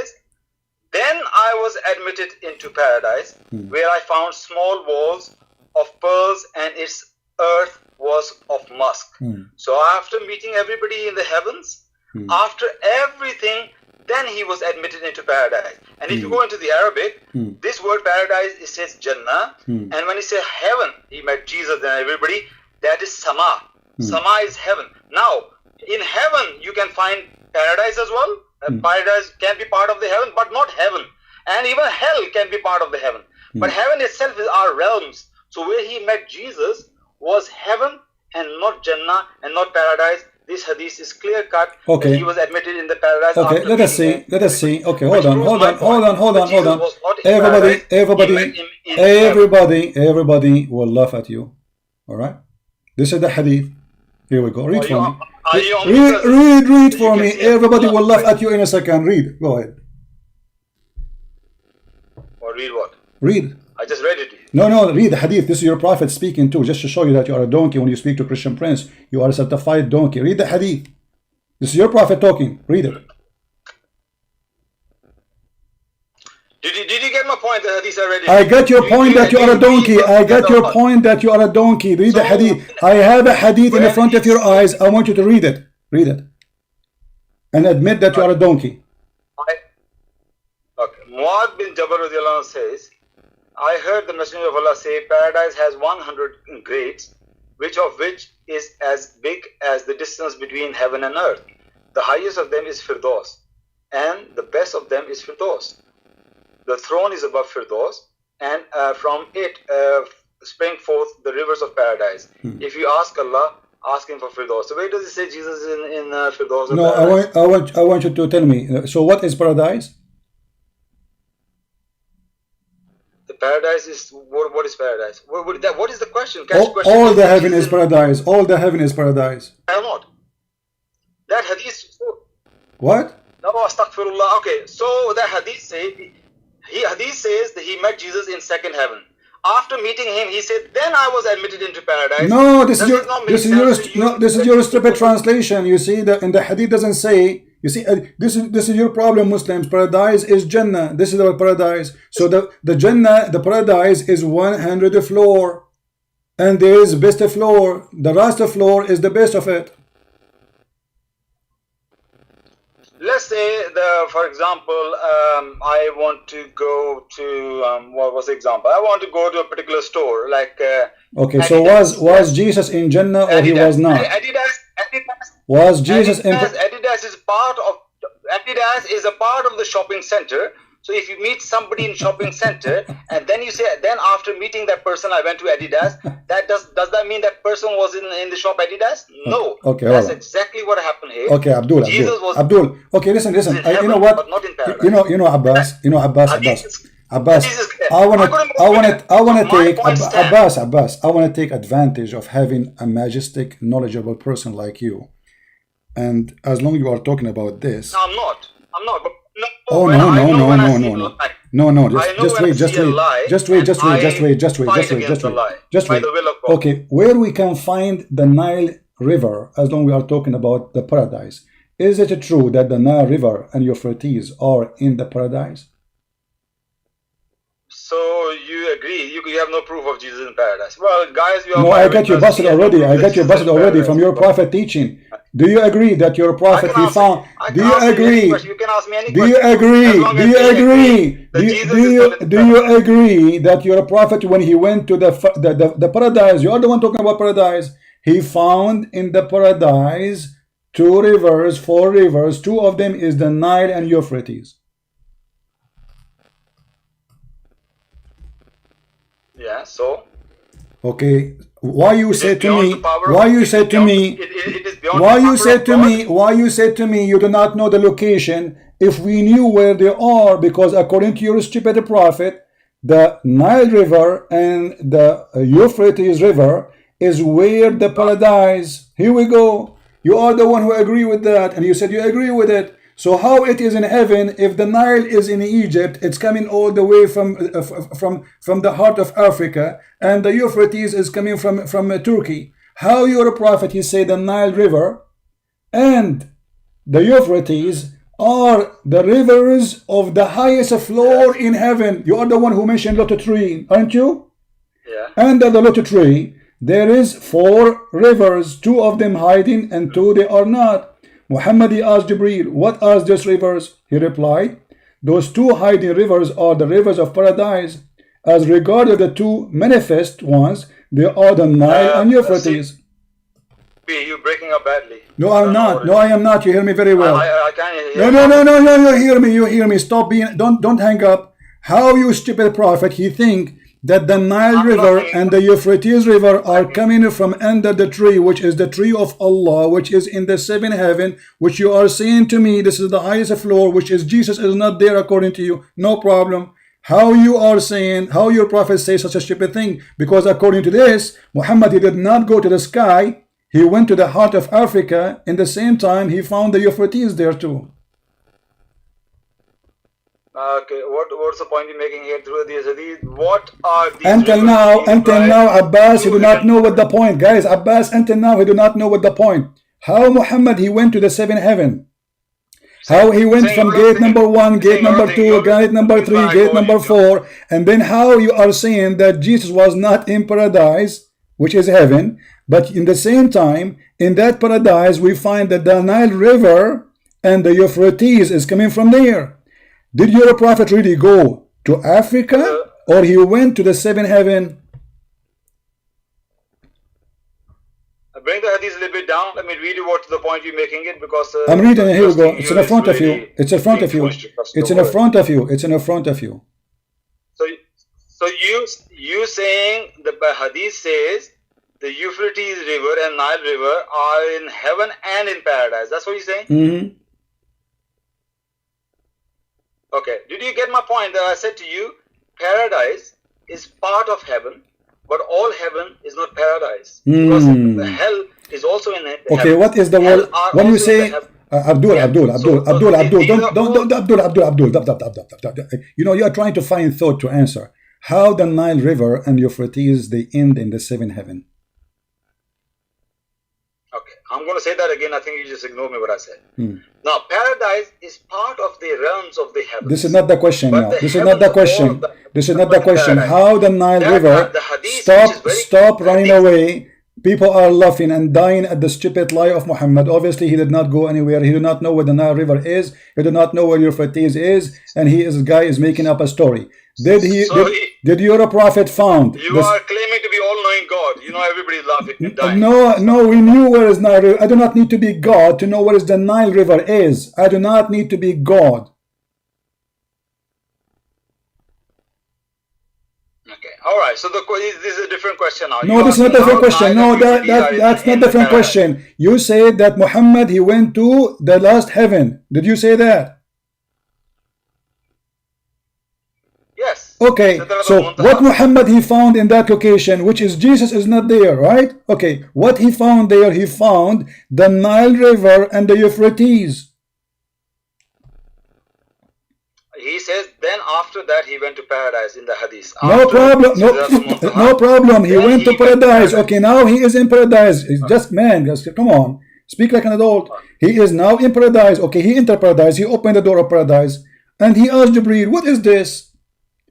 Speaker 9: Then I was admitted into paradise, where I found small walls of pearls, and its earth was of musk. So after meeting everybody in the heavens, after everything, then he was admitted into paradise. And if you go into the Arabic, this word paradise, it says Jannah. And when he says heaven, he met Jesus and everybody, that is Sama. Sama is heaven. Now, in heaven, you can find paradise as well. Paradise can be part of the heaven, but not heaven. And even hell can be part of the heaven. But heaven itself is our realms. So where he met Jesus was heaven and not Jannah and not paradise. This hadith is clear cut.
Speaker 8: Okay.
Speaker 9: He was admitted in the paradise.
Speaker 8: Okay, let us see. Okay, hold on. Everybody will laugh at you. All right. This is the hadith. Here we go. Read for me. Read for me. Everybody will laugh at you in a second. Read. Go ahead.
Speaker 9: Or read what?
Speaker 8: Read.
Speaker 9: I just read it to you.
Speaker 8: No, read the hadith. This is your prophet speaking too, just to show you that you are a donkey when you speak to Christian prince. You are a certified donkey. Read the hadith. This is your prophet talking. Read it.
Speaker 9: Did you get my point? The hadith I read it.
Speaker 8: I got your point that you are a donkey. I got your point that you are a donkey. Read the hadith. I have a hadith in the front of your eyes. I want you to read it. Read it. And admit that you are a donkey.
Speaker 9: Okay. Muad bin Jabal radiallahu anhu says, I heard the Messenger of Allah say, paradise has 100 grades, which is as big as the distance between heaven and earth. The highest of them is Firdaus, and the best of them is Firdaus. The throne is above Firdaus, and from it spring forth the rivers of paradise. If you ask Allah, asking for Firdaus. So where does it say Jesus is in Firdaus?
Speaker 8: No, I want you to tell me. So what is paradise?
Speaker 9: The paradise is what is paradise? What is the question?
Speaker 8: All the heaven is paradise. All the heaven is paradise.
Speaker 9: I am not. That hadith.
Speaker 8: What?
Speaker 9: No, astaghfirullah. Okay, so the hadith says that he met Jesus in second heaven. After meeting him, he said, "Then I was admitted into paradise."
Speaker 8: No, this is your stupid translation. You see that in the hadith doesn't say. You see, this is your problem, Muslims. Paradise is Jannah. This is our paradise. So the Jannah, the paradise is 100 floor, and there is best floor. The last floor is the best of it.
Speaker 9: Let's say, for example, I want to go to what was the example? I want to go to a particular store, like.
Speaker 8: Okay,
Speaker 9: Adidas.
Speaker 8: so was Jesus in Jannah or he was not?
Speaker 9: Adidas.
Speaker 8: Was Jesus in?
Speaker 9: Adidas is a part of the shopping center. So if you meet somebody in shopping center and then you say, then after meeting that person, I went to Adidas. That does that mean that person was in the shop Adidas? No.
Speaker 8: Okay,
Speaker 9: that's exactly what happened here.
Speaker 8: Okay, Abdul. Okay, listen. You know what?
Speaker 9: But not in paradise.
Speaker 8: You know Abbas. Abbas. I want to take advantage of having a majestic, knowledgeable person like you. And as long as you are talking about this.
Speaker 9: No, I'm not. But
Speaker 8: Oh no! Just wait. Okay, where we can find the Nile River, as long as we are talking about the paradise, is it true that the Nile River and Euphrates are in the paradise?
Speaker 9: So you agree? You have no proof of Jesus in paradise. Well, guys,
Speaker 8: I got you busted already. From your prophet teaching. Do you agree that your prophet he found? Do you agree?
Speaker 9: You can ask me any
Speaker 8: Do you agree? Do you agree that your prophet, when he went to the paradise, you are the one talking about paradise, he found in the paradise 4 rivers. 2 of them is the Nile and Euphrates.
Speaker 9: Yeah, so
Speaker 8: okay, why you say to me you do not know the location if we knew where they are? Because according to your stupid prophet, the Nile River and the Euphrates River is where the paradise. Here we go. You are the one who agree with that, and you said you agree with it. So how it is in heaven if the Nile is in Egypt, it's coming all the way from the heart of Africa, and the Euphrates is coming from Turkey. How your prophet, he said the Nile River and the Euphrates are the rivers of the highest floor in heaven. You are the one who mentioned Lot tree, aren't you?
Speaker 9: Yeah.
Speaker 8: Under the Lot tree, there is 4 rivers, 2 of them hiding and 2 they are not. Muhammad, he asked Jibreel, what are these rivers? He replied, those 2 hiding rivers are the rivers of paradise. As regarded the 2 manifest ones, they are the Nile and Euphrates.
Speaker 9: You're breaking up badly.
Speaker 8: No, I'm not. No, I am not. You hear me very well.
Speaker 9: I can't hear
Speaker 8: No. You hear me. Stop being. Don't hang up. How you stupid prophet? He think that the Nile River and the Euphrates River are coming from under the tree, which is the tree of Allah, which is in the 7th heaven, which you are saying to me, this is the highest floor, which is Jesus is not there according to you. No problem. How you are saying, how your prophet says such a stupid thing? Because according to this, Muhammad, he did not go to the sky. He went to the heart of Africa. In the same time, he found the Euphrates there too.
Speaker 9: Okay, what's the point you're making here through these? What are these?
Speaker 8: Until now, Abbas, he do not know what the point. Guys, Abbas, until now, he do not know what the point. How Muhammad, he went to the 7th heaven. How he went from gate number 1, gate number 2, gate number 3, gate number 4. And then how you are saying that Jesus was not in paradise, which is heaven. But in the same time, in that paradise, we find that the Nile River and the Euphrates is coming from there. Did your prophet really go to Africa, or he went to the 7th heaven?
Speaker 9: Bring the hadith a little bit down. Let me read you what the point you're making it, because
Speaker 8: I'm reading it. Here we go. It's in front of you. It's in front of you. It's in front of you. It's in front of you.
Speaker 9: So you saying the hadith says the Euphrates River and Nile River are in heaven and in paradise. That's what you're saying?
Speaker 8: Mm-hmm.
Speaker 9: Okay. Did you get my point that I said to you, paradise is part of heaven, but all heaven is not paradise. Because the hell is also in heaven.
Speaker 8: Okay, what is the word? When you say Abdul, you know, you are trying to find thought to answer. How the Nile River and Euphrates, they end in the seventh heaven?
Speaker 9: Okay, I'm going to say that again. I think you just ignore me what I said. Now, paradise is part of the realms of the heavens.
Speaker 8: This is not the question now. This is not the question. This is not the question. How the Nile River stop running away? People are laughing and dying at the stupid lie of Muhammad. Obviously, he did not go anywhere. He did not know where the Nile River is. He did not know where Euphrates is, and this guy is making up a story. Did your prophet found?
Speaker 9: You are claiming to be all-knowing God. You know everybody's laughing and dying.
Speaker 8: No, we knew where is Nile River. I do not need to be God to know where is the Nile River is. I do not need to be God.
Speaker 9: Okay, all right. So this is a different question now.
Speaker 8: No, this is not a different question. No, that's not a different question. You said that Muhammad, he went to the last heaven. Did you say that?
Speaker 9: Yes.
Speaker 8: Okay, so what Muhammad he found in that location, which is Jesus is not there, right? Okay, what he found there, he found the Nile River and the Euphrates.
Speaker 9: He says then after that he went to paradise in the hadith.
Speaker 8: No problem, no problem. He went to paradise. Okay, now he is in paradise. It's just, man, just come on. Speak like an adult. He is now in paradise. Okay, he entered paradise. He opened the door of paradise. And he asked Jibreel, what is this?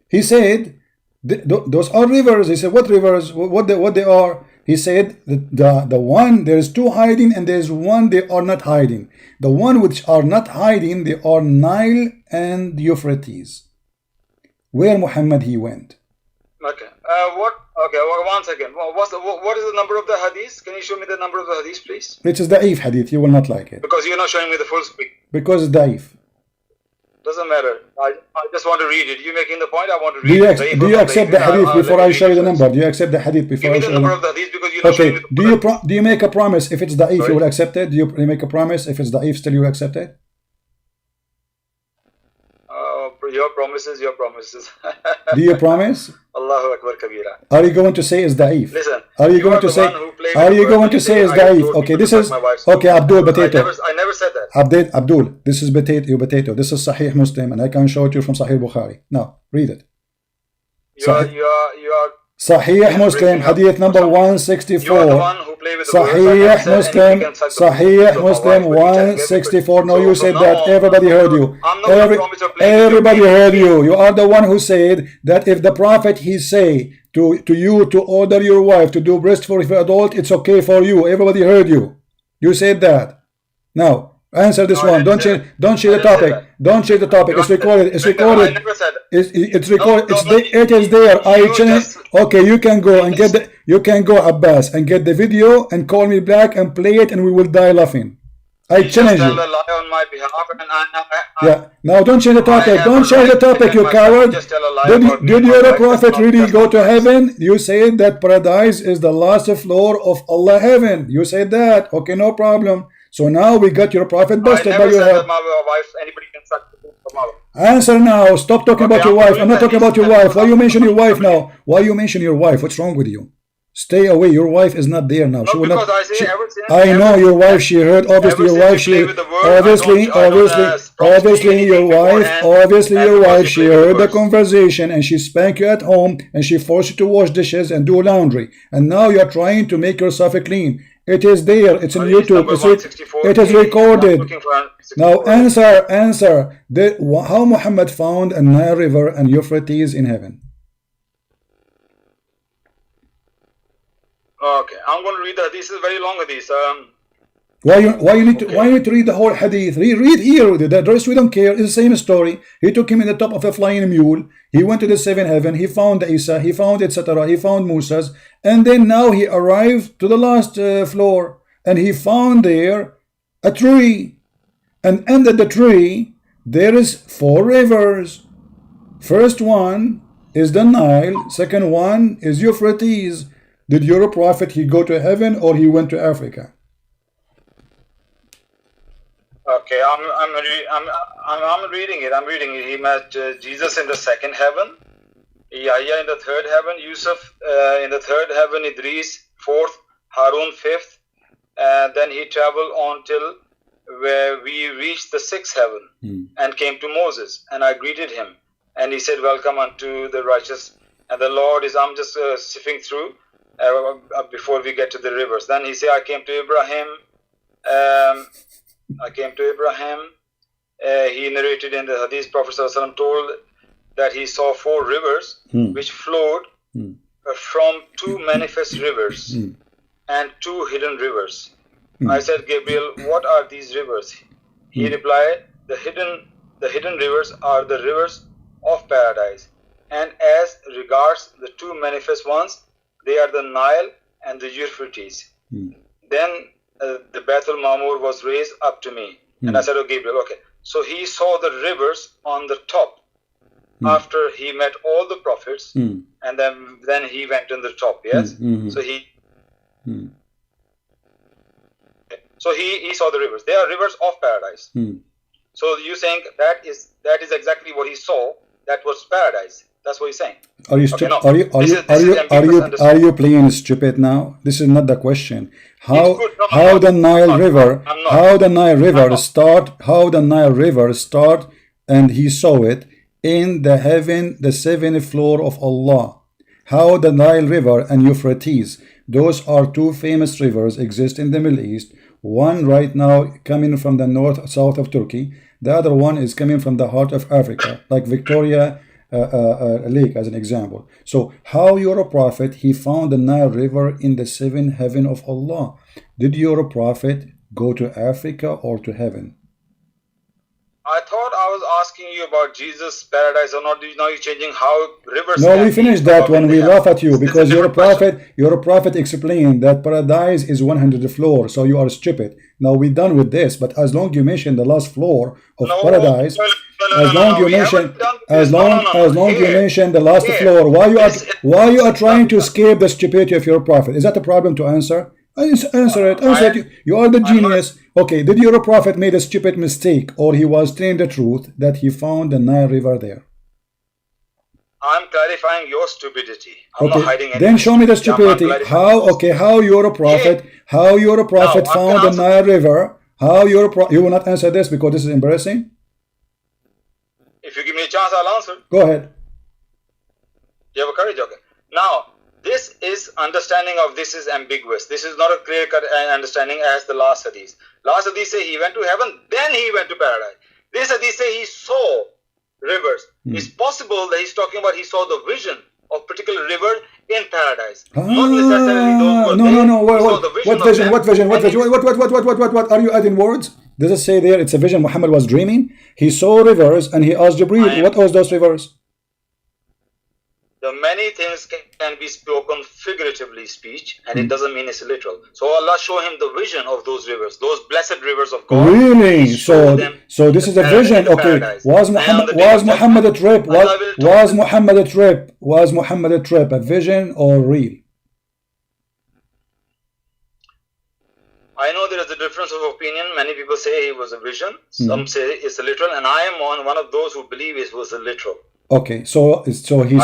Speaker 8: He said, those are rivers. He said, what rivers? What they are? He said, the one, there is two hiding and there is one they are not hiding. The one which are not hiding, they are Nile and Euphrates. Where Muhammad he went.
Speaker 9: Okay. Okay, one second. What is the number of the hadith? Can you show me the number of the hadith, please?
Speaker 8: It is da'if hadith. You will not like it.
Speaker 9: Because you're not showing me the full screen.
Speaker 8: Because it's da'if.
Speaker 9: Doesn't matter. I just want to read it. You making the point? I want to read it.
Speaker 8: Do you accept the hadith before I show you the number? Do you accept the hadith before I show you the number?
Speaker 9: Of the hadith because you're not showing me the
Speaker 8: do you make a promise if it's da'if you will accept it? Do you make a promise if it's da'if still you will accept it?
Speaker 9: Your promises, your promises.
Speaker 8: Do you promise?
Speaker 9: Allahu Akbar Kabira.
Speaker 8: Are you going to say it's da'if?
Speaker 9: Listen.
Speaker 8: Are you going to say? Are you going to say it's da'if? Okay, this is okay. Abdul potato.
Speaker 9: I never said that.
Speaker 8: Abdul, this is potato. This is Sahih Muslim, and I can show it to you from Sahih Bukhari. Now read it.
Speaker 9: You are
Speaker 8: Sahih Muslim, hadith number 164.
Speaker 9: You are the one who play with the
Speaker 8: Sahih Muslim 164. No, you said that. Everybody heard you. Everybody heard you. You are the one who said that if the Prophet he say to you to order your wife to do breastfeeding for adult, it's okay for you. Everybody heard you. You said that. Now answer this one. Don't change the topic. Don't change the topic. It's recorded. It's recorded. It's recorded. It is there. I change. Okay, you can go and get the. You can go Abbas and get the video and call me back and play it, and we will die laughing. I challenge you. Yeah. Now don't change the topic. Don't change the topic, you coward. Did your prophet really go to heaven? You said that paradise is the last floor of Allah heaven. You said that. Okay, no problem. So now we got your prophet busted by your head. Answer now. Stop talking about your wife. I'm not talking about your wife. Why you mention your wife now? Why you mention your wife? What's wrong with you? Stay away. Your wife is not there now. She will not. I know your wife. She heard. Obviously, your wife. She obviously your wife. She heard the conversation and she spanked you at home and she forced you to wash dishes and do laundry. And now you are trying to make yourself clean. It is there. It's on YouTube. It is recorded. Now answer. How Muhammad found a Nile River and Euphrates in heaven?
Speaker 9: Okay, I'm going to read the hadith. This is very long hadith.
Speaker 8: Why you need to read the whole hadith? Read here. The rest we don't care. It's the same story. He took him in the top of a flying mule. He went to the seventh heaven. He found Isa. He found etc. He found Moses. And then now he arrived to the last floor. And he found there a tree. And under the tree, there is 4 rivers. First one is the Nile. Second one is Euphrates. Did your prophet he go to heaven or he went to Africa?
Speaker 9: Okay, I'm reading it. I'm reading it. He met Jesus in the second heaven, Yahya in the third heaven, Yusuf in the third heaven, Idris fourth, Harun fifth, and then he traveled on till where we reached the sixth heaven and came to Moses, and I greeted him, and he said, "Welcome unto the righteous." And the Lord is, I'm just sifting through before we get to the rivers. Then he said, I came to Abraham. He narrated in the Hadith, Prophet ﷺ told that he saw 4 rivers which flowed from 2 manifest rivers and 2 hidden rivers. I said, Gabriel, what are these rivers? He replied, the hidden rivers are the rivers of paradise. And as regards the 2 manifest ones, they are the Nile and the Euphrates. Then the Baitul Ma'mur was raised up to me. And I said, oh, Gabriel, okay. So he saw the rivers on the top after he met all the prophets, and then he went on the top, yes? So he saw the rivers. They are rivers of paradise. So you saying that is exactly what he saw. That was paradise. That's what he's saying.
Speaker 8: Are you playing stupid now? This is not the question. How the Nile River start, and he saw it in the heaven, the 7th floor of Allah. How the Nile River and Euphrates, those are 2 famous rivers exist in the Middle East. One right now coming from the south of Turkey. The other one is coming from the heart of Africa, like Victoria Lake as an example. So how your prophet he found the Nile River in the 7th heaven of Allah? Did your prophet go to Africa or to heaven?
Speaker 9: I thought I was asking you about Jesus' paradise or not. Now you're changing how rivers.
Speaker 8: No, we finished that when we laugh at you because your prophet explained that paradise is 100 floor, so you are stupid. Now we're done with this, but as long you mention the last floor of paradise, as long you mention the last floor, why you are trying to escape the stupidity of your prophet? Is that a problem to answer? Answer it. You are the genius. Okay, did your prophet made a stupid mistake, or he was telling the truth that he found the Nile River there?
Speaker 9: I'm clarifying your stupidity. I'm not hiding anything.
Speaker 8: Then show me the stupidity. How your prophet found the Nile River? You will not answer this because this is embarrassing.
Speaker 9: If you give me a chance, I'll answer.
Speaker 8: Go ahead.
Speaker 9: You have a courage, okay. Now, this is understanding of this is ambiguous. This is not a clear-cut understanding as the last hadith. Last hadith say he went to heaven, then he went to paradise. This hadith say he saw rivers. It's possible that he's talking about he saw the vision of particular river in paradise. Not necessarily those were
Speaker 8: No. What vision? What are you adding words? Does it say there it's a vision Muhammad was dreaming? He saw rivers and he asked Jibreel, what was those rivers?
Speaker 9: The many things can be spoken figuratively speech, and it doesn't mean it's literal. So Allah show him the vision of those rivers, those blessed rivers of God.
Speaker 8: Really? So this is a vision. Okay. Was Muhammad a trip? Was Muhammad a trip a vision or real?
Speaker 9: I know there is a difference of opinion. Many people say it was a vision. Some say it's a literal, and I am one of those who believe it was a literal.
Speaker 8: Okay, so he saw. Okay,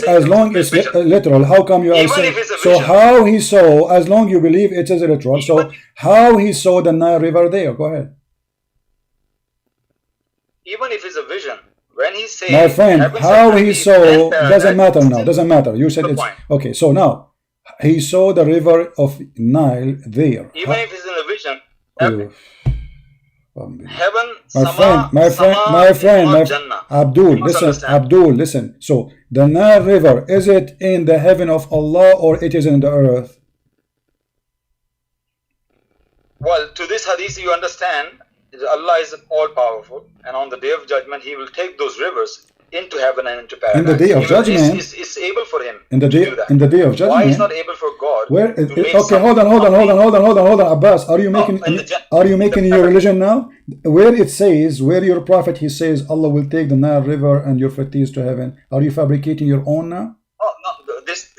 Speaker 8: as long as it's literal, how come you are saying? So how he saw, as long you believe it is literal. So how he saw the Nile River there? Go ahead.
Speaker 9: Even if it's a vision, when he says,
Speaker 8: my friend, how he saw doesn't matter now. Doesn't matter. You said it's okay. So now he saw the river of Nile there.
Speaker 9: Even if it's in a vision. Heaven,
Speaker 8: my friend, Abdul, listen. So the Nile River, is it in the heaven of Allah or it is in the earth?
Speaker 9: Well, to this hadith you understand Allah is all powerful, and on the day of judgment He will take those rivers into heaven and into paradise.
Speaker 8: In the day of judgment,
Speaker 9: it's able for Him
Speaker 8: in the day of judgment.
Speaker 9: Why is not able for God?
Speaker 8: Okay, hold on, Abbas. Are you making your religion now? Where it says, where your prophet he says Allah will take the Nile River and Euphrates to heaven. Are you fabricating your own now?
Speaker 9: Oh no, this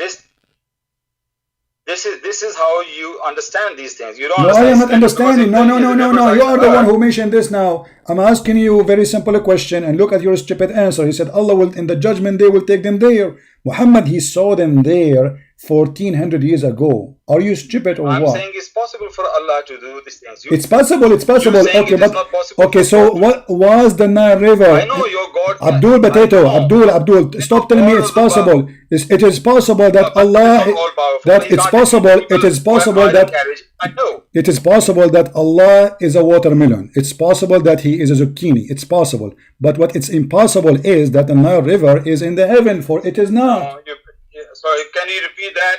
Speaker 9: This is how you understand these things. You don't
Speaker 8: No, I
Speaker 9: understand
Speaker 8: am not understanding. No, no,
Speaker 9: because
Speaker 8: no, no, no. You are the one who mentioned this now. I'm asking you a very simple question and look at your stupid answer. He said Allah will, in the judgment day, will take them there. Muhammad, he saw them there 1400 years ago. Are you stupid or
Speaker 9: I'm
Speaker 8: what?
Speaker 9: saying it's possible for Allah to do these things.
Speaker 8: It's possible, it's possible.
Speaker 9: You're saying
Speaker 8: Okay,
Speaker 9: it is
Speaker 8: but
Speaker 9: not possible
Speaker 8: okay,
Speaker 9: for
Speaker 8: so
Speaker 9: God.
Speaker 8: what was the Nile River?
Speaker 9: I know your God.
Speaker 8: Abdul Potato,
Speaker 9: I know.
Speaker 8: Abdul, stop telling me
Speaker 9: God
Speaker 8: it's
Speaker 9: of the Bible.
Speaker 8: possible. It is possible that
Speaker 9: But he's
Speaker 8: Allah,
Speaker 9: not all-powerful.
Speaker 8: that
Speaker 9: He's
Speaker 8: it's
Speaker 9: not
Speaker 8: possible,
Speaker 9: people
Speaker 8: it is
Speaker 9: who have
Speaker 8: possible
Speaker 9: idol
Speaker 8: that
Speaker 9: carriage. I know.
Speaker 8: it is possible that Allah is a watermelon. It's possible that he is a zucchini. It's possible. But what it's impossible is that the Nile River is in the heaven, for it is not.
Speaker 9: Sorry, can you repeat that?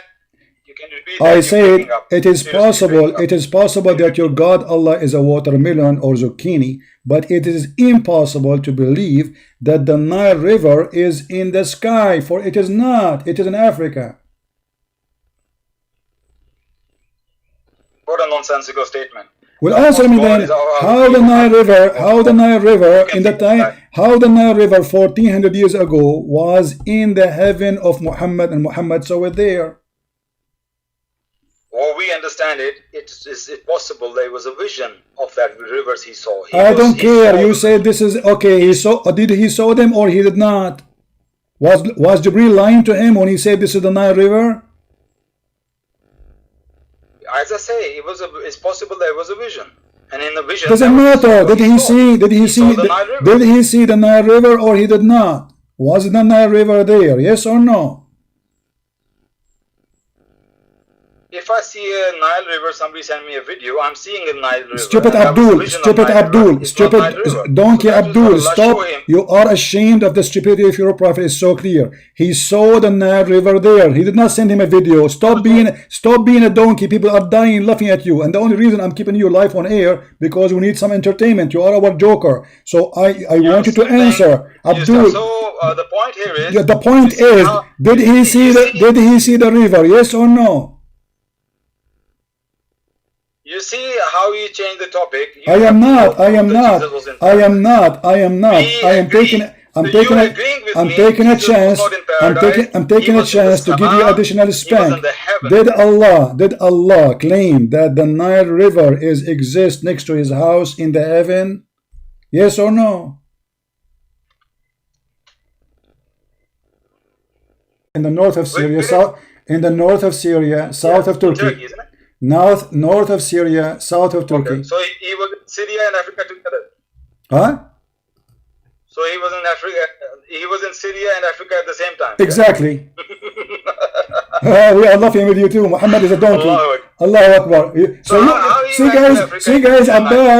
Speaker 9: You can repeat
Speaker 8: I
Speaker 9: that.
Speaker 8: said it is possible. It is possible that your God Allah is a watermelon or zucchini, but it is impossible to believe that the Nile River is in the sky, for it is not. It is in Africa.
Speaker 9: What a nonsensical statement.
Speaker 8: Well, answer me then. How the Nile River in the time, how the Nile River 1400 years ago was in the heaven of Muhammad, and Muhammad saw it there.
Speaker 9: Well, we understand it. Is it possible there was a vision of that rivers he saw?
Speaker 8: I don't care. You said this is okay. He saw. Did he saw them or he did not? Was Jibril lying to him when he said this is the Nile River?
Speaker 9: As I say, it's possible there was a vision, and in the vision
Speaker 8: Doesn't matter. Did he see? Did he see? Did he see the Nile River or he did not? Was the Nile River there? Yes or no?
Speaker 9: If I see a Nile River, somebody send me a video, I'm seeing a Nile River.
Speaker 8: Stupid Abdul, stupid Abdul, stupid donkey Abdul, stop. You are ashamed of the stupidity of your prophet. It's so clear. He saw the Nile River there. He did not send him a video. Stop being a donkey. People are dying laughing at you. And the only reason I'm keeping you live on air because we need some entertainment. You are our joker. So I want you to answer. Abdul.
Speaker 9: So the point here is.
Speaker 8: The point is, did he see the river? Yes or no?
Speaker 9: You see how you change the topic.
Speaker 8: I am not. I am taking a chance. I'm taking a chance to give you additional spank. Did Allah claim that the Nile River exists next to his house in the heaven? Yes or no? In the north of Syria, south of Turkey. North of Syria, south of Turkey.
Speaker 9: Okay. So he was in Syria and Africa together.
Speaker 8: Huh?
Speaker 9: So he was in Africa. He was in Syria and Africa at the same time.
Speaker 8: Exactly. We are laughing with you too. Muhammad is a donkey. Allahu Akbar. See guys,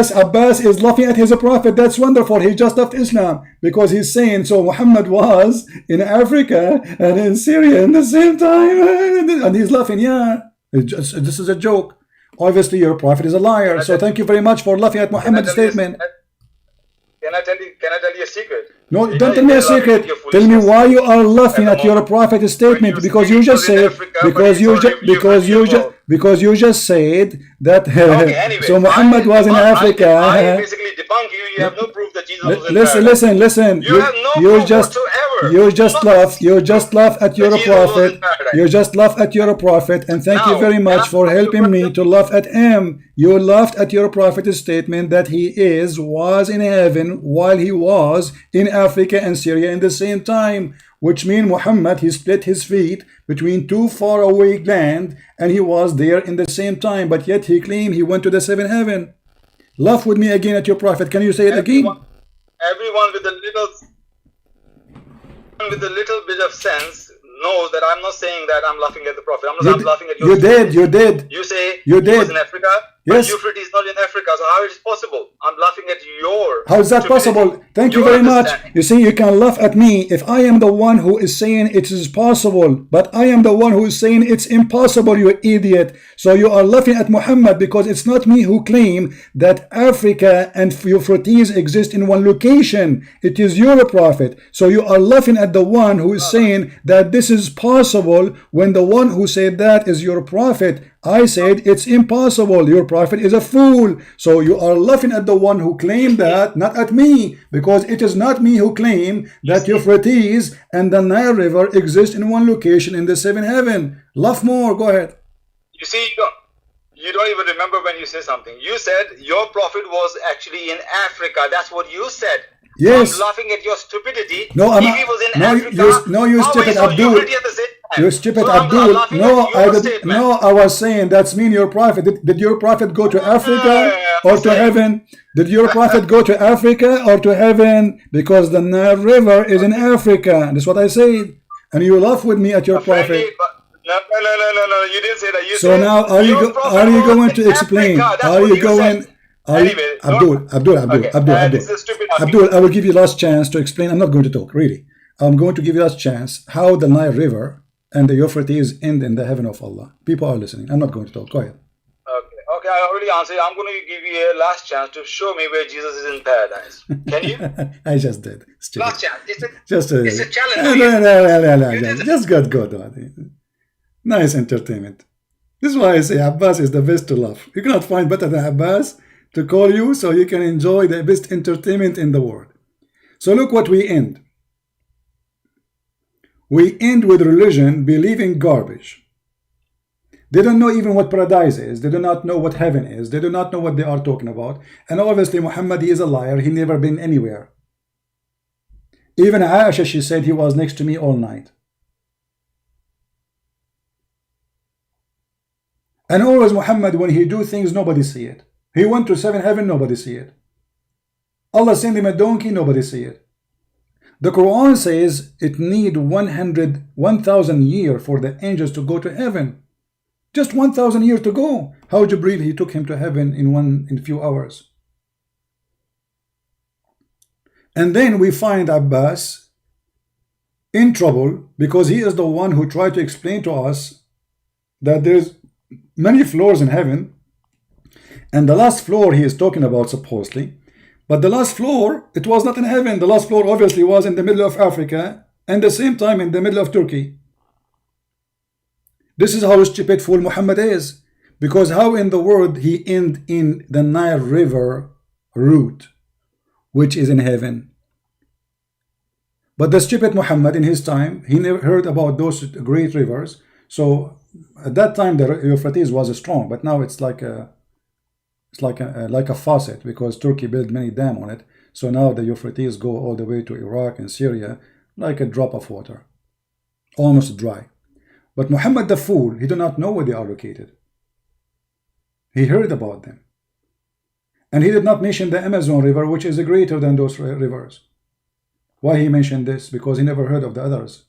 Speaker 8: Abbas is laughing at his prophet. That's wonderful. He just left Islam because he's saying so. Muhammad was in Africa and in Syria at the same time, and he's laughing. Yeah. This is a joke. Obviously, your prophet is a liar. So thank you very much for laughing at Muhammad's statement.
Speaker 9: Can I tell you a secret?
Speaker 8: No, don't tell me a secret. Tell me why you are laughing at your prophet's statement because you just said because you just said that so Muhammad was in Africa.
Speaker 9: I basically debunk you. You have no proof that Jesus was in paradise.
Speaker 8: Listen.
Speaker 9: You have no proof whatsoever.
Speaker 8: You just laugh at your prophet. You just laugh at your prophet, and thank you very much for helping me to laugh at him. You laughed at your prophet's statement that he was in heaven while he was in Africa and Syria in the same time, which means Muhammad, he split his feet between two far away land and he was there in the same time, but yet he claimed he went to the seventh heaven. Laugh with me again at your prophet. Can you say it again?
Speaker 9: Everyone with a little bit of sense knows that I'm not saying that I'm laughing at the prophet. I'm laughing at your
Speaker 8: You did.
Speaker 9: You say
Speaker 8: you
Speaker 9: he was in Africa.
Speaker 8: Yes.
Speaker 9: But Euphrates is not in Africa, so how is it possible? I'm laughing at your.
Speaker 8: How is that possible? Thank you very much. You see, you can laugh at me if I am the one who is saying it is possible, but I am the one who is saying it's impossible, you idiot. So you are laughing at Muhammad because it's not me who claim that Africa and Euphrates exist in one location. It is your prophet. So you are laughing at the one who is saying that this is possible when the one who said that is your prophet. I said it's impossible. Your prophet is a fool. So you are laughing at the one who claimed that, not at me, because it is not me who claim that Euphrates and the Nile River exist in one location in the seventh heaven. Laugh more. Go ahead.
Speaker 9: You see, you don't even remember when you say something. You said your prophet was actually in Africa. That's what you said.
Speaker 8: Yes.
Speaker 9: I'm laughing at your stupidity.
Speaker 8: No, I'm
Speaker 9: if
Speaker 8: not.
Speaker 9: he was in
Speaker 8: No,
Speaker 9: Africa,
Speaker 8: you
Speaker 9: how
Speaker 8: stupid
Speaker 9: he saw
Speaker 8: Abdul.
Speaker 9: Euphrates at the same time?
Speaker 8: You stupid
Speaker 9: So I'm
Speaker 8: Abdul.
Speaker 9: laughing
Speaker 8: No,
Speaker 9: at your
Speaker 8: I did.
Speaker 9: statement.
Speaker 8: No, I was saying that's mean your prophet. Did your prophet go to Africa or to heaven? Did your prophet go to Africa or to heaven? Because the Nile River is in Africa. That's what I said. And you laugh with me at your prophet.
Speaker 9: No, you didn't say that. You
Speaker 8: So
Speaker 9: said
Speaker 8: now are you going to explain? Are you going?
Speaker 9: Anyway,
Speaker 8: Abdul, I will give you last chance to explain. I'm not going to talk, really. I'm going to give you last chance how the Nile River and the Euphrates end in the heaven of Allah. People are listening. I'm not going to talk. Go ahead.
Speaker 9: Okay, I already answered. I'm going to give you a last chance to show me where Jesus is in paradise. Can you?
Speaker 8: I just did. Stupid.
Speaker 9: Last chance.
Speaker 8: It's
Speaker 9: a challenge.
Speaker 8: No. Just got good. Nice entertainment. This is why I say Abbas is the best to love. You cannot find better than Abbas to call you so you can enjoy the best entertainment in the world. So look what we end. We end with religion believing garbage. They don't know even what paradise is. They do not know what heaven is. They do not know what they are talking about. And obviously Muhammad, he is a liar. He never been anywhere. Even Aisha, she said he was next to me all night. And always Muhammad, when he do things, nobody see it. He went to 7 heaven, nobody see it. Allah sent him a donkey, nobody see it. The Quran says it need 1,000 years for the angels to go to heaven. Just 1,000 years to go. How Jibreel, he took him to heaven in a few hours. And then we find Abbas in trouble because he is the one who tried to explain to us that there's many floors in heaven. And the last floor he is talking about supposedly. But the last floor, it was not in heaven. The last floor obviously was in the middle of Africa and the same time in the middle of Turkey. This is how stupid fool Muhammad is. Because how in the world he end in the Nile River route, which is in heaven. But the stupid Muhammad in his time, he never heard about those great rivers. So at that time the Euphrates was strong, but now it's like a faucet because Turkey built many dams on it. So now the Euphrates go all the way to Iraq and Syria like a drop of water, almost dry. But Muhammad the fool, he did not know where they are located. He heard about them. And he did not mention the Amazon River, which is greater than those rivers. Why he mentioned this? Because he never heard of the others.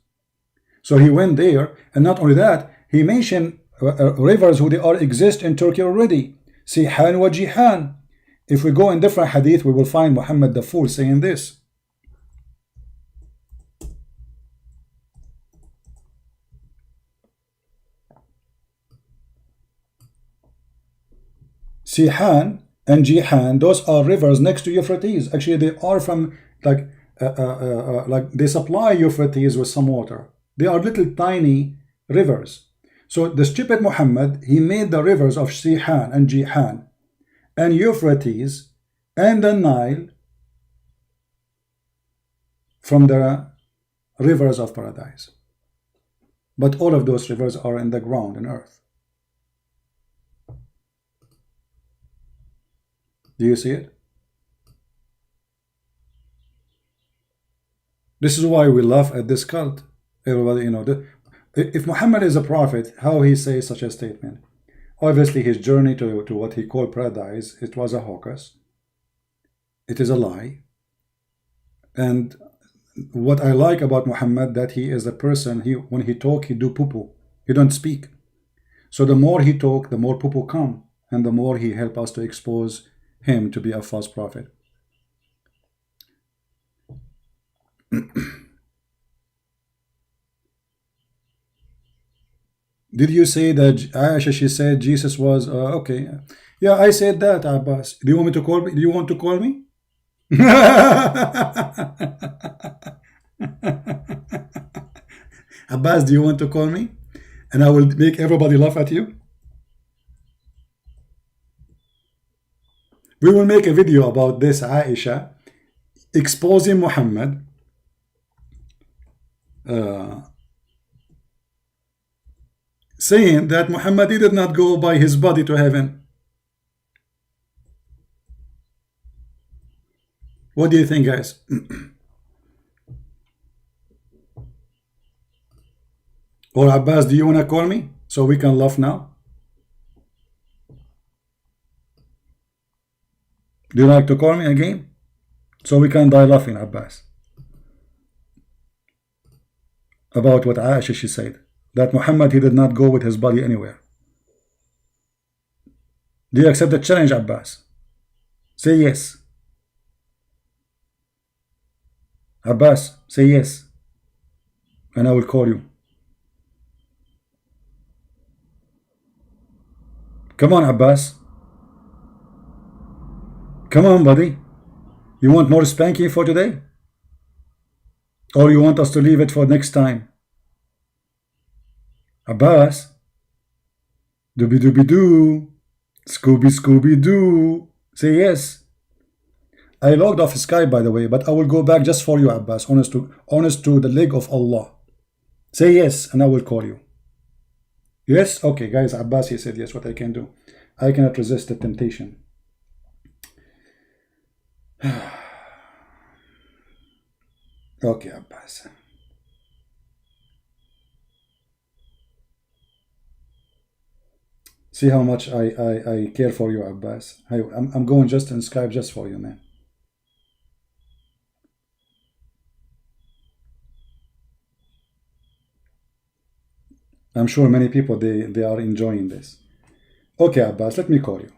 Speaker 8: So he went there, and not only that, he mentioned rivers who they are exist in Turkey already. Sihan wa Jihan. If we go in different hadith, we will find Muhammad the fool saying this. Sihan and Jihan, those are rivers next to Euphrates. Actually, they are from like they supply Euphrates with some water. They are little tiny rivers. So the stupid Muhammad, he made the rivers of Sihan and Jihan and Euphrates and the Nile from the rivers of paradise. But all of those rivers are in the ground and earth. Do you see it? This is why we laugh at this cult. Everybody, you know, if Muhammad is a prophet, how he says such a statement? Obviously, his journey to what he called paradise, it was a hoax. It is a lie. And what I like about Muhammad, that he is a person, when he talk, he do poo-poo. He don't speak. So the more he talk, the more poo-poo come. And the more he help us to expose him to be a false prophet. Did you say that Aisha, she said Jesus was okay? Yeah, I said that, Abbas. Do you want me to call me? Do you want to call me? Abbas, do you want to call me? And I will make everybody laugh at you. We will make a video about this, Aisha, exposing Muhammad. saying that Muhammad did not go by his body to heaven. What do you think, guys? Or Abbas, do you want to call me so we can laugh now? Do you like to call me again so we can die laughing, Abbas, about what Aisha she said, that Muhammad he did not go with his body anywhere? Do you accept the challenge, Abbas? Say yes. Abbas, say yes, and I will call you. Come on, Abbas. Come on, buddy. You want more spanking for today? Or you want us to leave it for next time? Abbas. Dooby-dooby-doo. Scooby-Scooby-Doo. Say yes. I logged off Skype, by the way, but I will go back just for you, Abbas. Honest to the leg of Allah. Say yes, and I will call you. Yes? Okay, guys, Abbas, he said yes. What I can do? I cannot resist the temptation. Okay, Abbas. See how much I care for you, Abbas. I'm going just in Skype just for you, man. I'm sure many people, they are enjoying this. Okay, Abbas, let me call you.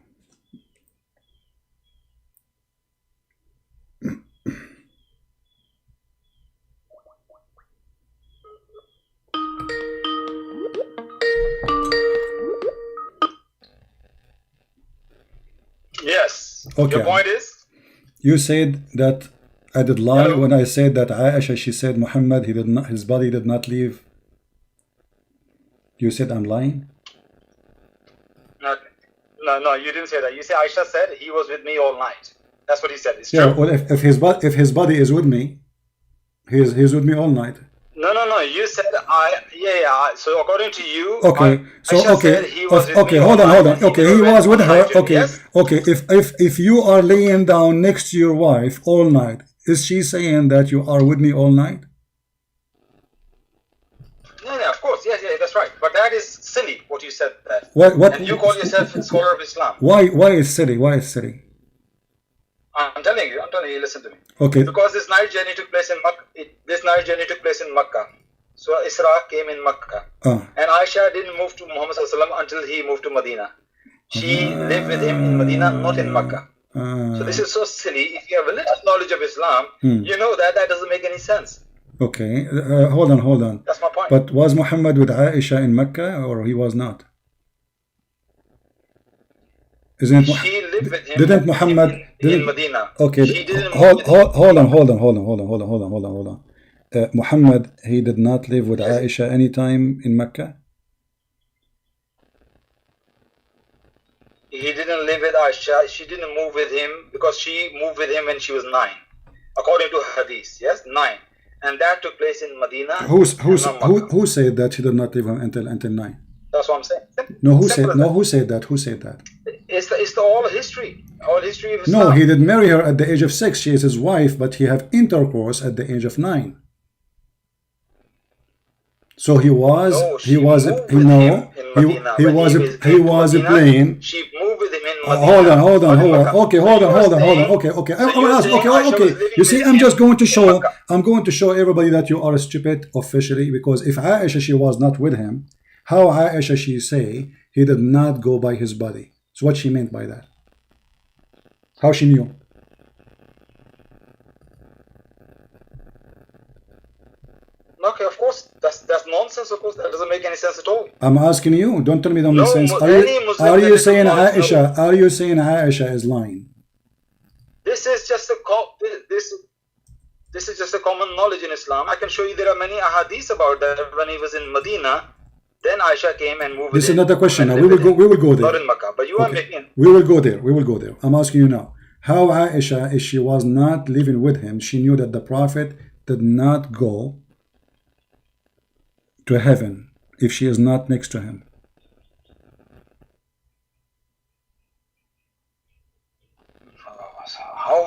Speaker 9: Yes.
Speaker 8: Okay.
Speaker 9: Your point is?
Speaker 8: You said that I did lie. Hello? When I said that Aisha, she said Muhammad, his body did not leave. You said I'm lying?
Speaker 9: No, you didn't say that. You say Aisha said he was with me all night. That's what he said. It's
Speaker 8: yeah,
Speaker 9: true.
Speaker 8: Well, if his body is with me, he's with me all night.
Speaker 9: No. You said yeah. So according to you,
Speaker 8: okay. So
Speaker 9: Aisha
Speaker 8: okay,
Speaker 9: said he was
Speaker 8: okay. Hold on. Okay, he was with her. Okay, yes? Okay. If you are laying down next to your wife all night, is she saying that you are with me all night?
Speaker 9: Yeah, of course. Yes, that's right. But that is silly, what you said there.
Speaker 8: What?
Speaker 9: And you call yourself a scholar of Islam.
Speaker 8: Why is silly? Why is silly?
Speaker 9: I'm telling you, listen to me.
Speaker 8: Okay.
Speaker 9: Because this night journey took place in Makkah. So Isra came in Makkah. And Aisha didn't move to Muhammad until he moved to Medina. She lived with him in Medina, not in Makkah. So this is so silly. If you have a little knowledge of Islam, you know that doesn't make any sense.
Speaker 8: Okay, hold on.
Speaker 9: That's my point.
Speaker 8: But was Muhammad with Aisha in Mecca or he was not? Isn't
Speaker 9: she lived with him?
Speaker 8: Didn't Muhammad
Speaker 9: in Medina?
Speaker 8: Okay,
Speaker 9: she didn't
Speaker 8: hold on. Muhammad, he did not live with Aisha any time in Mecca.
Speaker 9: He didn't live with Aisha. She didn't move with him because she moved with him when she was 9, according to Hadith. Yes, 9. And that took place in Medina.
Speaker 8: Who said that she did not live until 9?
Speaker 9: That's what I'm saying.
Speaker 8: Who said that?
Speaker 9: It's the all history of Islam.
Speaker 8: No, he did marry her at the age of 6. She is his wife, but he had intercourse at the age of 9. So he was playing.
Speaker 9: She moved with him in Medina.
Speaker 8: Hold on. Okay. Okay. You see, I'm going to show everybody that you are stupid officially, because if Aisha, she was not with him, how Aisha, she say he did not go by his body? So what she meant by that? How she knew?
Speaker 9: Okay, of course, that's nonsense. Of course, that doesn't make any sense at all.
Speaker 8: I'm asking you. Don't tell me that makes sense. Are you saying Aisha? Are you saying Aisha is lying?
Speaker 9: This is just a common knowledge in Islam. I can show you there are many ahadith about that. When he was in Medina, then Aisha came and moved.
Speaker 8: This is not a question. Now we will go there.
Speaker 9: Not in Makkah, but you are making.
Speaker 8: We will go there. I'm asking you now. How Aisha, if she was not living with him, she knew that the Prophet did not go to heaven if she is not next to him?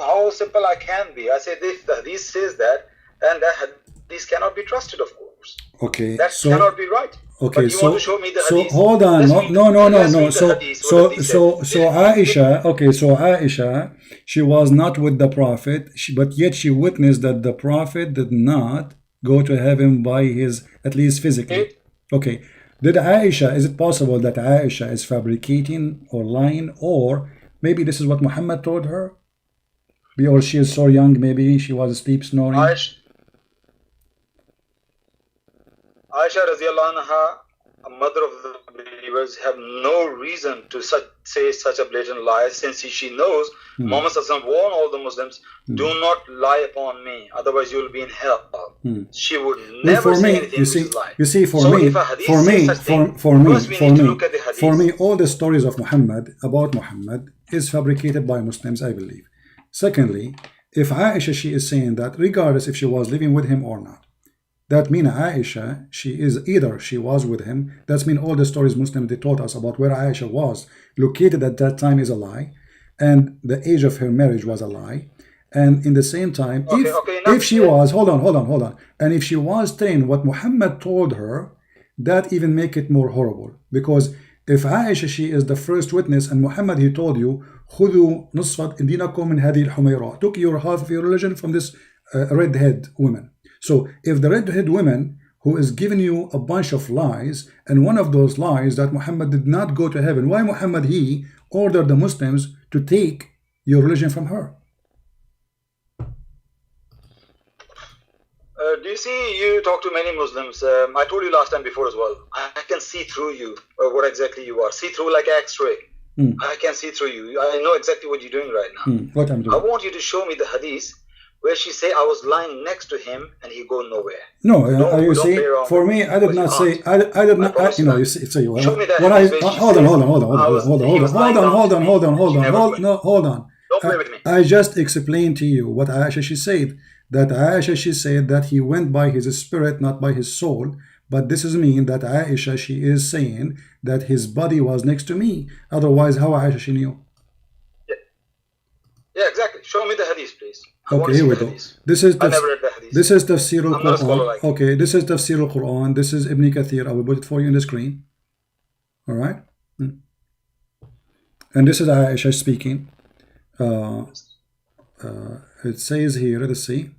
Speaker 9: how simple I can be. I say if the hadith says that, then that hadith cannot be trusted, of course.
Speaker 8: Okay,
Speaker 9: That
Speaker 8: so
Speaker 9: cannot be right.
Speaker 8: okay,
Speaker 9: but you want to show me the
Speaker 8: so
Speaker 9: hadith?
Speaker 8: hold on,
Speaker 9: Let's read-
Speaker 8: no.
Speaker 9: let's read the
Speaker 8: So
Speaker 9: hadith, what the hadith says.
Speaker 8: Aisha, okay, so Aisha, she was not with the Prophet, but yet she witnessed that the Prophet did not go to heaven by his, at least physically. Okay, did Aisha? Is it possible that Aisha is fabricating or lying, or maybe this is what Muhammad told her? Or she is so young, maybe she was asleep snoring.
Speaker 9: Aisha radiallahu anha, a mother of the believers, have no reason to say such a blatant lie, since she knows Muhammad sallallahu alaihi wasallam warned all the Muslims, do not lie upon me, otherwise you will be in hell. She would never say anything which is lie.
Speaker 8: You see, for
Speaker 9: So
Speaker 8: me,
Speaker 9: if a hadith says such thing, first we need to look at the hadith.
Speaker 8: all the stories of Muhammad, about Muhammad, is fabricated by Muslims, I believe. Secondly, if Aisha, she is saying that regardless if she was living with him or not, that means Aisha, she is either she was with him, that means all the stories Muslims they taught us about where Aisha was located at that time is a lie, and the age of her marriage was a lie, and in the same time, if she was, hold on, and if she was saying what Muhammad told her, that even make it more horrible, because if Aisha, she is the first witness, and Muhammad, he told you, خذوا نصف دينكم من هذه الحميراء, took your half of your religion from this red-head woman. So if the red-head woman who is giving you a bunch of lies, and one of those lies that Muhammad did not go to heaven, why Muhammad, he ordered the Muslims to take your religion from her?
Speaker 9: Do you see, you talk to many Muslims. I told you last time before as well. I can see through you, what exactly you are. See through like X-ray. I can see through you. I know exactly what you're doing right now.
Speaker 8: What I'm doing?
Speaker 9: I want you to show me the hadith where she say I was lying next to him and he go nowhere.
Speaker 8: No, you see, for me, I did not say. I did not. You know, you see.
Speaker 9: Show me that
Speaker 8: When I
Speaker 9: hadith where she
Speaker 8: hold
Speaker 9: said,
Speaker 8: on.
Speaker 9: Hold on. Don't play with me.
Speaker 8: I just explained to you what Aisha she said. That Aisha she said that he went by his spirit, not by his soul. But this is mean that Aisha, she is saying that his body was next to me. Otherwise, how Aisha she knew?
Speaker 9: Yeah, exactly. Show me the hadith, please.
Speaker 8: Okay, here we go. This is
Speaker 9: I never read the hadith.
Speaker 8: This is Tafsir
Speaker 9: I'm not a scholar
Speaker 8: al-Quran.
Speaker 9: like you.
Speaker 8: Okay, this is Tafsir al-Quran. This is Ibn Kathir. I will put it for you on the screen. All right. And this is Aisha speaking. It says here, let's see.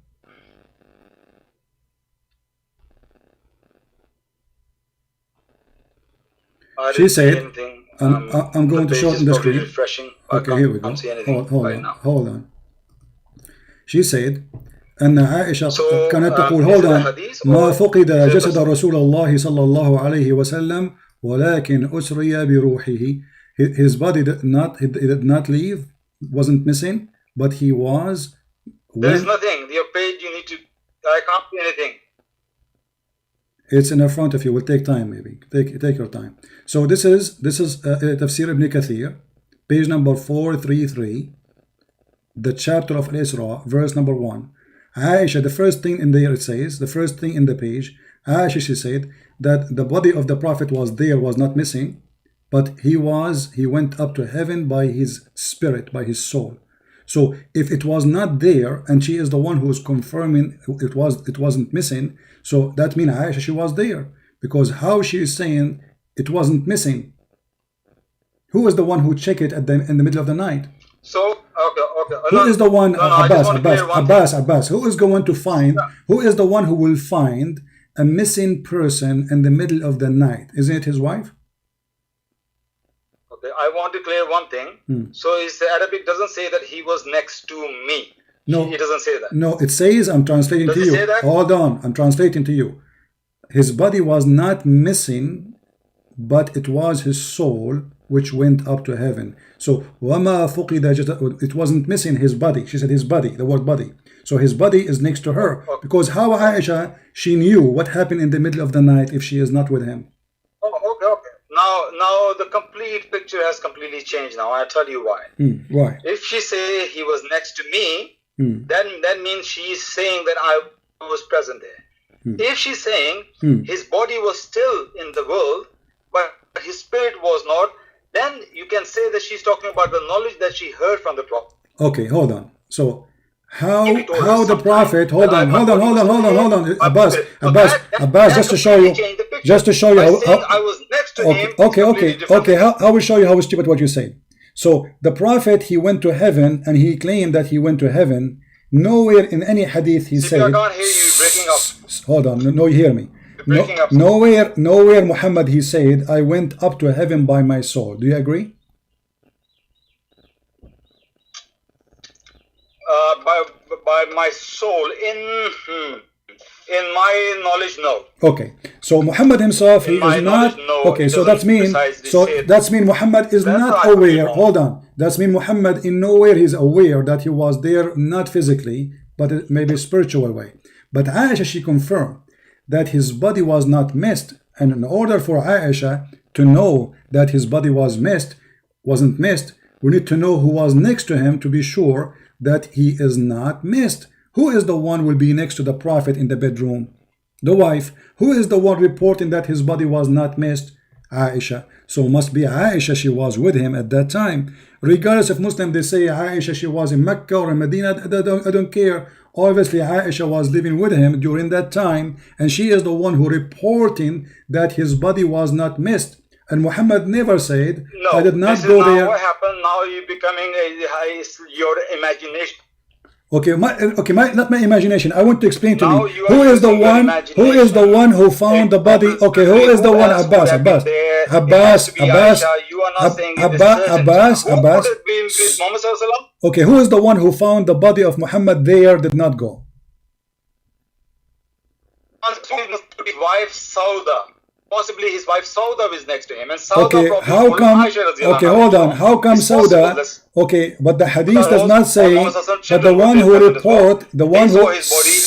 Speaker 8: She said, I'm going to show it on the screen. Okay, here we go. Hold on. She said, أن عائشة كانت تقول hold on ما فقد جسد رسول الله صلى الله عليه وسلم ولكن أسري بروحه. His body did not leave, wasn't missing, but he was.
Speaker 9: There's nothing. Your page, you need to. I can't see anything.
Speaker 8: It's in the front of you. Will take time, maybe. Take your time. So this is Tafsir Ibn Kathir, page number 433, the chapter of Al-Isra, verse number 1. Aisha, the first thing in there it says, the first thing in the page, Aisha, she said that the body of the Prophet was there, was not missing, but he went up to heaven by his spirit, by his soul. So if it was not there, and she is the one who is confirming it wasn't missing, so that means Aisha, she was there, because how she is saying it wasn't missing? Who is the one who checked it in the middle of the night?
Speaker 9: So okay.
Speaker 8: Who is the one? Abbas. Who is going to find?
Speaker 9: Yeah.
Speaker 8: Who is the one who will find a missing person in the middle of the night? Isn't it his wife?
Speaker 9: Okay, I want to clear one thing. So is the Arabic doesn't say that he was next to me.
Speaker 8: No,
Speaker 9: it doesn't say that.
Speaker 8: No, it says, I'm translating
Speaker 9: Does
Speaker 8: to
Speaker 9: it
Speaker 8: you.
Speaker 9: say that?
Speaker 8: Hold on, I'm translating to you. His body was not missing, but it was his soul which went up to heaven. So وَمَا فُقِدَ, it wasn't missing his body. She said his body, the word body. So his body is next to her.
Speaker 9: Okay.
Speaker 8: Because how Aisha, she knew what happened in the middle of the night if she is not with him.
Speaker 9: Oh, okay. Now the complete picture has completely changed now. I'll tell you why.
Speaker 8: Why?
Speaker 9: If she say he was next to me, then that means she is saying that I was present there. If she's saying his body was still in the world, but his spirit was not, then you can say that she's talking about the knowledge that she heard from the Prophet.
Speaker 8: Okay, hold on. So how
Speaker 9: If he told
Speaker 8: how
Speaker 9: us
Speaker 8: the
Speaker 9: sometime
Speaker 8: Prophet
Speaker 9: that I-
Speaker 8: hold on
Speaker 9: but-
Speaker 8: Abbas
Speaker 9: so
Speaker 8: Abbas
Speaker 9: that
Speaker 8: Abbas just to show you
Speaker 9: completely changed the picture.
Speaker 8: just to show you
Speaker 9: By
Speaker 8: how,
Speaker 9: saying I was next to him, it's
Speaker 8: okay
Speaker 9: completely different.
Speaker 8: I will show you how stupid what you say. So the Prophet, he went to heaven and he claimed that he went to heaven. Nowhere in any hadith he
Speaker 9: See,
Speaker 8: said,
Speaker 9: I can't hear you breaking up.
Speaker 8: hold on, no, you hear me.
Speaker 9: You're breaking up.
Speaker 8: Nowhere Muhammad he said, I went up to heaven by my soul. Do you agree?
Speaker 9: By my soul, in my knowledge, no.
Speaker 8: Okay, so Muhammad himself, he
Speaker 9: In my
Speaker 8: is not.
Speaker 9: knowledge, no,
Speaker 8: Okay,
Speaker 9: it
Speaker 8: so
Speaker 9: doesn't
Speaker 8: that's mean.
Speaker 9: precisely
Speaker 8: So
Speaker 9: say
Speaker 8: that's mean Muhammad is
Speaker 9: That's
Speaker 8: not
Speaker 9: right,
Speaker 8: aware.
Speaker 9: you know.
Speaker 8: Hold on, that's mean Muhammad in nowhere he's aware that he was there, not physically, but maybe spiritual way. But Aisha, she confirmed that his body was not missed, and in order for Aisha to know that his body wasn't missed, we need to know who was next to him to be sure that he is not missed. Who is the one will be next to the Prophet in the bedroom? The wife. Who is the one reporting that his body was not missed? Aisha. So must be Aisha, she was with him at that time. Regardless if Muslim they say Aisha, she was in Mecca or in Medina, I don't care. Obviously Aisha was living with him during that time, and she is the one who reporting that his body was not missed. And Muhammad never said,
Speaker 9: No,
Speaker 8: I did not
Speaker 9: this
Speaker 8: go
Speaker 9: is now
Speaker 8: there.
Speaker 9: what happened. Now you're becoming your imagination.
Speaker 8: Okay, not my imagination. I want to explain to
Speaker 9: Now
Speaker 8: me
Speaker 9: you are
Speaker 8: who is the
Speaker 9: using your
Speaker 8: one who found the body. Okay, who is the one?
Speaker 9: else
Speaker 8: Abbas,
Speaker 9: would have been
Speaker 8: Abbas,
Speaker 9: there? It has
Speaker 8: Abbas,
Speaker 9: to be
Speaker 8: Abbas,
Speaker 9: Aisha. You are not saying it is
Speaker 8: Abbas,
Speaker 9: certain.
Speaker 8: Abbas,
Speaker 9: Who
Speaker 8: Abbas.
Speaker 9: could it be with Muhammad Sallallahu Alaihi Wasallam?
Speaker 8: Okay, who is the one who found the body of Muhammad there? Did not go.
Speaker 9: His wife Sauda. Possibly his wife Sauda is next to him, and Sauda
Speaker 8: Okay,
Speaker 9: probably
Speaker 8: how
Speaker 9: told
Speaker 8: come?
Speaker 9: Aisha radhiyallahu
Speaker 8: Okay,
Speaker 9: anha.
Speaker 8: hold on. How come
Speaker 9: It's possible
Speaker 8: Sauda?
Speaker 9: this-
Speaker 8: Okay, but the hadith
Speaker 9: Because
Speaker 8: does not say.
Speaker 9: Muhammad Sallallahu Alaihi Wasallam
Speaker 8: But the one who
Speaker 9: children were
Speaker 8: report, the one
Speaker 9: they
Speaker 8: who.
Speaker 9: saw his body,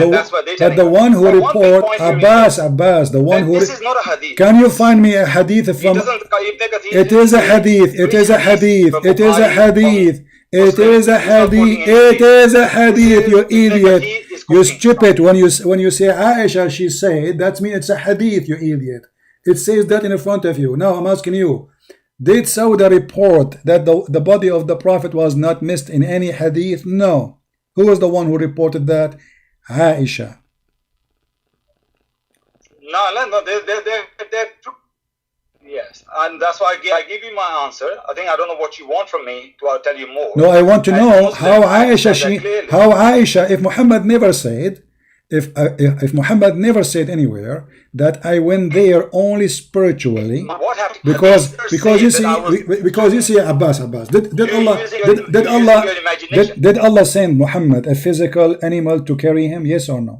Speaker 9: and that's what they
Speaker 8: But the one who report, Abbas, the one who.
Speaker 9: This is not a hadith.
Speaker 8: Can you find me a hadith
Speaker 9: He
Speaker 8: from?
Speaker 9: doesn't.
Speaker 8: It is a hadith. It is a hadith. It is a hadith. It is a hadith. It is a hadith. You idiot. You stupid. When you say Aisha, she said, that means it's a hadith. You idiot. It says that in front of you. Now I'm asking you. Did Sauda report that the body of the Prophet was not missed in any hadith? No. Who was the one who reported that? Aisha.
Speaker 9: No. They're true. Yes, and that's why I give you my answer. I think I don't know what you want from me to tell you more.
Speaker 8: No, I want to
Speaker 9: As
Speaker 8: know
Speaker 9: Muslim,
Speaker 8: how
Speaker 9: I
Speaker 8: Aisha
Speaker 9: understand that clearly.
Speaker 8: how Aisha, if Muhammad never said, if Muhammad never said anywhere that I went there only spiritually,
Speaker 9: What happened?
Speaker 8: because you
Speaker 9: Say that
Speaker 8: see because you see Abbas did
Speaker 9: You're
Speaker 8: Allah
Speaker 9: using your-
Speaker 8: did
Speaker 9: you're
Speaker 8: Allah
Speaker 9: using your imagination.
Speaker 8: did Allah send Muhammad a physical animal to carry him? Yes or no?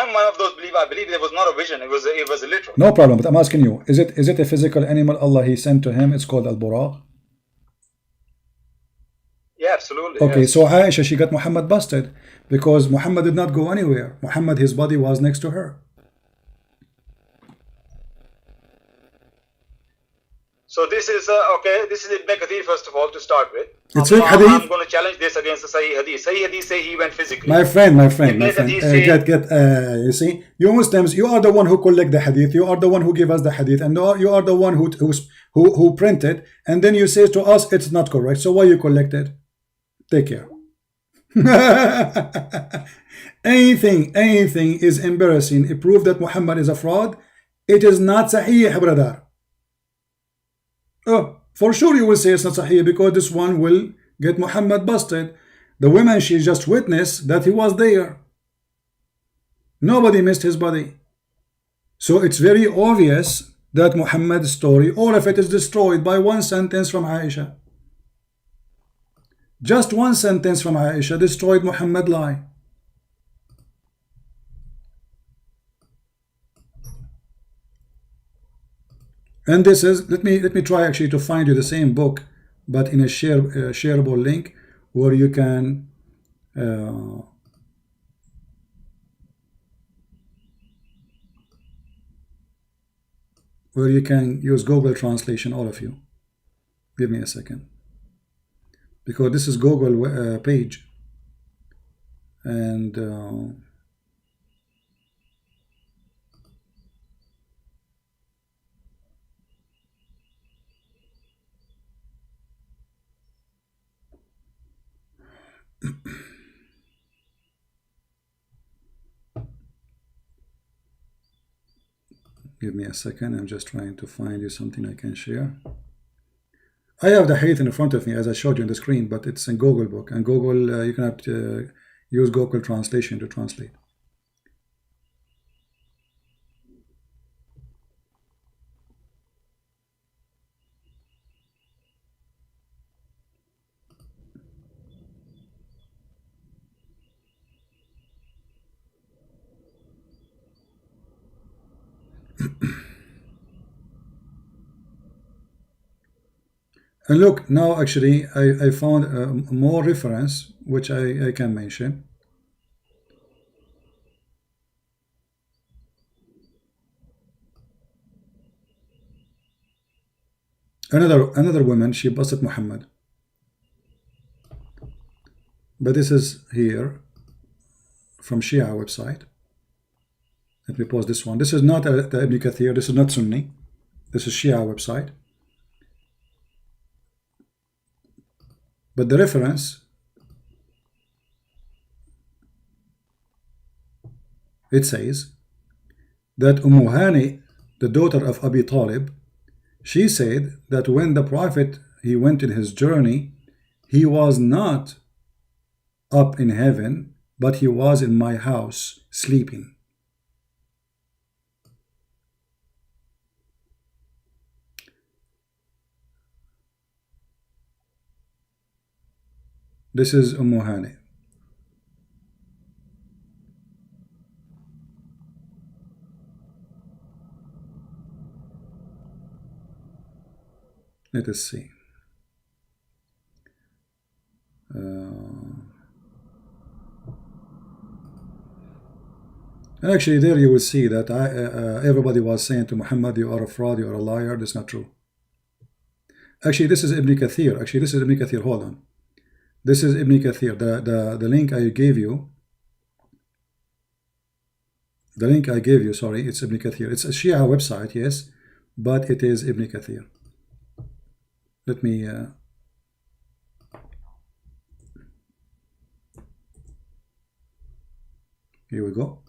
Speaker 9: I'm one of those believe. I believe it was not a vision. It was a literal.
Speaker 8: No problem, but I'm asking you, is it a physical animal Allah he sent to him? It's called al-buraq.
Speaker 9: Yeah, absolutely.
Speaker 8: Okay,
Speaker 9: yes.
Speaker 8: so Aisha, she got Muhammad busted because Muhammad did not go anywhere. Muhammad, his body was next to her.
Speaker 9: So this is okay. This is Ibn Kathir first of all to start with.
Speaker 8: It's
Speaker 9: I'm,
Speaker 8: a hadith.
Speaker 9: I'm going to challenge this against the Sahih Hadith. Sahih Hadith say he went physically.
Speaker 8: My friend.
Speaker 9: Ibn Kathir say-
Speaker 8: You see, you Muslims, you are the one who collect the hadith. You are the one who give us the hadith, and you are the one who printed. And then you say to us it's not correct. So why you collect it? Take care. anything is embarrassing. It proves that Muhammad is a fraud. It is not sahih, brother. Oh, for sure you will say it's not sahih because this one will get Muhammad busted. The woman, she just witnessed that he was there. Nobody missed his body. So it's very obvious that Muhammad's story, all of it is destroyed by one sentence from Aisha. Just one sentence from Aisha destroyed Muhammad's lie. And this is, let me try actually to find you the same book, but in a shareable link where you can use Google translation, all of you. Give me a second, because this is Google page, and Give me a second. I'm just trying to find you something I can share. I have the hadith in front of me as I showed you on the screen, but it's in Google book, and Google you cannot use Google translation to translate. And look, now actually I found more reference which I can mention. Another woman, she busted Muhammad. But this is here from Shia website. Let me pause this one. This is not the Ibn Kathir, this is not Sunni. This is Shia website. But the reference, it says that Hani, the daughter of Abi Talib, she said that when the Prophet, he went in his journey, he was not up in heaven, but he was in my house sleeping. This is Hani. Let us see. And actually there you will see that everybody was saying to Muhammad, you are a fraud, you are a liar. That's not true. Actually this is Ibn Kathir. Actually this is Ibn Kathir. Hold on. This is Ibn Kathir. The link I gave you. The link I gave you, sorry, it's Ibn Kathir. It's a Shia website, yes, but it is Ibn Kathir. Let me here we go.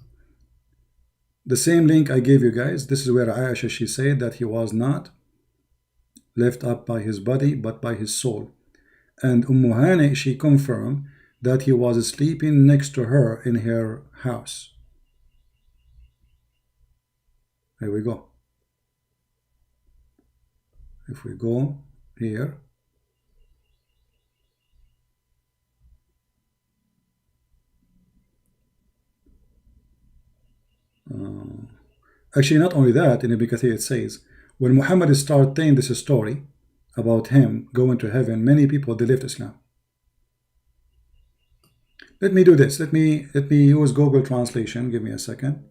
Speaker 8: The same link I gave you guys. This is where Aisha, she said that he was not left up by his body but by his soul. And Hani, she confirmed that he was sleeping next to her in her house. Here we go. If we go here, actually not only that, in Ibn Kathir it says, when Muhammad started telling this story about him going to heaven, many people, they left Islam. Let me do this. Let me use Google translation. Give me a second.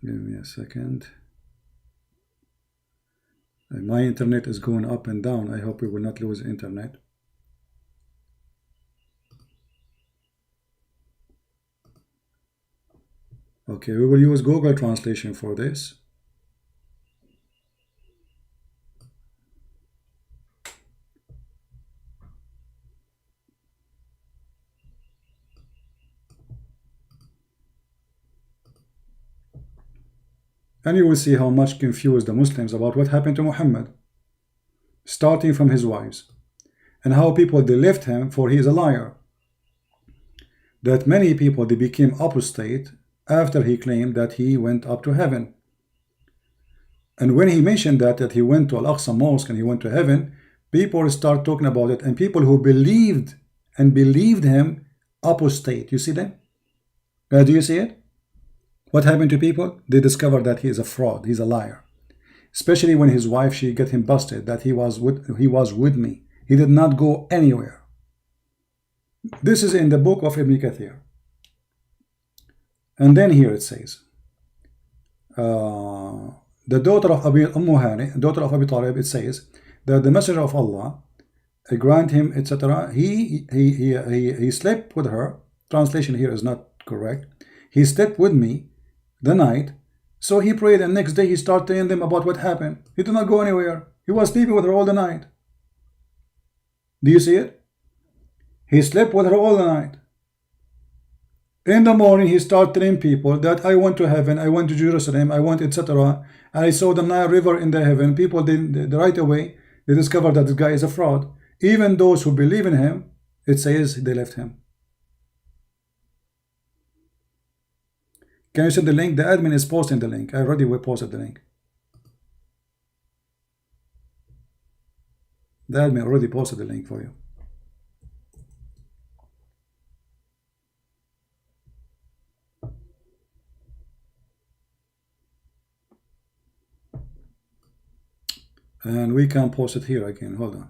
Speaker 8: Give me a second. My internet is going up and down. I hope we will not lose internet. Okay, we will use Google translation for this. And you will see how much confused the Muslims about what happened to Muhammad, starting from his wives, and how people, they left him for he is a liar. That many people, they became apostate after he claimed that he went up to heaven. And when he mentioned that he went to Al-Aqsa Mosque and he went to heaven, people start talking about it, and people who believed him apostate. You see that? Do you see it? What happened to people? They discovered that he is a fraud, he's a liar. Especially when his wife, she got him busted, that he was with me. He did not go anywhere. This is in the book of Ibn Kathir. And then here it says, the daughter of Hani, daughter of Abi Talib, it says that the Messenger of Allah, grant him, etc. He slept with her. Translation here is not correct. He slept with me the night, So he prayed, and next day he started telling them about what happened. He did not go anywhere. He was sleeping with her all the night. Do you see it? He slept with her all the night. In the morning, he started telling people that I went to heaven, I went to Jerusalem, I went, etc. And I saw the Nile River in the heaven. People did right away. They discovered that this guy is a fraud. Even those who believe in him, it says they left him. Can you send the link? The admin is posting the link. I already posted the link. The admin already posted the link for you. And we can post it here again. Hold on.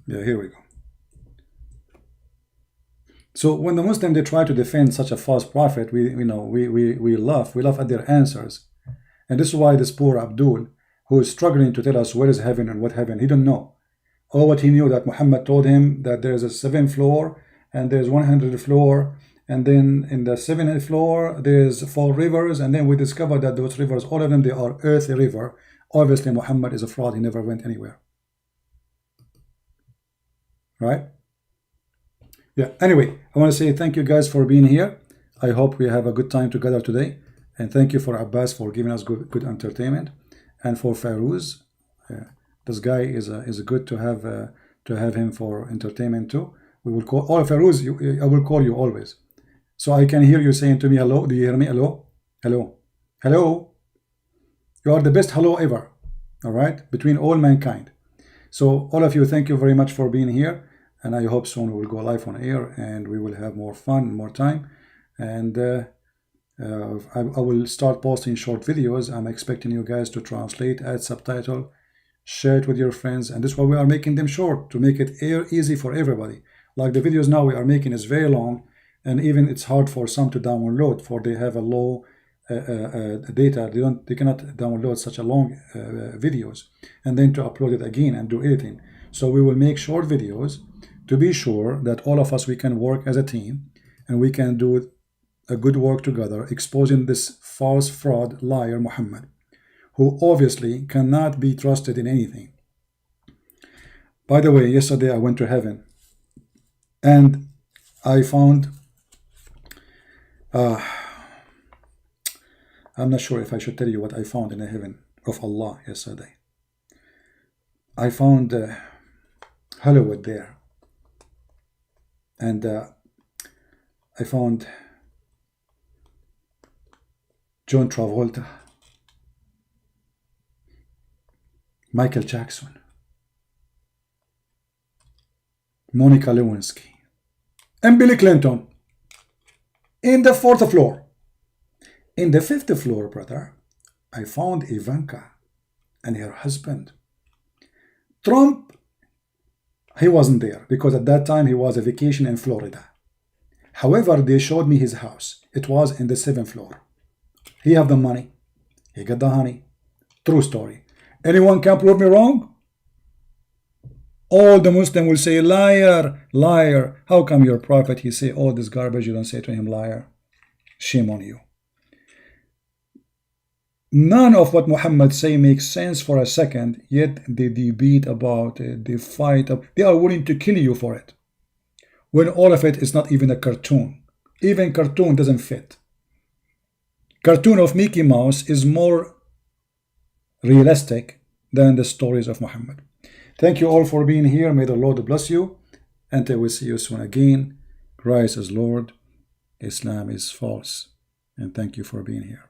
Speaker 8: Yeah, here we go. So when the Muslim they try to defend such a false prophet, we laugh at their answers, and this is why this poor Abdul, who is struggling to tell us where is heaven and what heaven, he don't know. All what he knew that Muhammad told him that there is a 7th floor and there's 100th floor, and then in the 7th floor there's 4 rivers, and then we discovered that those rivers, all of them, they are earthly river. Obviously Muhammad is a fraud. He never went anywhere. Right? Yeah, anyway, I want to say thank you guys for being here. I hope we have a good time together today, and thank you for Abbas for giving us good entertainment, and for Fairuz. This guy is good to have him for entertainment too. We will call Fairuz. I will call you always, so I can hear you saying to me hello. Do you hear me? Hello, hello, hello. You are the best hello ever. All right, between all mankind. So all of you, thank you very much for being here, and I hope soon we will go live on air and we will have more fun, more time, and I will start posting short videos. I'm expecting you guys to translate, add subtitle, share it with your friends, and this is why we are making them short, to make it easy for everybody. Like the videos now we are making is very long, and even it's hard for some to download, for they have a low data. They cannot download such a long videos and then to upload it again and do editing. So we will make short videos to be sure that all of us, we can work as a team and we can do a good work together, exposing this false fraud liar Muhammad, who obviously cannot be trusted in anything. By the way, yesterday I went to heaven and I found I'm not sure if I should tell you what I found in the heaven of Allah yesterday. I found Hollywood there, and I found John Travolta, Michael Jackson, Monica Lewinsky, and Billy Clinton in the 4th floor. In the 5th floor, brother, I found Ivanka and her husband. Trump, he wasn't there because at that time he was on vacation in Florida. However, they showed me his house. It was in the 7th floor. He have the money. He got the honey. True story. Anyone can prove me wrong? All the Muslim will say, liar, liar. How come your prophet, he say all this garbage, you don't say to him, liar? Shame on you. None of what Muhammad say makes sense for a second, yet they debate about it, they fight up, they are willing to kill you for it. When all of it is not even a cartoon. Even cartoon doesn't fit. Cartoon of Mickey Mouse is more realistic than the stories of Muhammad. Thank you all for being here. May the Lord bless you. Until we see you soon again. Christ is Lord. Islam is false. And thank you for being here.